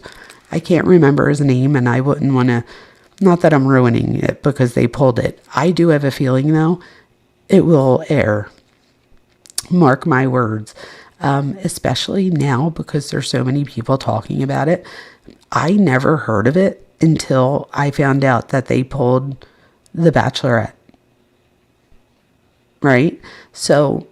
I can't remember his name, and I wouldn't want to, not that I'm ruining it because they pulled it. I do have a feeling, though, it will air. Mark my words. Especially now because there's so many people talking about it. I never heard of it until I found out that they pulled the Bachelorette. Right? So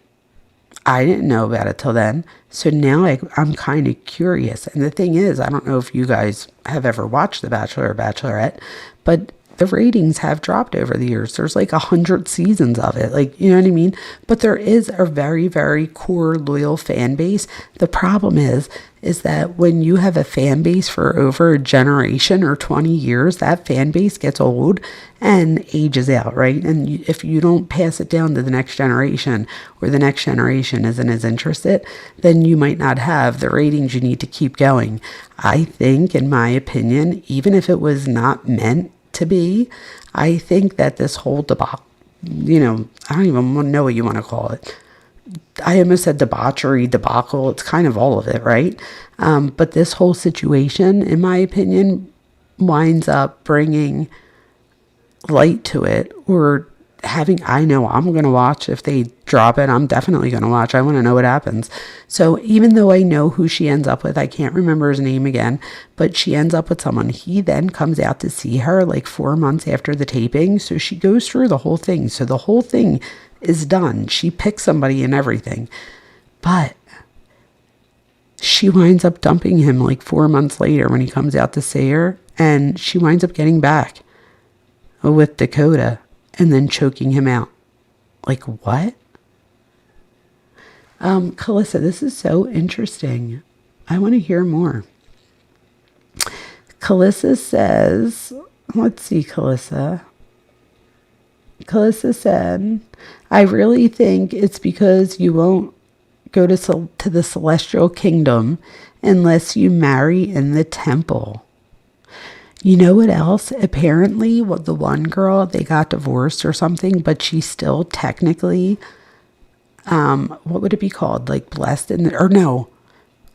I didn't know about it till then. So now I'm kind of curious. And the thing is, I don't know if you guys have ever watched The Bachelor or Bachelorette, but the ratings have dropped over the years. There's 100 seasons of it. You know what I mean? But there is a very, very core, loyal fan base. The problem is that when you have a fan base for over a generation or 20 years, that fan base gets old and ages out, right? And if you don't pass it down to the next generation, or the next generation isn't as interested, then you might not have the ratings you need to keep going. I think, in my opinion, even if it was not meant to be, I think that this whole debacle, I don't even know what you want to call it. I almost said debauchery, debacle. It's kind of all of it, right? But this whole situation, in my opinion, winds up bringing light to it, or I know I'm going to watch. If they drop it, I'm definitely going to watch. I want to know what happens. So even though I know who she ends up with, I can't remember his name again, but she ends up with someone. He then comes out to see her 4 months after the taping. So she goes through the whole thing. So the whole thing is done. She picks somebody and everything. But she winds up dumping him 4 months later when he comes out to see her. And she winds up getting back with Dakota and then choking him out. What? Calissa, this is so interesting. I want to hear more. Calissa says, let's see, Calissa said, I really think it's because you won't go to the celestial kingdom unless you marry in the temple. You know what else? Apparently, the one girl, they got divorced or something, but she's still technically, what would it be called? Blessed or no.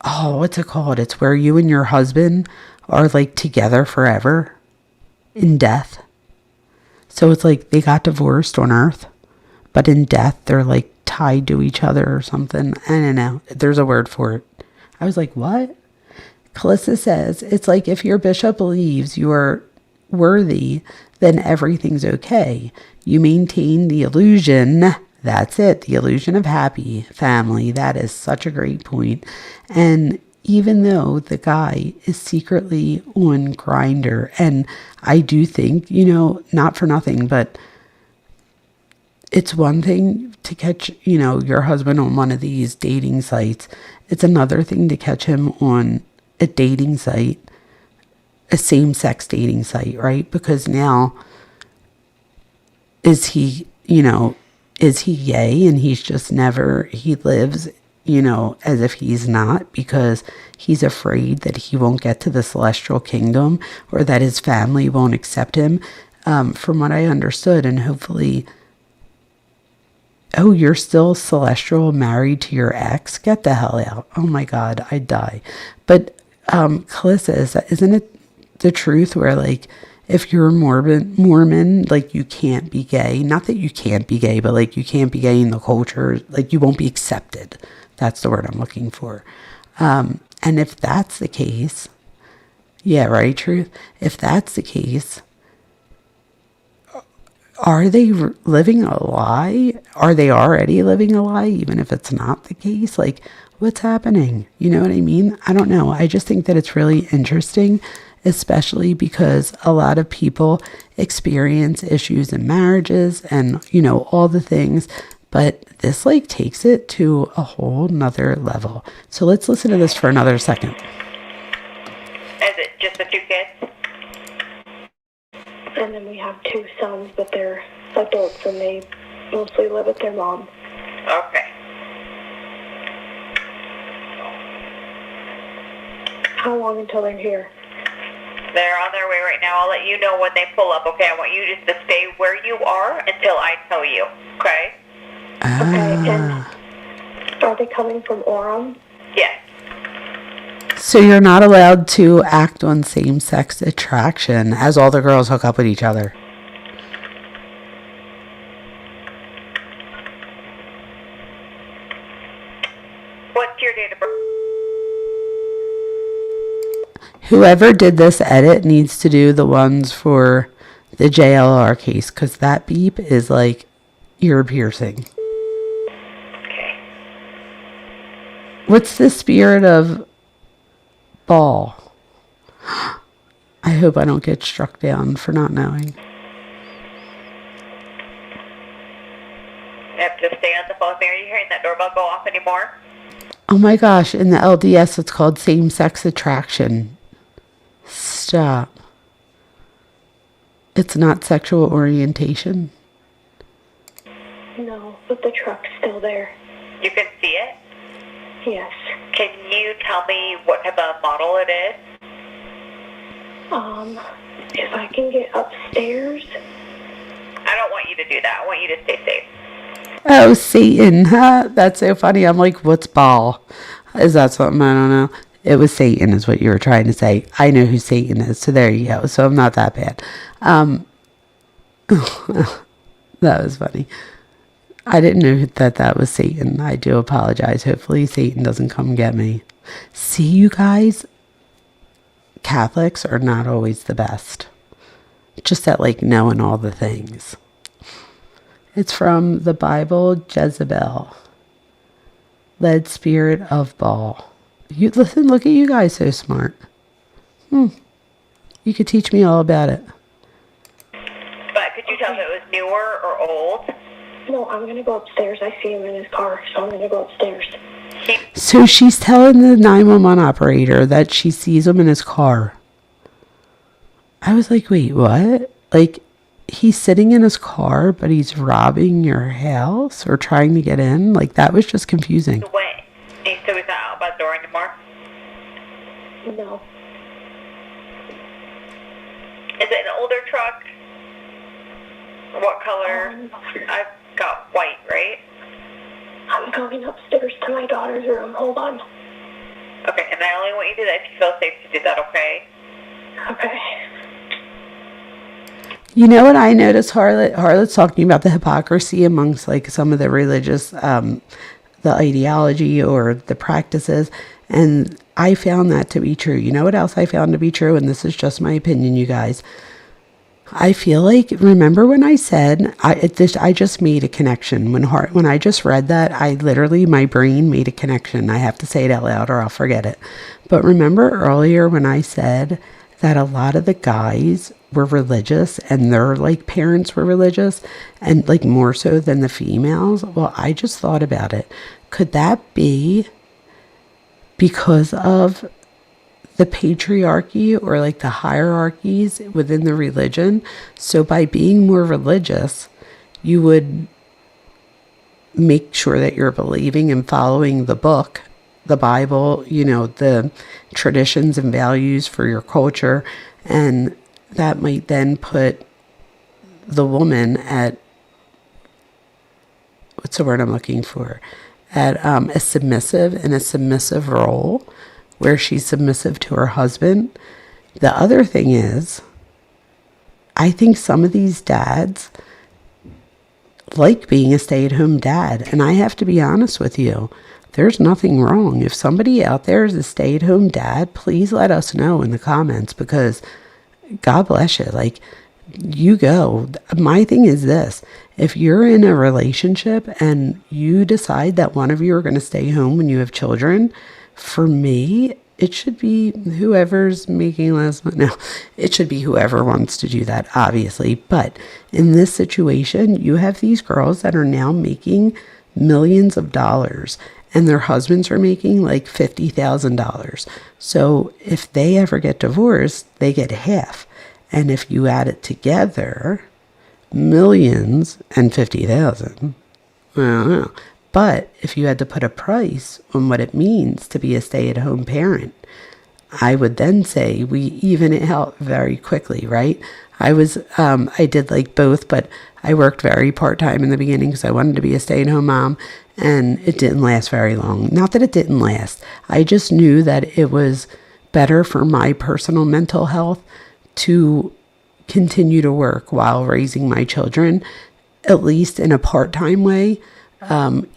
Oh, what's it called? It's where you and your husband are together forever in death. So it's they got divorced on earth, but in death, they're tied to each other or something. I don't know. There's a word for it. I was like, what? Calissa says, it's if your bishop believes you are worthy, then everything's okay. You maintain the illusion. That's it. The illusion of happy family. That is such a great point. And even though the guy is secretly on Grindr, and I do think, not for nothing, but it's one thing to catch, your husband on one of these dating sites. It's another thing to catch him on a dating site, a same-sex dating site, right? Because now, is he gay and he's just he lives, as if he's not, because he's afraid that he won't get to the celestial kingdom or that his family won't accept him. from what I understood, and hopefully, oh, you're still celestial married to your ex? Get the hell out. Oh my God, I'd die. But, Calissa, isn't it the truth where, like, if you're a Mormon, like, you can't be gay? Not that you can't be gay, but, like, you can't be gay in the culture. Like, you won't be accepted. That's the word I'm looking for. And if that's the case, yeah, right, Truth? If that's the case, are they living a lie? Are they already living a lie, even if it's not the case? Like, what's happening? You know what I mean? I don't know. I just think that it's really interesting, especially because a lot of people experience issues in marriages and, you know, all the things. But this, like, takes it to a whole nother level. So let's listen to this for another second. Is it just the 2 kids? And then we have 2 sons, but they're adults and they mostly live with their mom. Okay. How long until they're here? They're on their way right now. I'll let you know when they pull up, okay? I want you just to stay where you are until I tell you, okay? Okay, and are they coming from Orem? Yes. So you're not allowed to act on same-sex attraction as all the girls hook up with each other. What's your date of birth? Whoever did this edit needs to do the ones for the JLR case, because that beep is like ear piercing. Okay. What's the spirit of ball? I hope I don't get struck down for not knowing. You have to stay on the phone. Are you hearing that doorbell go off anymore? Oh my gosh, in the LDS it's called same-sex attraction. Stop. It's not sexual orientation. No, but the truck's still there. You can see it? Yes. Can you tell me what type of model it is? If I can get upstairs. I don't want you to do that. I want you to stay safe. Oh, Satan. Huh? That's so funny. I'm like, what's ball? Is that something? I don't know. It was Satan is what you were trying to say. I know who Satan is. So there you go. So I'm not that bad. That was funny. I didn't know that was Satan. I do apologize. Hopefully Satan doesn't come get me. See, you guys, Catholics are not always the best. Just at, like, knowing all the things. It's from the Bible, Jezebel. Led spirit of Baal. You listen, look at you guys, so smart. You could teach me all about it. But could you tell if it was newer or old? No, I'm going to go upstairs. I see him in his car, so I'm going to go upstairs. So she's telling the 911 operator that she sees him in his car. I was like, wait, what? Like, he's sitting in his car, but he's robbing your house or trying to get in? Like, that was just confusing. Wait, so he's not out by the door anymore? No. Is it an older truck? What color? I've got white, right? I'm going upstairs to my daughter's room. Hold on. Okay, and I only want you to do that if you feel safe to do that, okay? Okay. You know what I noticed, Harlot's talking about the hypocrisy amongst, like, some of the religious, the ideology or the practices, and I found that to be true. You know what else I found to be true? And this is just my opinion, you guys. I feel like, remember when I said, I just made a connection. When I just read that, I literally, my brain made a connection. I have to say it out loud or I'll forget it. But remember earlier when I said that a lot of the guys were religious and their, like, parents were religious and, like, more so than the females? Well, I just thought about it. Could that be because of the patriarchy or, like, the hierarchies within the religion? So by being more religious, you would make sure that you're believing and following the book, the Bible, you know, the traditions and values for your culture, and that might then put the woman at, what's the word I'm looking for? At a submissive role where she's submissive to her husband. The other thing is, I think some of these dads like being a stay-at-home dad. And I have to be honest with you, there's nothing wrong. If somebody out there is a stay-at-home dad, please let us know in the comments, because God bless you. Like, you go. My thing is this: if you're in a relationship and you decide that one of you are going to stay home when you have children, for me, it should be whoever's making less money. No, it should be whoever wants to do that, obviously. But in this situation, you have these girls that are now making millions of dollars, and their husbands are making like $50,000. So if they ever get divorced, they get half. And if you add it together, millions and 50,000. I don't know. But if you had to put a price on what it means to be a stay-at-home parent, I would then say we even it out very quickly, right? I did like both, but I worked very part-time in the beginning because I wanted to be a stay-at-home mom, and it didn't last very long. Not that it didn't last. I just knew that it was better for my personal mental health to continue to work while raising my children, at least in a part-time way,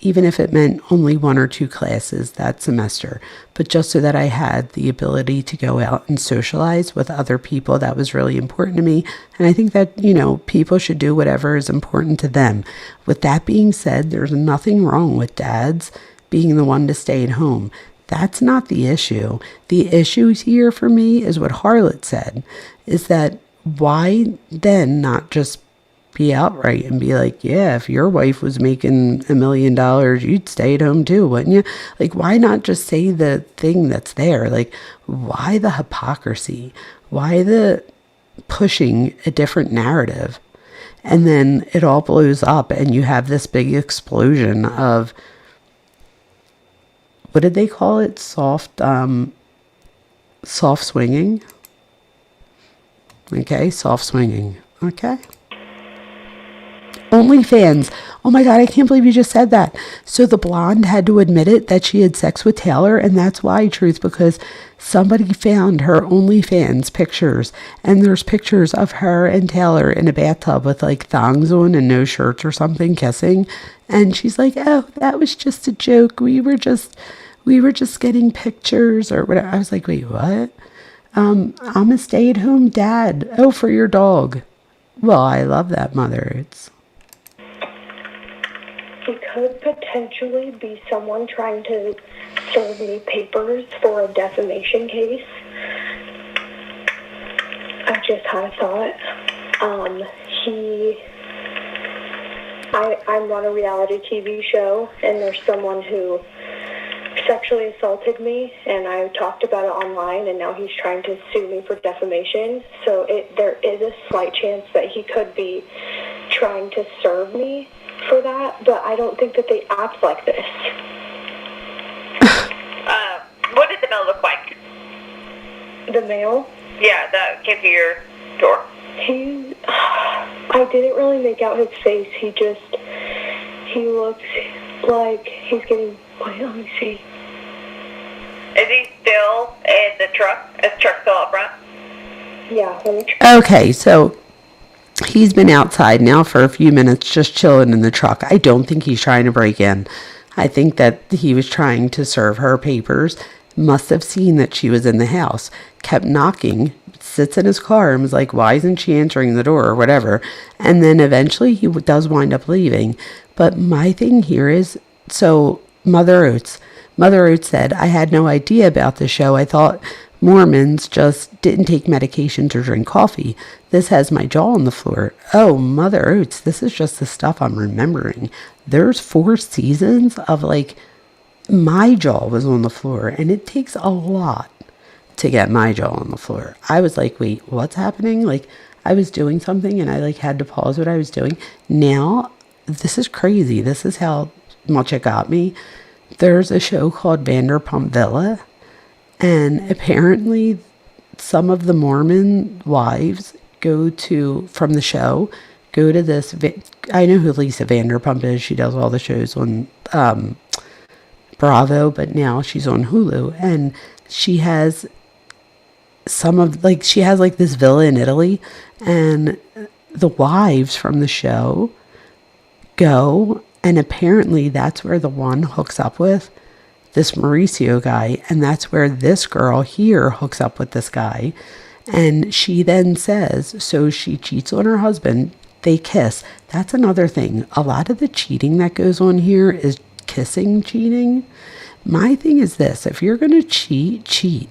even if it meant only 1 or 2 classes that semester, but just so that I had the ability to go out and socialize with other people. That was really important to me. And I think that, people should do whatever is important to them. With that being said, there's nothing wrong with dads being the one to stay at home. That's not the issue. The issue here for me is what Harlot said, is that why then not just be outright and be like, yeah, if your wife was making $1 million, you'd stay at home too, wouldn't you? Like, why not just say the thing that's there? Like, why the hypocrisy? Why the pushing a different narrative? And then it all blows up and you have this big explosion of, what did they call it? Soft swinging. Okay, soft swinging. Okay. OnlyFans. Oh my God, I can't believe you just said that. So the blonde had to admit it, that she had sex with Taylor, and that's why, Truth, because somebody found her OnlyFans pictures, and there's pictures of her and Taylor in a bathtub with like thongs on and no shirts or something, kissing. And she's like, oh, that was just a joke. We were just getting pictures or whatever. I was like, wait, what? I'm a stay-at-home dad. Oh, for your dog. Well, I love that, Mother. It could potentially be someone trying to serve me papers for a defamation case. I just had a thought. I'm on a reality TV show, and there's someone who sexually assaulted me, and I talked about it online, and now he's trying to sue me for defamation. So there is a slight chance that he could be trying to serve me for that, but I don't think that they act like this. What did the mail look like? The mail? Yeah, that came to your door. I didn't really make out his face. He looks like he's getting, wait, let me see. Is he still in the truck? Is the truck still up front? Yeah, let me check. Okay, so he's been outside now for a few minutes just chilling in the truck. I don't think he's trying to break in. I think that he was trying to serve her papers, must have seen that she was in the house, kept knocking, sits in his car and was like, why isn't she answering the door or whatever? And then eventually he does wind up leaving. But my thing here is, so Mother Oates said, I had no idea about the show. I thought Mormons just didn't take medications or drink coffee. This has my jaw on the floor. Oh, Mother Oates, this is just the stuff I'm remembering. There's 4 seasons of like, my jaw was on the floor, and it takes a lot to get my jaw on the floor. I was like, wait, what's happening? Like, I was doing something and I like had to pause what I was doing. Now, this is crazy. This is how much it got me. There's a show called Vanderpump Villa, and apparently some of the Mormon wives from the show go to this. I know who Lisa Vanderpump is. She does all the shows on Bravo, but now she's on Hulu, and she has she has like this villa in Italy, and the wives from the show go, and apparently that's where the one hooks up with this Mauricio guy, and that's where this girl here hooks up with this guy. And she then says, so she cheats on her husband, they kiss. That's another thing. A lot of the cheating that goes on here is kissing cheating. My thing is this: if you're going to cheat.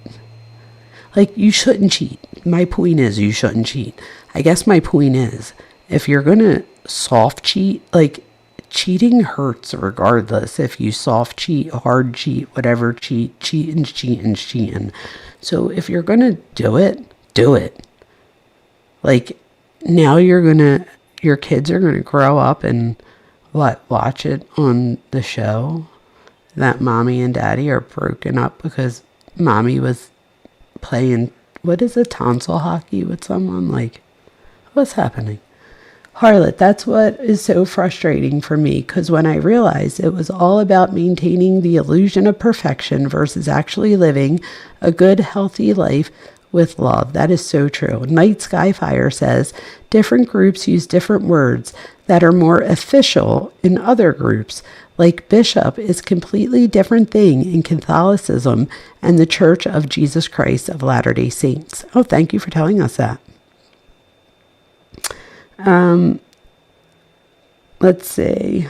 Like, you shouldn't cheat. My point is, you shouldn't cheat. I guess my point is, if you're going to soft cheat, like, cheating hurts regardless. If you soft cheat, hard cheat, whatever, cheating. So if you're going to do it, do it. Like, now your kids are going to grow up and watch it on the show that mommy and daddy are broken up because mommy was playing, what is it, tonsil hockey with someone? Like, what's happening? Harlot, that's what is so frustrating for me, because when I realized it was all about maintaining the illusion of perfection versus actually living a good, healthy life with love. That is so true. Night Skyfire says, different groups use different words that are more official in other groups. Like bishop is completely different thing in Catholicism and the Church of Jesus Christ of Latter-day Saints. Oh, thank you for telling us that. Let's see.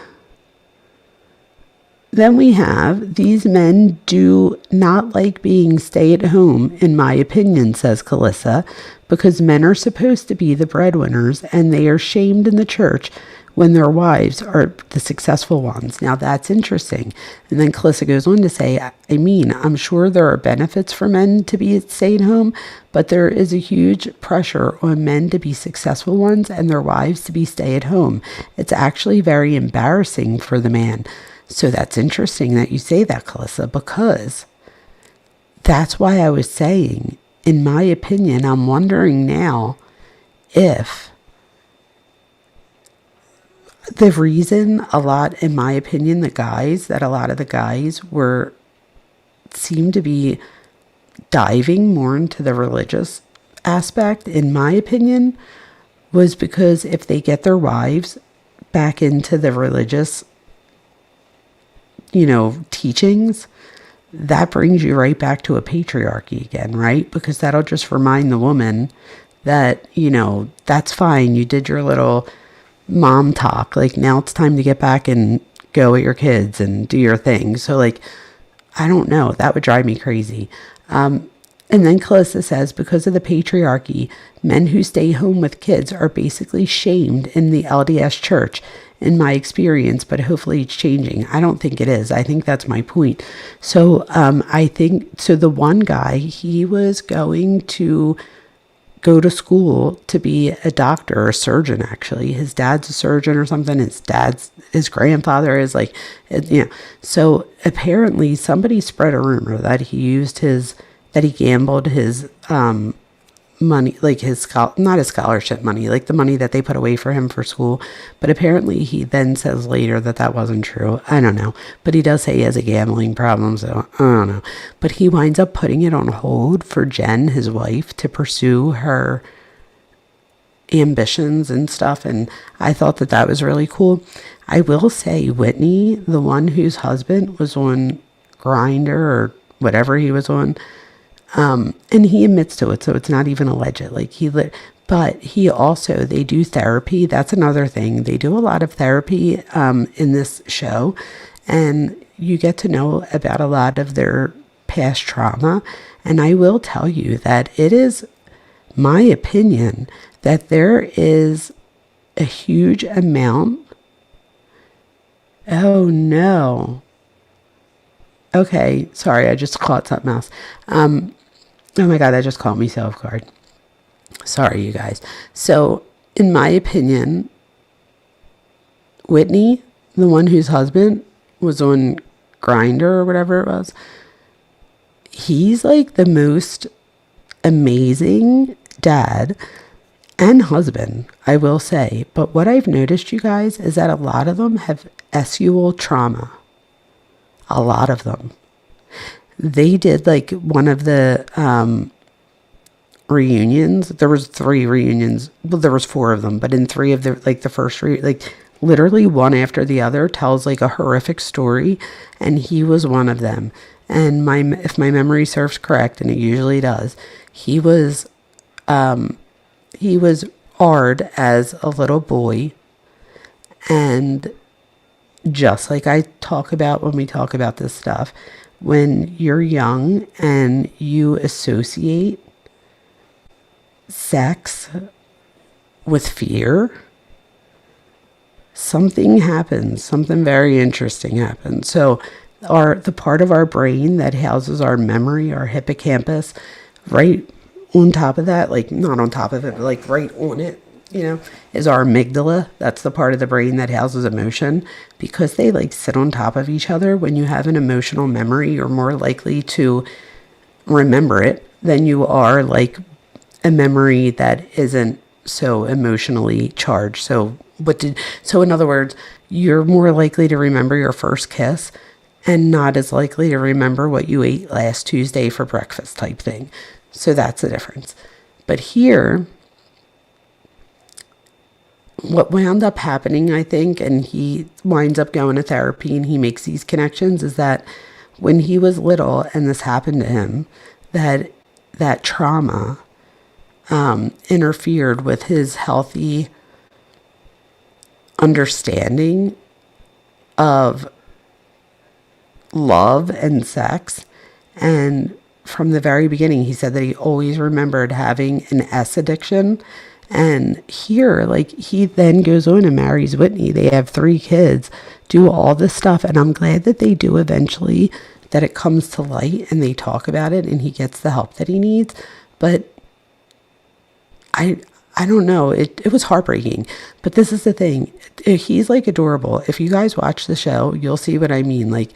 Then we have, these men do not like being stay at home, in my opinion, says Calissa, because men are supposed to be the breadwinners and they are shamed in the church when their wives are the successful ones. Now that's interesting. And then Calissa goes on to say, I mean, I'm sure there are benefits for men to be staying home, but there is a huge pressure on men to be successful ones and their wives to be stay at home. It's actually very embarrassing for the man. So that's interesting that you say that, Calissa, because that's why I was saying, in my opinion, I'm wondering now if the reason a lot, in my opinion, a lot of the guys seemed to be diving more into the religious aspect, in my opinion, was because if they get their wives back into the religious, teachings, that brings you right back to a patriarchy again, right? Because that'll just remind the woman that, that's fine. You did your little mom talk. Like, now it's time to get back and go with your kids and do your thing. So, like, I don't know. That would drive me crazy. And then Calissa says, because of the patriarchy, men who stay home with kids are basically shamed in the LDS church, in my experience, but hopefully it's changing. I don't think it is. I think that's my point. So the one guy, he was going to go to school to be a doctor or a surgeon, actually. His dad's a surgeon or something. His grandfather is like, So apparently somebody spread a rumor that he gambled his money, like not his scholarship money, like the money that they put away for him for school. But apparently he then says later that wasn't true. I don't know. But he does say he has a gambling problem, so I don't know. But he winds up putting it on hold for Jen, his wife, to pursue her ambitions and stuff. And I thought that was really cool. I will say Whitney, the one whose husband was on Grindr or whatever he was on, and he admits to it, so it's not even alleged. Like but they do therapy. That's another thing. They do a lot of therapy in this show, and you get to know about a lot of their past trauma. And I will tell you that it is my opinion that there is a huge amount. Oh no. Okay, sorry, I just caught something else. Oh my God, that just caught me so off guard. Sorry, you guys. So, in my opinion, Whitney, the one whose husband was on Grindr or whatever it was, he's like the most amazing dad. and husband, I will say. But what I've noticed, you guys, is that a lot of them have sexual trauma. A lot of them. They did like one of the reunions. There was 3 reunions. Well, there was 4 of them, but in 3 of the like the first like literally one after the other tells like a horrific story, and he was one of them. And if my memory serves correct, and it usually does, he was hard as a little boy, and just like I talk about when we talk about this stuff, when you're young and you associate sex with fear, something happens. Something very interesting happens. So the part of our brain that houses our memory, our hippocampus, right on top of that, like not on top of it, but like right on it, is our amygdala. That's the part of the brain that houses emotion. Because they like sit on top of each other, when you have an emotional memory, you're more likely to remember it than you are like a memory that isn't so emotionally charged. So in other words, you're more likely to remember your first kiss and not as likely to remember what you ate last Tuesday for breakfast type thing. So that's the difference. But here, what wound up happening, I think, and he winds up going to therapy and he makes these connections, is that when he was little and this happened to him, that trauma interfered with his healthy understanding of love and sex. And from the very beginning, he said that he always remembered having an S addiction. And here, like, he then goes on and marries Whitney. They have 3 kids, do all this stuff. And I'm glad that they do eventually, that it comes to light and they talk about it and he gets the help that he needs. But I don't know. It was heartbreaking. But this is the thing. He's like adorable. If you guys watch the show, you'll see what I mean. Like,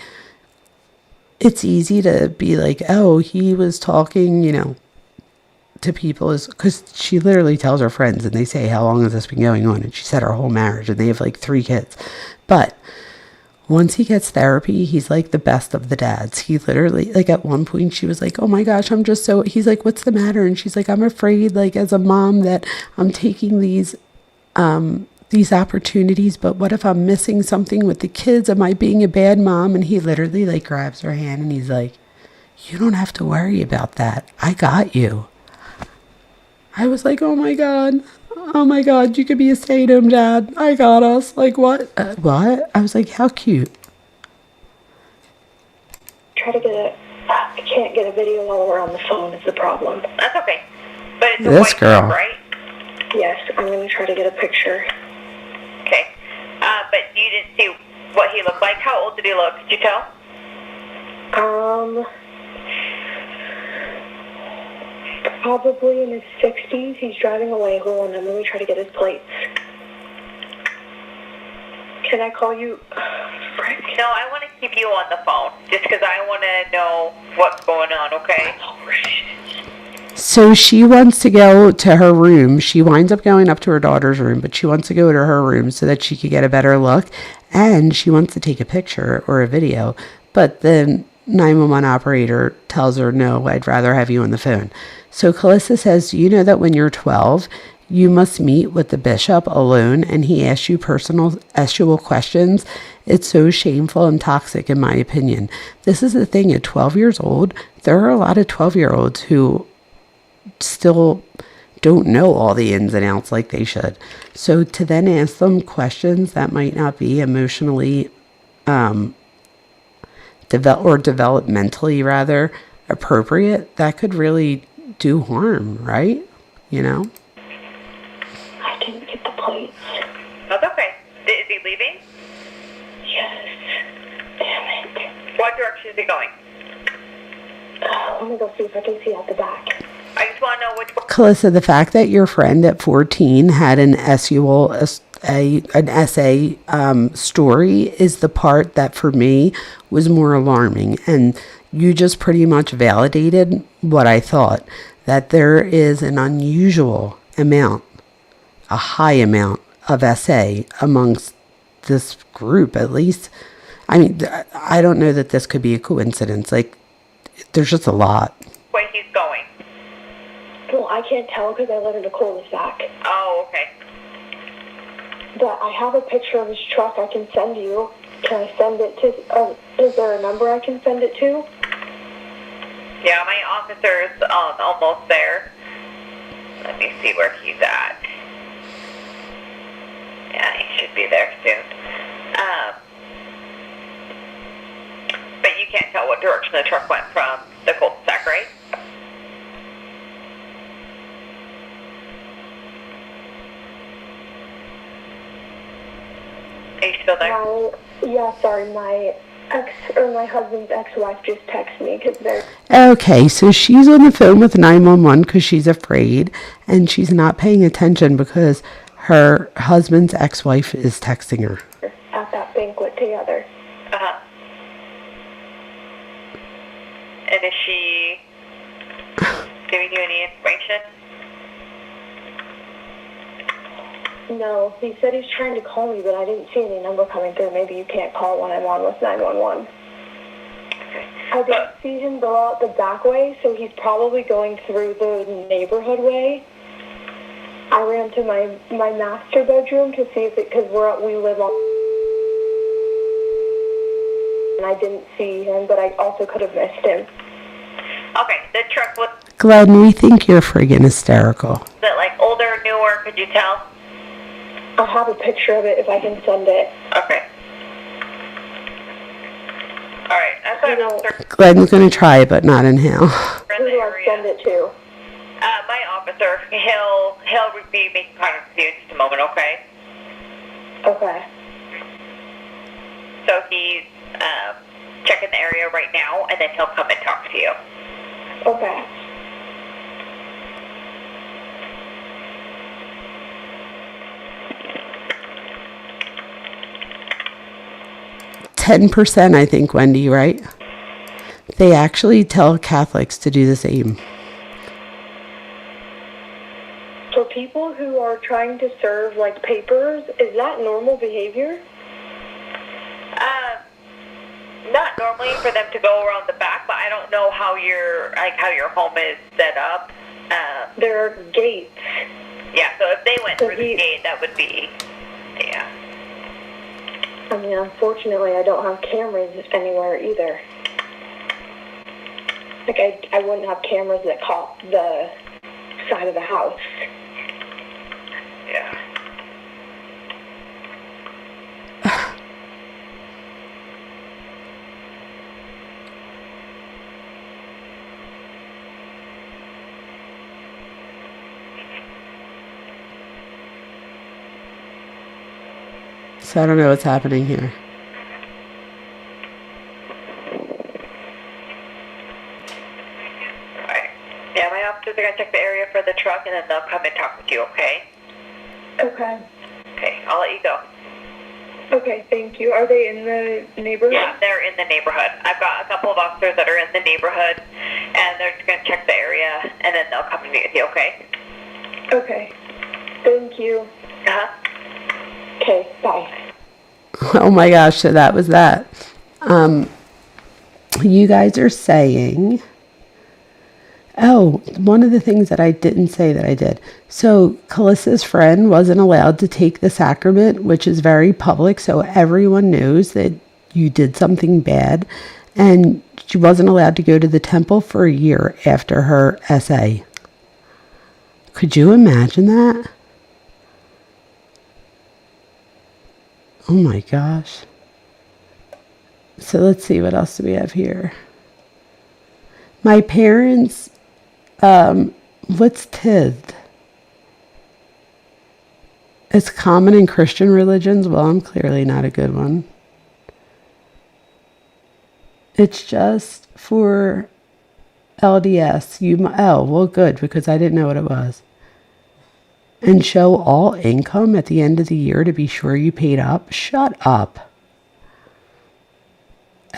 it's easy to be like, oh, he was talking, to people, because she literally tells her friends and they say, how long has this been going on? And she said her whole marriage, and they have like 3 kids. But once he gets therapy, he's like the best of the dads. He literally, like, at one point she was like, oh my gosh, he's like, what's the matter? And she's like, I'm afraid, like, as a mom, that I'm taking these opportunities, but what if I'm missing something with the kids? Am I being a bad mom? And he literally like grabs her hand and he's like, you don't have to worry about that. I got you. I was like, oh my God, you could be a stay-at-home dad. I got us. Like, what? What? I was like, how cute. Try to get I can't get a video while we're on the phone is the problem. That's okay. But it's This a white girl. dog, right? Yes, I'm going to try to get a picture. Okay. But you didn't see what he looked like? How old did he look? Did you tell? Probably in his 60s. He's driving away. Hold on, let me try to get his plates. Can I call you? Frank? No, I want to keep you on the phone just because I want to know what's going on, okay? So she wants to go to her room. She winds up going up to her daughter's room, but she wants to go to her room so that she could get a better look. And she wants to take a picture or a video. But the 911 operator tells her, no, I'd rather have you on the phone. So Calissa says, you know that when you're 12, you must meet with the bishop alone and he asks you personal sexual questions. It's so shameful and toxic, in my opinion. This is the thing. At 12 years old, there are a lot of 12-year-olds who still don't know all the ins and outs like they should. So to then ask them questions that might not be emotionally developmentally rather appropriate, that could really do harm, right? I didn't get the plates. That's okay. Is he leaving? Yes. Damn it. What direction is he going? Let me go see if I can see out the back. I just want to know which one. Calissa, the fact that your friend at 14 had an essay story is the part that for me was more alarming. And you just pretty much validated what I thought, that there is an unusual amount a high amount of SA amongst this group, at least. I mean, I don't know that this could be a coincidence. Like, there's just a lot. Where he's going? Well, I can't tell because I live in a cul-de-sac. Oh, okay. But I have a picture of his truck I can send you. Can I send it to, is there a number I can send it to? Yeah, my officer's almost there. Let me see where he's at. Yeah, he should be there soon. But you can't tell what direction the truck went from the cul-de-sac, right? Are you still there? Yeah, sorry, my husband's ex-wife just texted me because they're... Okay, so she's on the phone with 911 because she's afraid, and she's not paying attention because her husband's ex-wife is texting her. at that banquet together. Uh-huh. And is she giving you any information? No, he said he's trying to call me, but I didn't see any number coming through. Maybe you can't call when I'm on with 911. I didn't see him go out the back way, so he's probably going through the neighborhood way. I ran to my master bedroom to see if it, because we live on, and I didn't see him, but I also could have missed him. Okay, the truck was... Glenn, we think you're friggin' hysterical. Is it like older, newer? Could you tell? I'll have a picture of it if I can send it. Okay. All right. I thought Glenn's gonna try, but not in hell. Who do I send it to? my officer. He'll be making contact with you in just a moment. Okay. Okay. So he's checking the area right now, and then he'll come and talk to you. Okay. %, I think, Wendy, right? They actually tell Catholics to do the same. For people who are trying to serve like papers, is that normal behavior? Not normally for them to go around the back, but I don't know how your home is set up. There are gates. Yeah, so if they went through the gate, that would be, yeah. I mean, unfortunately, I don't have cameras anywhere either. Like, I wouldn't have cameras that caught the side of the house. Yeah. So I don't know what's happening here. Alright. Yeah, my officers are going to check the area for the truck, and then they'll come and talk with you, okay? Okay. Okay, I'll let you go. Okay, thank you. Are they in the neighborhood? Yeah, they're in the neighborhood. I've got a couple of officers that are in the neighborhood, and they're just going to check the area, and then they'll come and meet with you, okay? Okay. Thank you. Uh-huh. Okay, bye. Oh my gosh, so that was that. You guys are saying... Oh, one of the things that I didn't say that I did. So Calissa's friend wasn't allowed to take the sacrament, which is very public, so everyone knows that you did something bad. And she wasn't allowed to go to the temple for a year after her SA. Could you imagine that? Oh my gosh. So let's see, what else do we have here? My parents... what's tithed? It's common in Christian religions. Well, I'm clearly not a good one. It's just for LDS. Oh, well, good, because I didn't know what it was. And show all income at the end of the year to be sure you paid up. Shut up.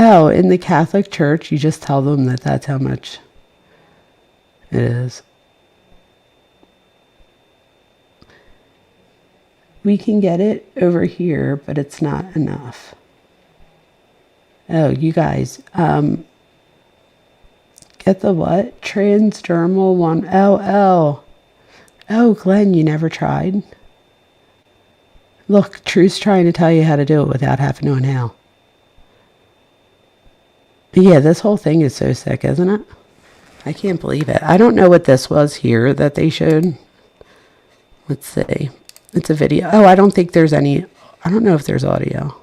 Oh, in the Catholic Church, you just tell them that that's how much it is. we can get it over here, but it's not enough. Oh, you guys, get the what? Transdermal 1LL. Oh, Glenn, you never tried? Look, True's trying to tell you how to do it without having to inhale. Yeah, this whole thing is so sick, isn't it? I can't believe it. I don't know what this was here that they showed. Let's see. It's a video. Oh, I don't think there's any. I don't know if there's audio.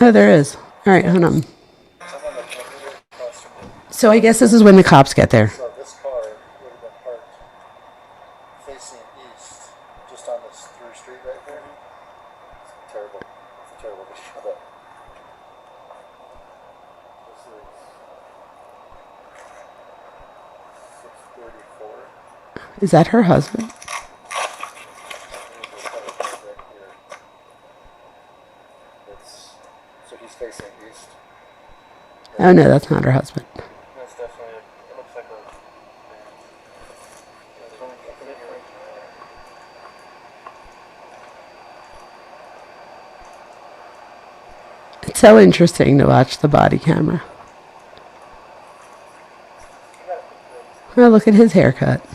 Oh, there is. All right, hold on. So I guess this is when the cops get there. So this car would have been parked facing east, just on this through street right there. It's terrible. It's terrible to shut up. This is 634. Is that her husband? So he's facing east. Oh no, that's not her husband. That's definitely, it looks like a... It's so interesting to watch the body camera. Oh, look at his haircut.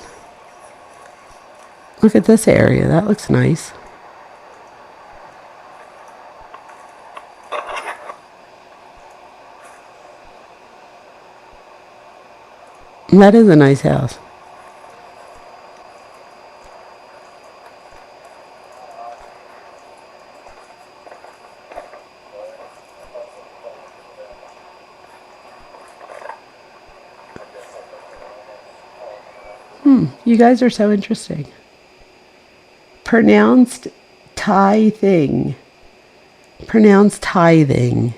Look at this area. That looks nice. That is a nice house. You guys are so interesting. Pronounced tithing. Pronounced tithing.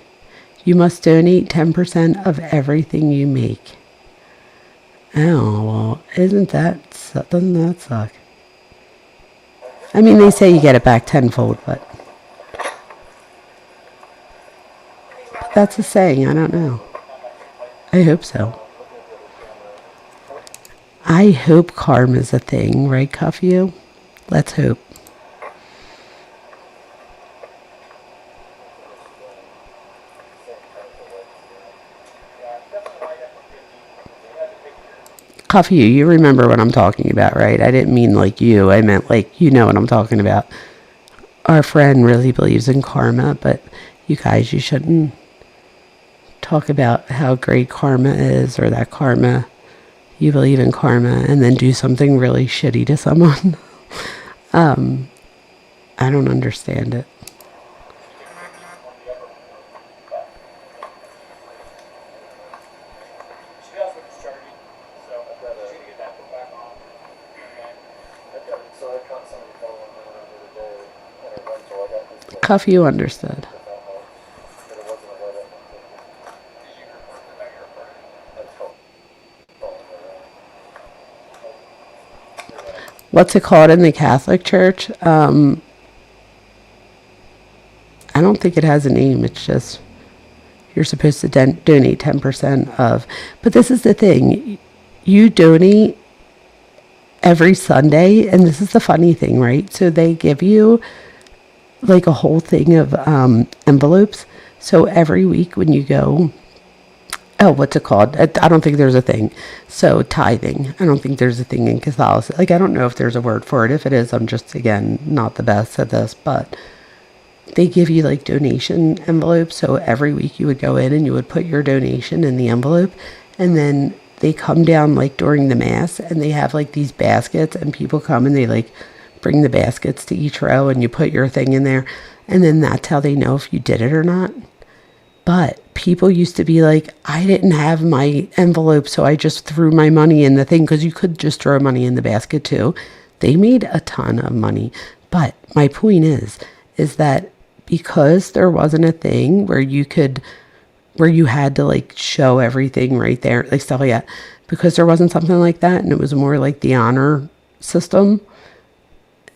You must donate 10% of everything you make. Oh, well, doesn't that suck? I mean, they say you get it back tenfold, but that's a saying. I don't know. I hope so. I hope karma's a thing, right, Cuffy? Let's hope. Cuffy, you remember what I'm talking about, right? I didn't mean like you. I meant like, you know what I'm talking about. Our friend really believes in karma, but you guys, you shouldn't talk about how great karma is or that karma, you believe in karma, and then do something really shitty to someone. I don't understand it. Cuff, you understood. What's it called in the Catholic Church? I don't think it has a name. It's just you're supposed to donate 10% of. But this is the thing. You donate every Sunday, and this is the funny thing, right? So they give you like a whole thing of envelopes. So every week when you go, what's it called? I don't think there's a thing. So tithing. I don't think there's a thing in Catholicism. Like, I don't know if there's a word for it. If it is, I'm just, again, not the best at this. But they give you like donation envelopes. So every week you would go in and you would put your donation in the envelope. And then they come down like during the mass and they have like these baskets and people come and they like bring the baskets to each row and you put your thing in there. And then that's how they know if you did it or not. But people used to be like, I didn't have my envelope, so I just threw my money in the thing, because you could just throw money in the basket too. They made a ton of money. But my point is that because there wasn't a thing where you had to like show everything right there, like stuff like that, because there wasn't something like that, and it was more like the honor system,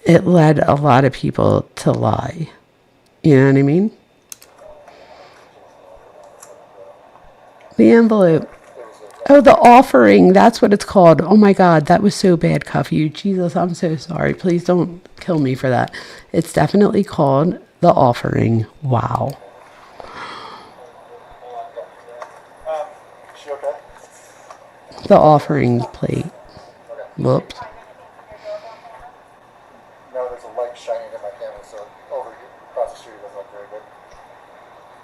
it led a lot of people to lie. You know what I mean? The envelope. Oh, the offering. That's what it's called. Oh my God, that was so bad, Cuffy. Jesus, I'm so sorry. Please don't kill me for that. It's definitely called the offering. Wow. Is she okay? The offering plate. Whoops. No, there's a light shining in my camera, so over here, across the street doesn't look very good.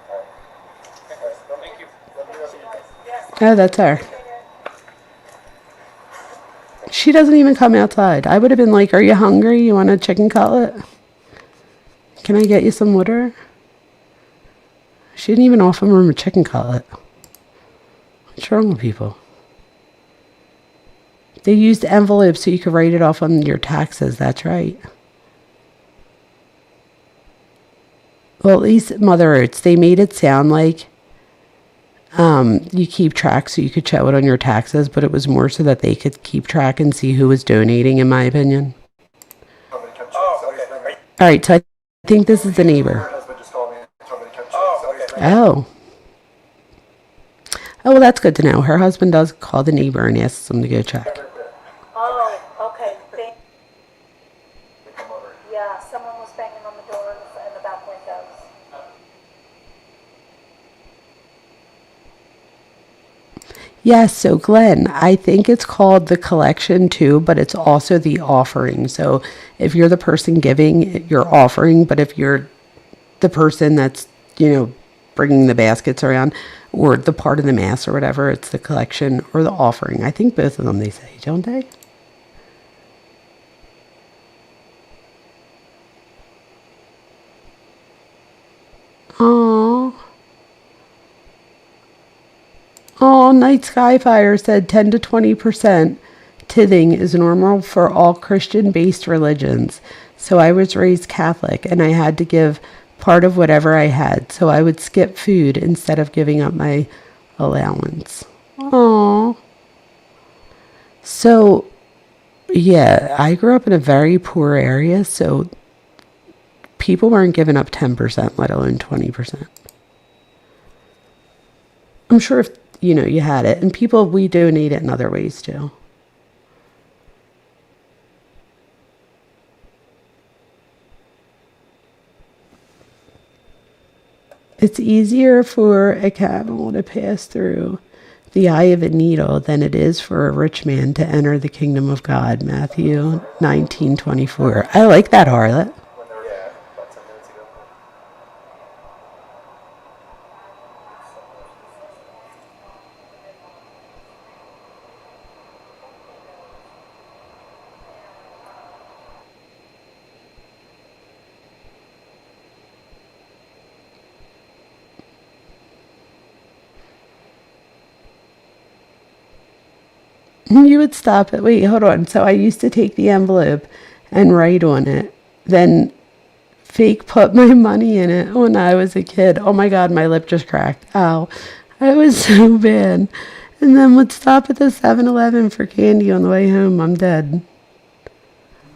Alright. Thank you. Oh, that's her. She doesn't even come outside. I would have been like, are you hungry? You want a chicken cutlet? Can I get you some water? She didn't even offer him a chicken cutlet. What's wrong with people? They used envelopes so you could write it off on your taxes. That's right. Well, at least Mother Oats, they made it sound like you keep track so you could show it on your taxes, but it was more so that they could keep track and see who was donating, in my opinion. All right, so I think this is the neighbor. Oh. Oh, well, that's good to know. Her husband does call the neighbor and asks them to go check. Oh, okay. Yeah, someone was banging on the door in the back windows. Yes, so Glenn, I think it's called the collection too, but it's also the offering. So if you're the person giving, you're offering, but if you're the person that's, bringing the baskets around or the part of the mass or whatever, it's the collection or the offering. I think both of them they say, don't they? Oh. Oh, Night Skyfire said 10 to 20% tithing is normal for all Christian-based religions. So I was raised Catholic and I had to give part of whatever I had. So I would skip food instead of giving up my allowance. Oh. So, yeah, I grew up in a very poor area, so people weren't giving up 10%, let alone 20%. I'm sure if, you had it. And people, we donate it in other ways too. It's easier for a camel to pass through the eye of a needle than it is for a rich man to enter the kingdom of God. Matthew 19:24. I like that, harlot. You would stop it. Wait, hold on. So I used to take the envelope and write on it. Then fake put my money in it when I was a kid. Oh my God, my lip just cracked. Ow. I was so bad. And then would stop at the 7-Eleven for candy on the way home. I'm dead.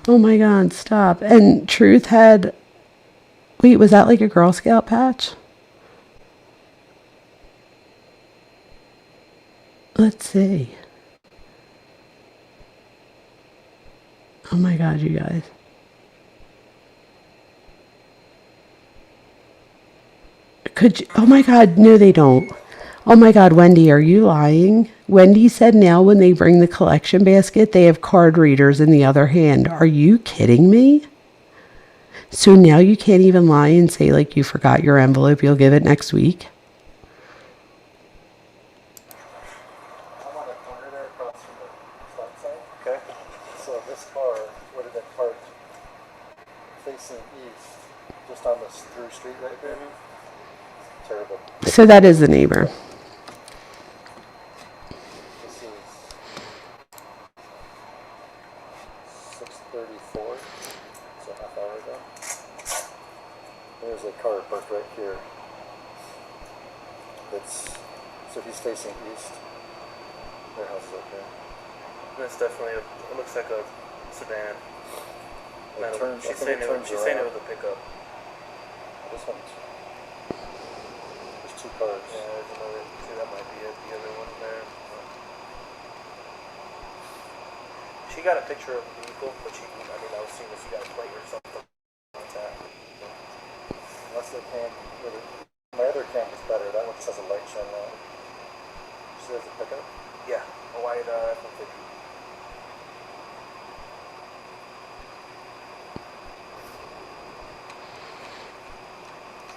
Oh my God, stop. And Truth had... Wait, was that like a Girl Scout patch? Let's see. Oh my God, you guys. Could you, oh my God, no they don't. Oh my God, Wendy, are you lying? Wendy said now when they bring the collection basket, they have card readers in the other hand. Are you kidding me? So now you can't even lie and say like you forgot your envelope, you'll give it next week? Okay, so this car would have been parked facing east, just on this through street right there. Terrible. So that is the neighbor. This is 6:34, so a half hour ago. There's a car parked right here. So he's facing east. Their house is up there. That's definitely it looks like a sedan. She's saying it was a pickup. This one's... There's two cars. Yeah, there's another. See, that might be it. The other one there. She got a picture of the vehicle, but I was seeing if she got a plate or something like that. Unless they came, my other camp is better. That one just has a light shine on it. She has a pickup? Yeah, a white F-150.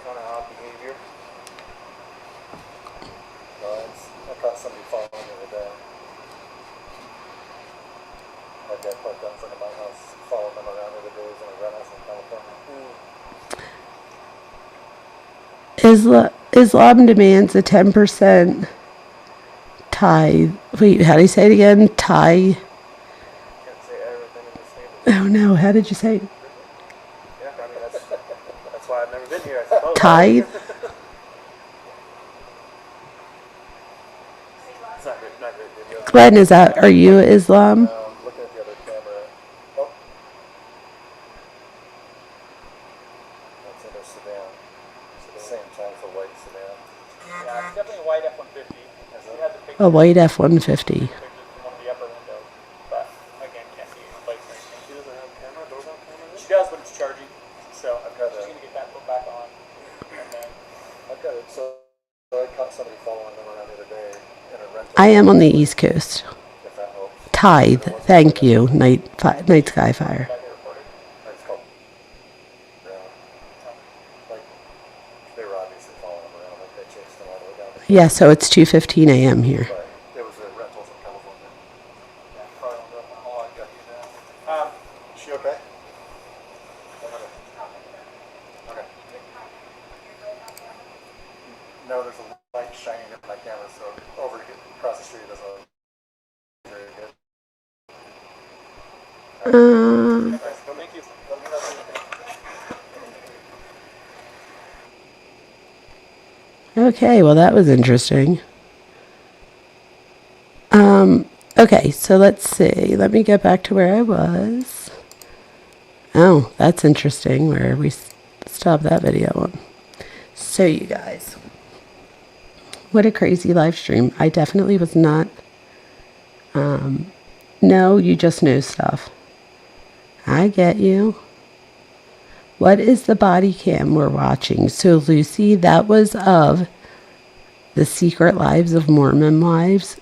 Kind of odd behavior. I caught somebody following the other day. My dad parked out in front of my house, followed them around the other days in a red house in California. Islam demands a 10% tithe. Wait, how do you say it again? Tithe. Oh no, how did you say it? Yeah, that's why I've never been here, I suppose. Tithe? Glenn, are you Islam? Looking at the other camera. Oh. That's in a sedan. So the same time for white sedan. Yeah, it's definitely a white F-150. A white F-150. She doesn't have a camera, doorbell camera? She does, but it's charging. So I've got she's going to get that put back on. And then I've got it. So I caught somebody following them around the other day in a rental. I am on the East Coast. If that helps. Tithe. Thank you. Night Sky Fire. It's called. Like they were obviously following them around. Like they chased them all the way down. Yeah, so it's 2:15 a.m. here. But it was a rental from California. Is she okay? Okay. No, there's a light shining in my camera, so over here, across the street doesn't look very good. Thank you. Okay, well that was interesting. Okay, so let's see. Let me get back to where I was. Oh, that's interesting where we stopped that video on. So you guys, what a crazy live stream. I definitely was not, no, you just know stuff. I get you. What is the body cam we're watching? So Lucy, that was of The Secret Lives of Mormon Wives.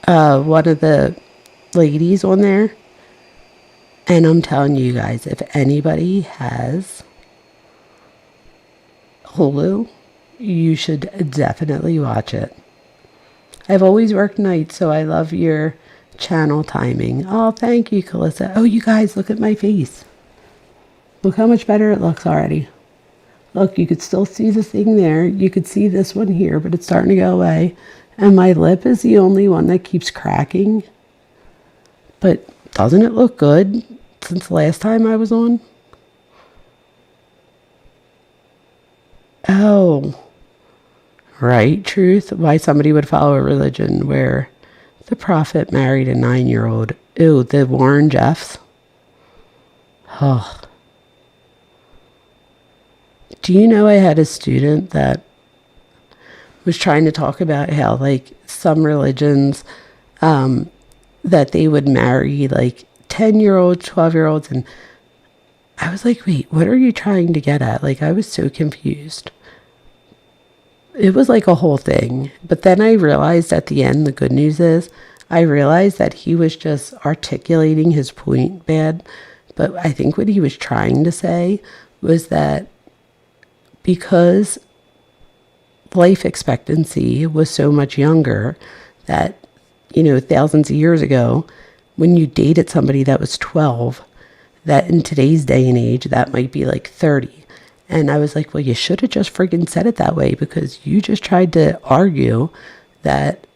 One of the ladies on there. And I'm telling you guys, if anybody has Hulu, you should definitely watch it. I've always worked nights, so I love your channel timing. Oh, thank you, Calissa. Oh, you guys, look at my face. Look how much better it looks already. Look, you could still see the thing there. You could see this one here, but it's starting to go away. And my lip is the only one that keeps cracking. But doesn't it look good since the last time I was on? Oh. Right, truth. Why somebody would follow a religion where the prophet married a 9-year-old. Ew, the Warren Jeffs. Oh. Do you know I had a student that was trying to talk about how, like, some religions, that they would marry, like, 10-year-olds, 12-year-olds, and I was like, wait, what are you trying to get at? Like, I was so confused. It was like a whole thing. But then I realized at the end, the good news is, I realized that he was just articulating his point bad. But I think what he was trying to say was that because life expectancy was so much younger, that, you know, thousands of years ago, when you dated somebody that was 12, that in today's day and age, that might be like 30. And I was like, well, you should have just friggin' said it that way, because you just tried to argue that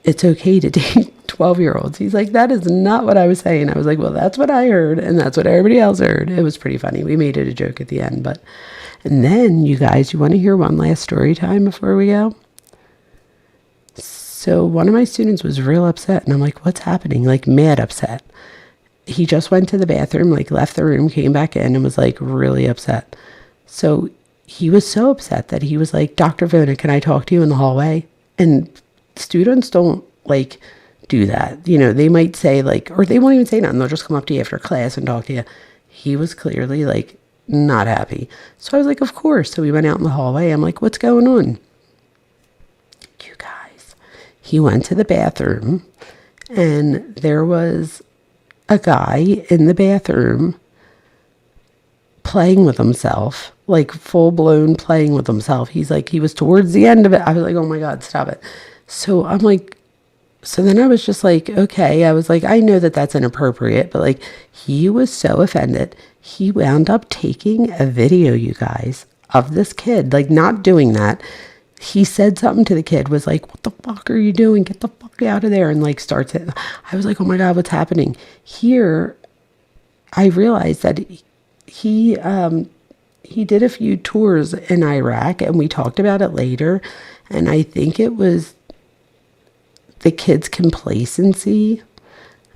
it's okay to date 12-year-olds. He's like, that is not what I was saying. I was like, well, that's what I heard, and that's what everybody else heard. It was pretty funny. We made it a joke at the end, but... And then, you guys, you want to hear one last story time before we go? So one of my students was real upset, and I'm like, what's happening? Like, mad upset. He just went to the bathroom, like, left the room, came back in, and was, like, really upset. So he was so upset that he was like, Dr. Vona, can I talk to you in the hallway? And students don't, like, do that. You know, they might say like, or they won't even say nothing. They'll just come up to you after class and talk to you. He was clearly like not happy. So I was like, of course. So we went out in the hallway. I'm like, what's going on? You guys, he went to the bathroom and there was a guy in the bathroom playing with himself, like full blown playing with himself. He's like, he was towards the end of it. I was like, oh my God, stop it. So I'm like, so then I was just like, okay. I was like, I know that that's inappropriate, but like, he was so offended. He wound up taking a video, you guys, of this kid, like not doing that. He said something to the kid, was like, what the fuck are you doing? Get the fuck out of there. And like starts it. I was like, oh my God, what's happening here? I realized that he did a few tours in Iraq and we talked about it later. And I think it was the kid's complacency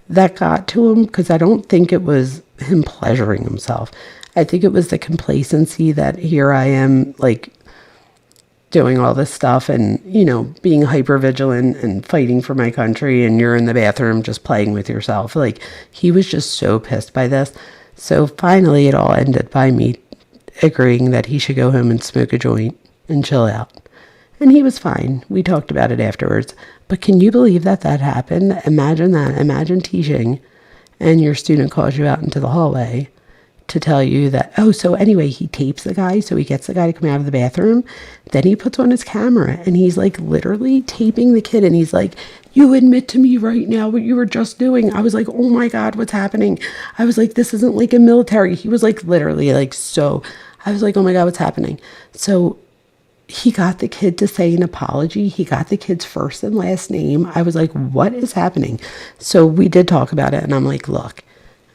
that got to him, because I don't think it was him pleasuring himself. I think it was the complacency that here I am like doing all this stuff and, you know, being hyper vigilant and fighting for my country, and you're in the bathroom just playing with yourself. Like, he was just so pissed by this. So finally it all ended by me agreeing that he should go home and smoke a joint and chill out. And he was fine. We talked about it afterwards. But can you believe that that happened? Imagine that. Imagine teaching and your student calls you out into the hallway to tell you that, oh, so anyway, he tapes the guy. So he gets the guy to come out of the bathroom. Then he puts on his camera and he's like literally taping the kid. And he's like, you admit to me right now what you were just doing. I was like, oh my God, what's happening? I was like, this isn't like a military. He was like literally like, so I was like, oh my God, what's happening? So he got the kid to say an apology. He got the kid's first and last name. I was like, what is happening? So we did talk about it. And I'm like, look,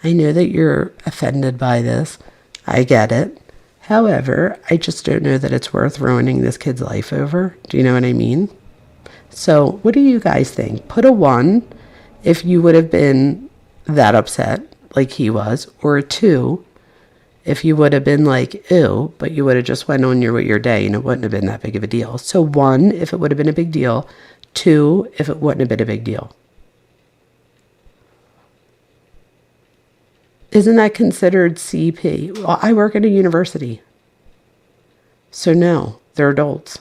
I know that you're offended by this. I get it. However, I just don't know that it's worth ruining this kid's life over. Do you know what I mean? So what do you guys think? Put a 1 if you would have been that upset like he was, or a 2 if you would have been like, ew, but you would have just went on with your day and it wouldn't have been that big of a deal. So 1 if it would have been a big deal, 2 if it wouldn't have been a big deal. Isn't that considered CP? Well, I work at a university. So no, they're adults.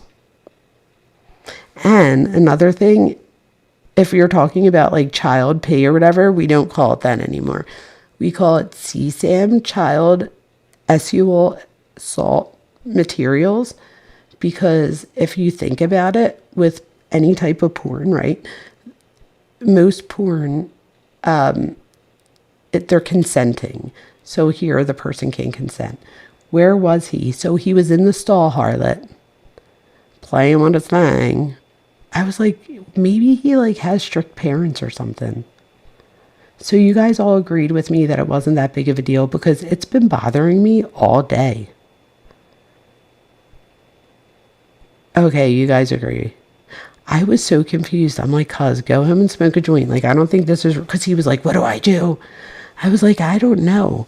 And another thing, if you're talking about like child pay or whatever, we don't call it that anymore. We call it CSAM, child sexual assault materials, because if you think about it, with any type of porn, right? Most porn, they're consenting. So here the person can consent. Where was he? So he was in the stall, harlot, playing on his thing. I was like, maybe he like has strict parents or something. So you guys all agreed with me that it wasn't that big of a deal, because it's been bothering me all day. Okay, you guys agree. I was so confused. I'm like, cuz, go home and smoke a joint. Like, I don't think this is, because he was like, what do I do? I was like, I don't know.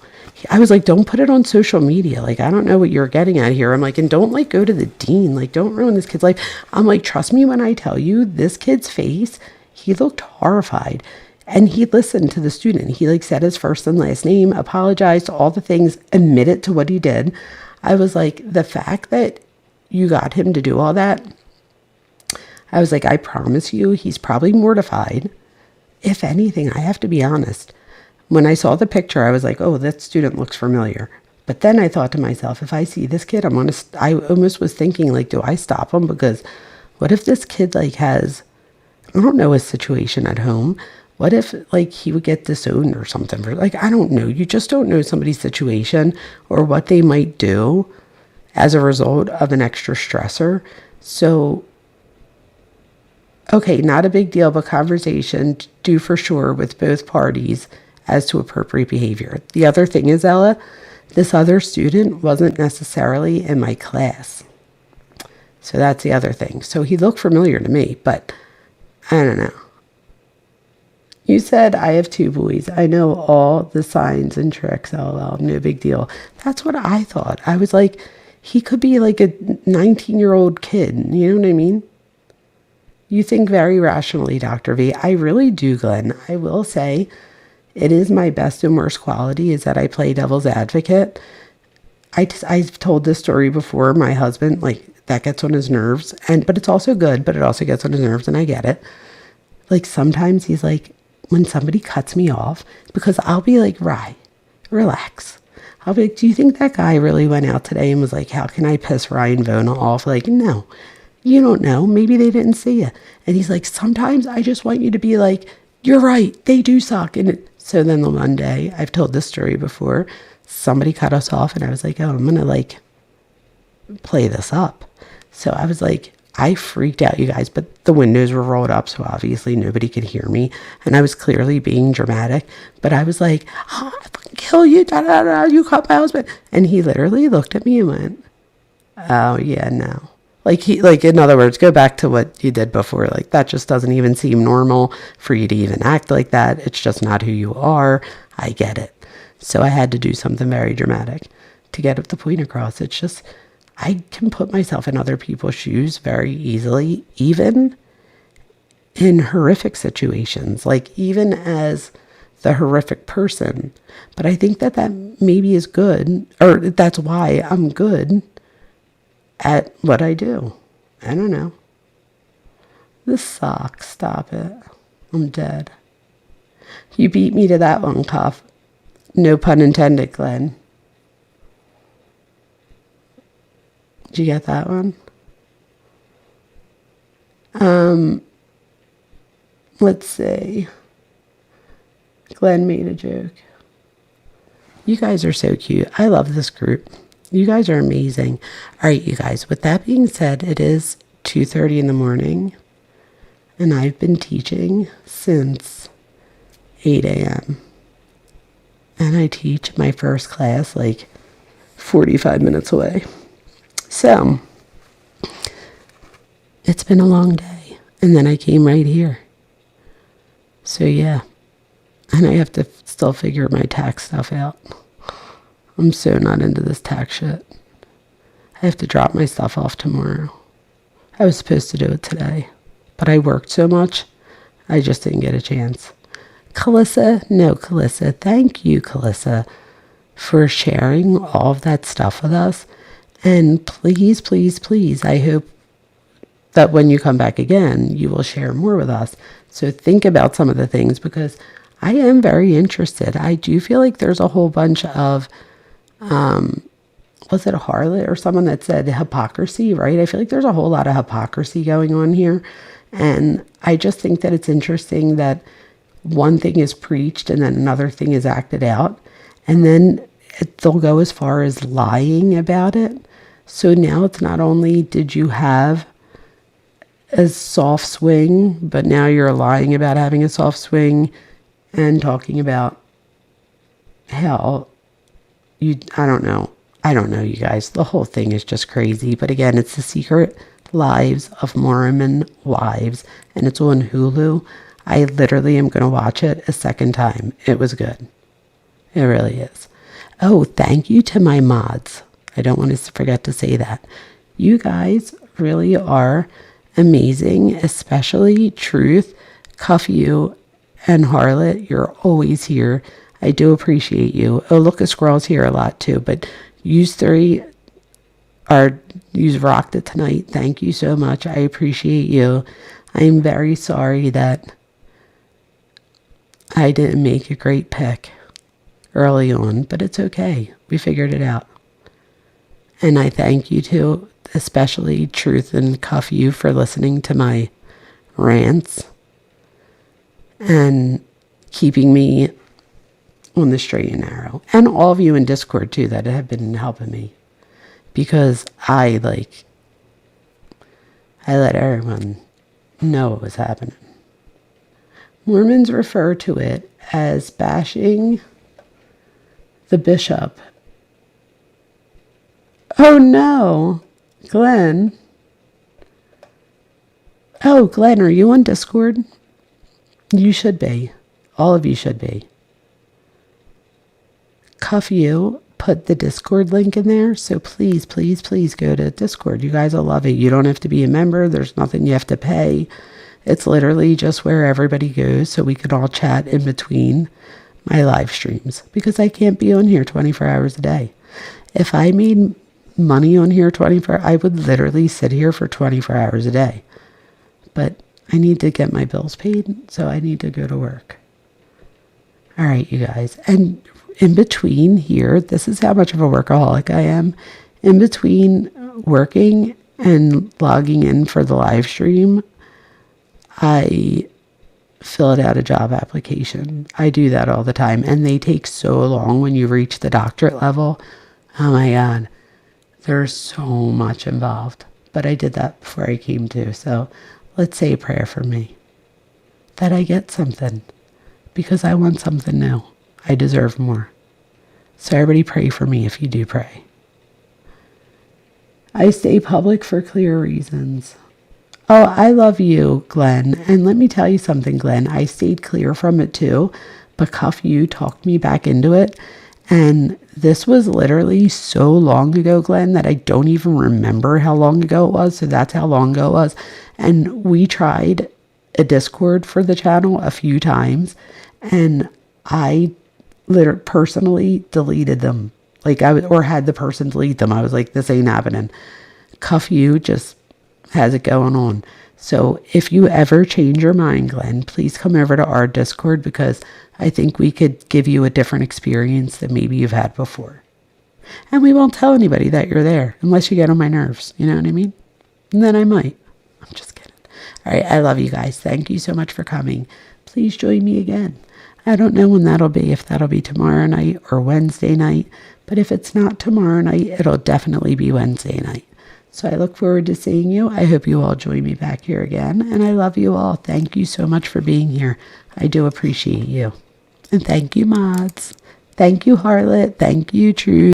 I was like, don't put it on social media. Like, I don't know what you're getting at here. I'm like, and don't like go to the dean. Like, don't ruin this kid's life. I'm like, trust me when I tell you, this kid's face, he looked horrified. And he listened to the student. He like said his first and last name, apologized, all the things, admitted to what he did. I was like, the fact that you got him to do all that, I was like, I promise you, he's probably mortified. If anything, I have to be honest. When I saw the picture, I was like, oh, that student looks familiar. But then I thought to myself, if I see this kid, I almost was thinking like, do I stop him? Because what if this kid like has, I don't know, a situation at home. What if like he would get disowned or something? Like, I don't know. You just don't know somebody's situation or what they might do as a result of an extra stressor. So, okay, not a big deal, but conversation due for sure with both parties as to appropriate behavior. The other thing is, Ella, this other student wasn't necessarily in my class. So that's the other thing. So he looked familiar to me, but I don't know. You said I have 2 boys. I know all the signs and tricks. LOL, no big deal. That's what I thought. I was like, he could be like a 19-year-old kid. You know what I mean? You think very rationally, Dr. V. I really do, Glenn. I will say it is my best and worst quality is that I play devil's advocate. I've told this story before. My husband, like, that gets on his nerves. But it's also good, but it also gets on his nerves, and I get it. Like, sometimes he's like, when somebody cuts me off, because I'll be like, Rye, relax. I'll be like, do you think that guy really went out today and was like, how can I piss Ryan Vona off? Like, no. You don't know. Maybe they didn't see you. And he's like, sometimes I just want you to be like, you're right. They do suck. And so then the one day, I've told this story before, somebody cut us off and I was like, oh, I'm going to like play this up. So I was like, I freaked out, you guys, but the windows were rolled up. So obviously nobody could hear me. And I was clearly being dramatic, but I was like, oh, I fucking kill you. Da, da, da, you cut my husband. And he literally looked at me and went, oh yeah, no. Like, in other words, go back to what you did before. Like, that just doesn't even seem normal for you to even act like that. It's just not who you are. I get it. So I had to do something very dramatic to get the point across. It's just, I can put myself in other people's shoes very easily, even in horrific situations, like even as the horrific person. But I think that maybe is good, or that's why I'm good at what I do. I don't know. This sucks. Stop it. I'm dead. You beat me to that one, Cuff. No pun intended, Glenn. Did you get that one? Let's see. Glenn made a joke. You guys are so cute. I love this group. You guys are amazing. All right, you guys. With that being said, it is 2:30 in the morning, and I've been teaching since 8 a.m. And I teach my first class like 45 minutes away. So, it's been a long day. And then I came right here. So, yeah. And I have to still figure my tax stuff out. I'm so not into this tax shit. I have to drop my stuff off tomorrow. I was supposed to do it today, but I worked so much, I just didn't get a chance. Calissa, thank you, Calissa, for sharing all of that stuff with us. And please, please, please, I hope that when you come back again, you will share more with us. So think about some of the things, because I am very interested. I do feel like there's a whole bunch of, was it a harlot or someone that said hypocrisy, right? I feel like there's a whole lot of hypocrisy going on here. And I just think that it's interesting that one thing is preached and then another thing is acted out. And then they'll go as far as lying about it. So now it's not only did you have a soft swing, but now you're lying about having a soft swing and talking about how I don't know, you guys. The whole thing is just crazy. But again, it's The Secret Lives of Mormon Wives, and it's on Hulu. I literally am going to watch it a second time. It was good. It really is. Oh, thank you to my mods. I don't want to forget to say that. You guys really are amazing, especially Truth, Cuff You, and Harlot. You're always here. I do appreciate you. Oh, look, a Squirrel's here a lot too, but you three you've rocked it tonight. Thank you so much. I appreciate you. I'm very sorry that I didn't make a great pick early on, but it's okay. We figured it out. And I thank you too, especially Truth and Cuff You, for listening to my rants and keeping me on the straight and narrow. And all of you in Discord too that have been helping me, because I let everyone know what was happening. Mormons refer to it as bashing the bishop. Oh no, Glenn. Oh, Glenn, are you on Discord? You should be. All of you should be. Cuff You put the Discord link in there. So please, please, please go to Discord. You guys will love it. You don't have to be a member. There's nothing you have to pay. It's literally just where everybody goes so we can all chat in between my live streams, because I can't be on here 24 hours a day. If I made money on here 24, I would literally sit here for 24 hours a day. But I need to get my bills paid, so I need to go to work. All right, you guys. And in between here, this is how much of a workaholic I am. In between working and logging in for the live stream, I filled out a job application. I do that all the time, and they take so long when you reach the doctorate level. Oh my God, there's so much involved. But I did that before I came to, so let's say a prayer for me that I get something, because I want something new. I deserve more. So everybody pray for me if you do pray. I stay public for clear reasons. Oh, I love you, Glenn. And let me tell you something, Glenn. I stayed clear from it too, but Cuff You talked me back into it. And this was literally so long ago, Glenn, that I don't even remember how long ago it was. So that's how long ago it was. And we tried a Discord for the channel a few times, and I literally personally deleted them. Like or had the person delete them. I was like, this ain't happening. Cuff You just has it going on. So if you ever change your mind, Glenn, please come over to our Discord, because I think we could give you a different experience than maybe you've had before. And we won't tell anybody that you're there unless you get on my nerves. You know what I mean? And then I might. I'm just kidding. All right. I love you guys. Thank you so much for coming. Please join me again. I don't know when that'll be, if that'll be tomorrow night or Wednesday night. But if it's not tomorrow night, it'll definitely be Wednesday night. So I look forward to seeing you. I hope you all join me back here again. And I love you all. Thank you so much for being here. I do appreciate you. And thank you, mods. Thank you, Harlot. Thank you, Truth.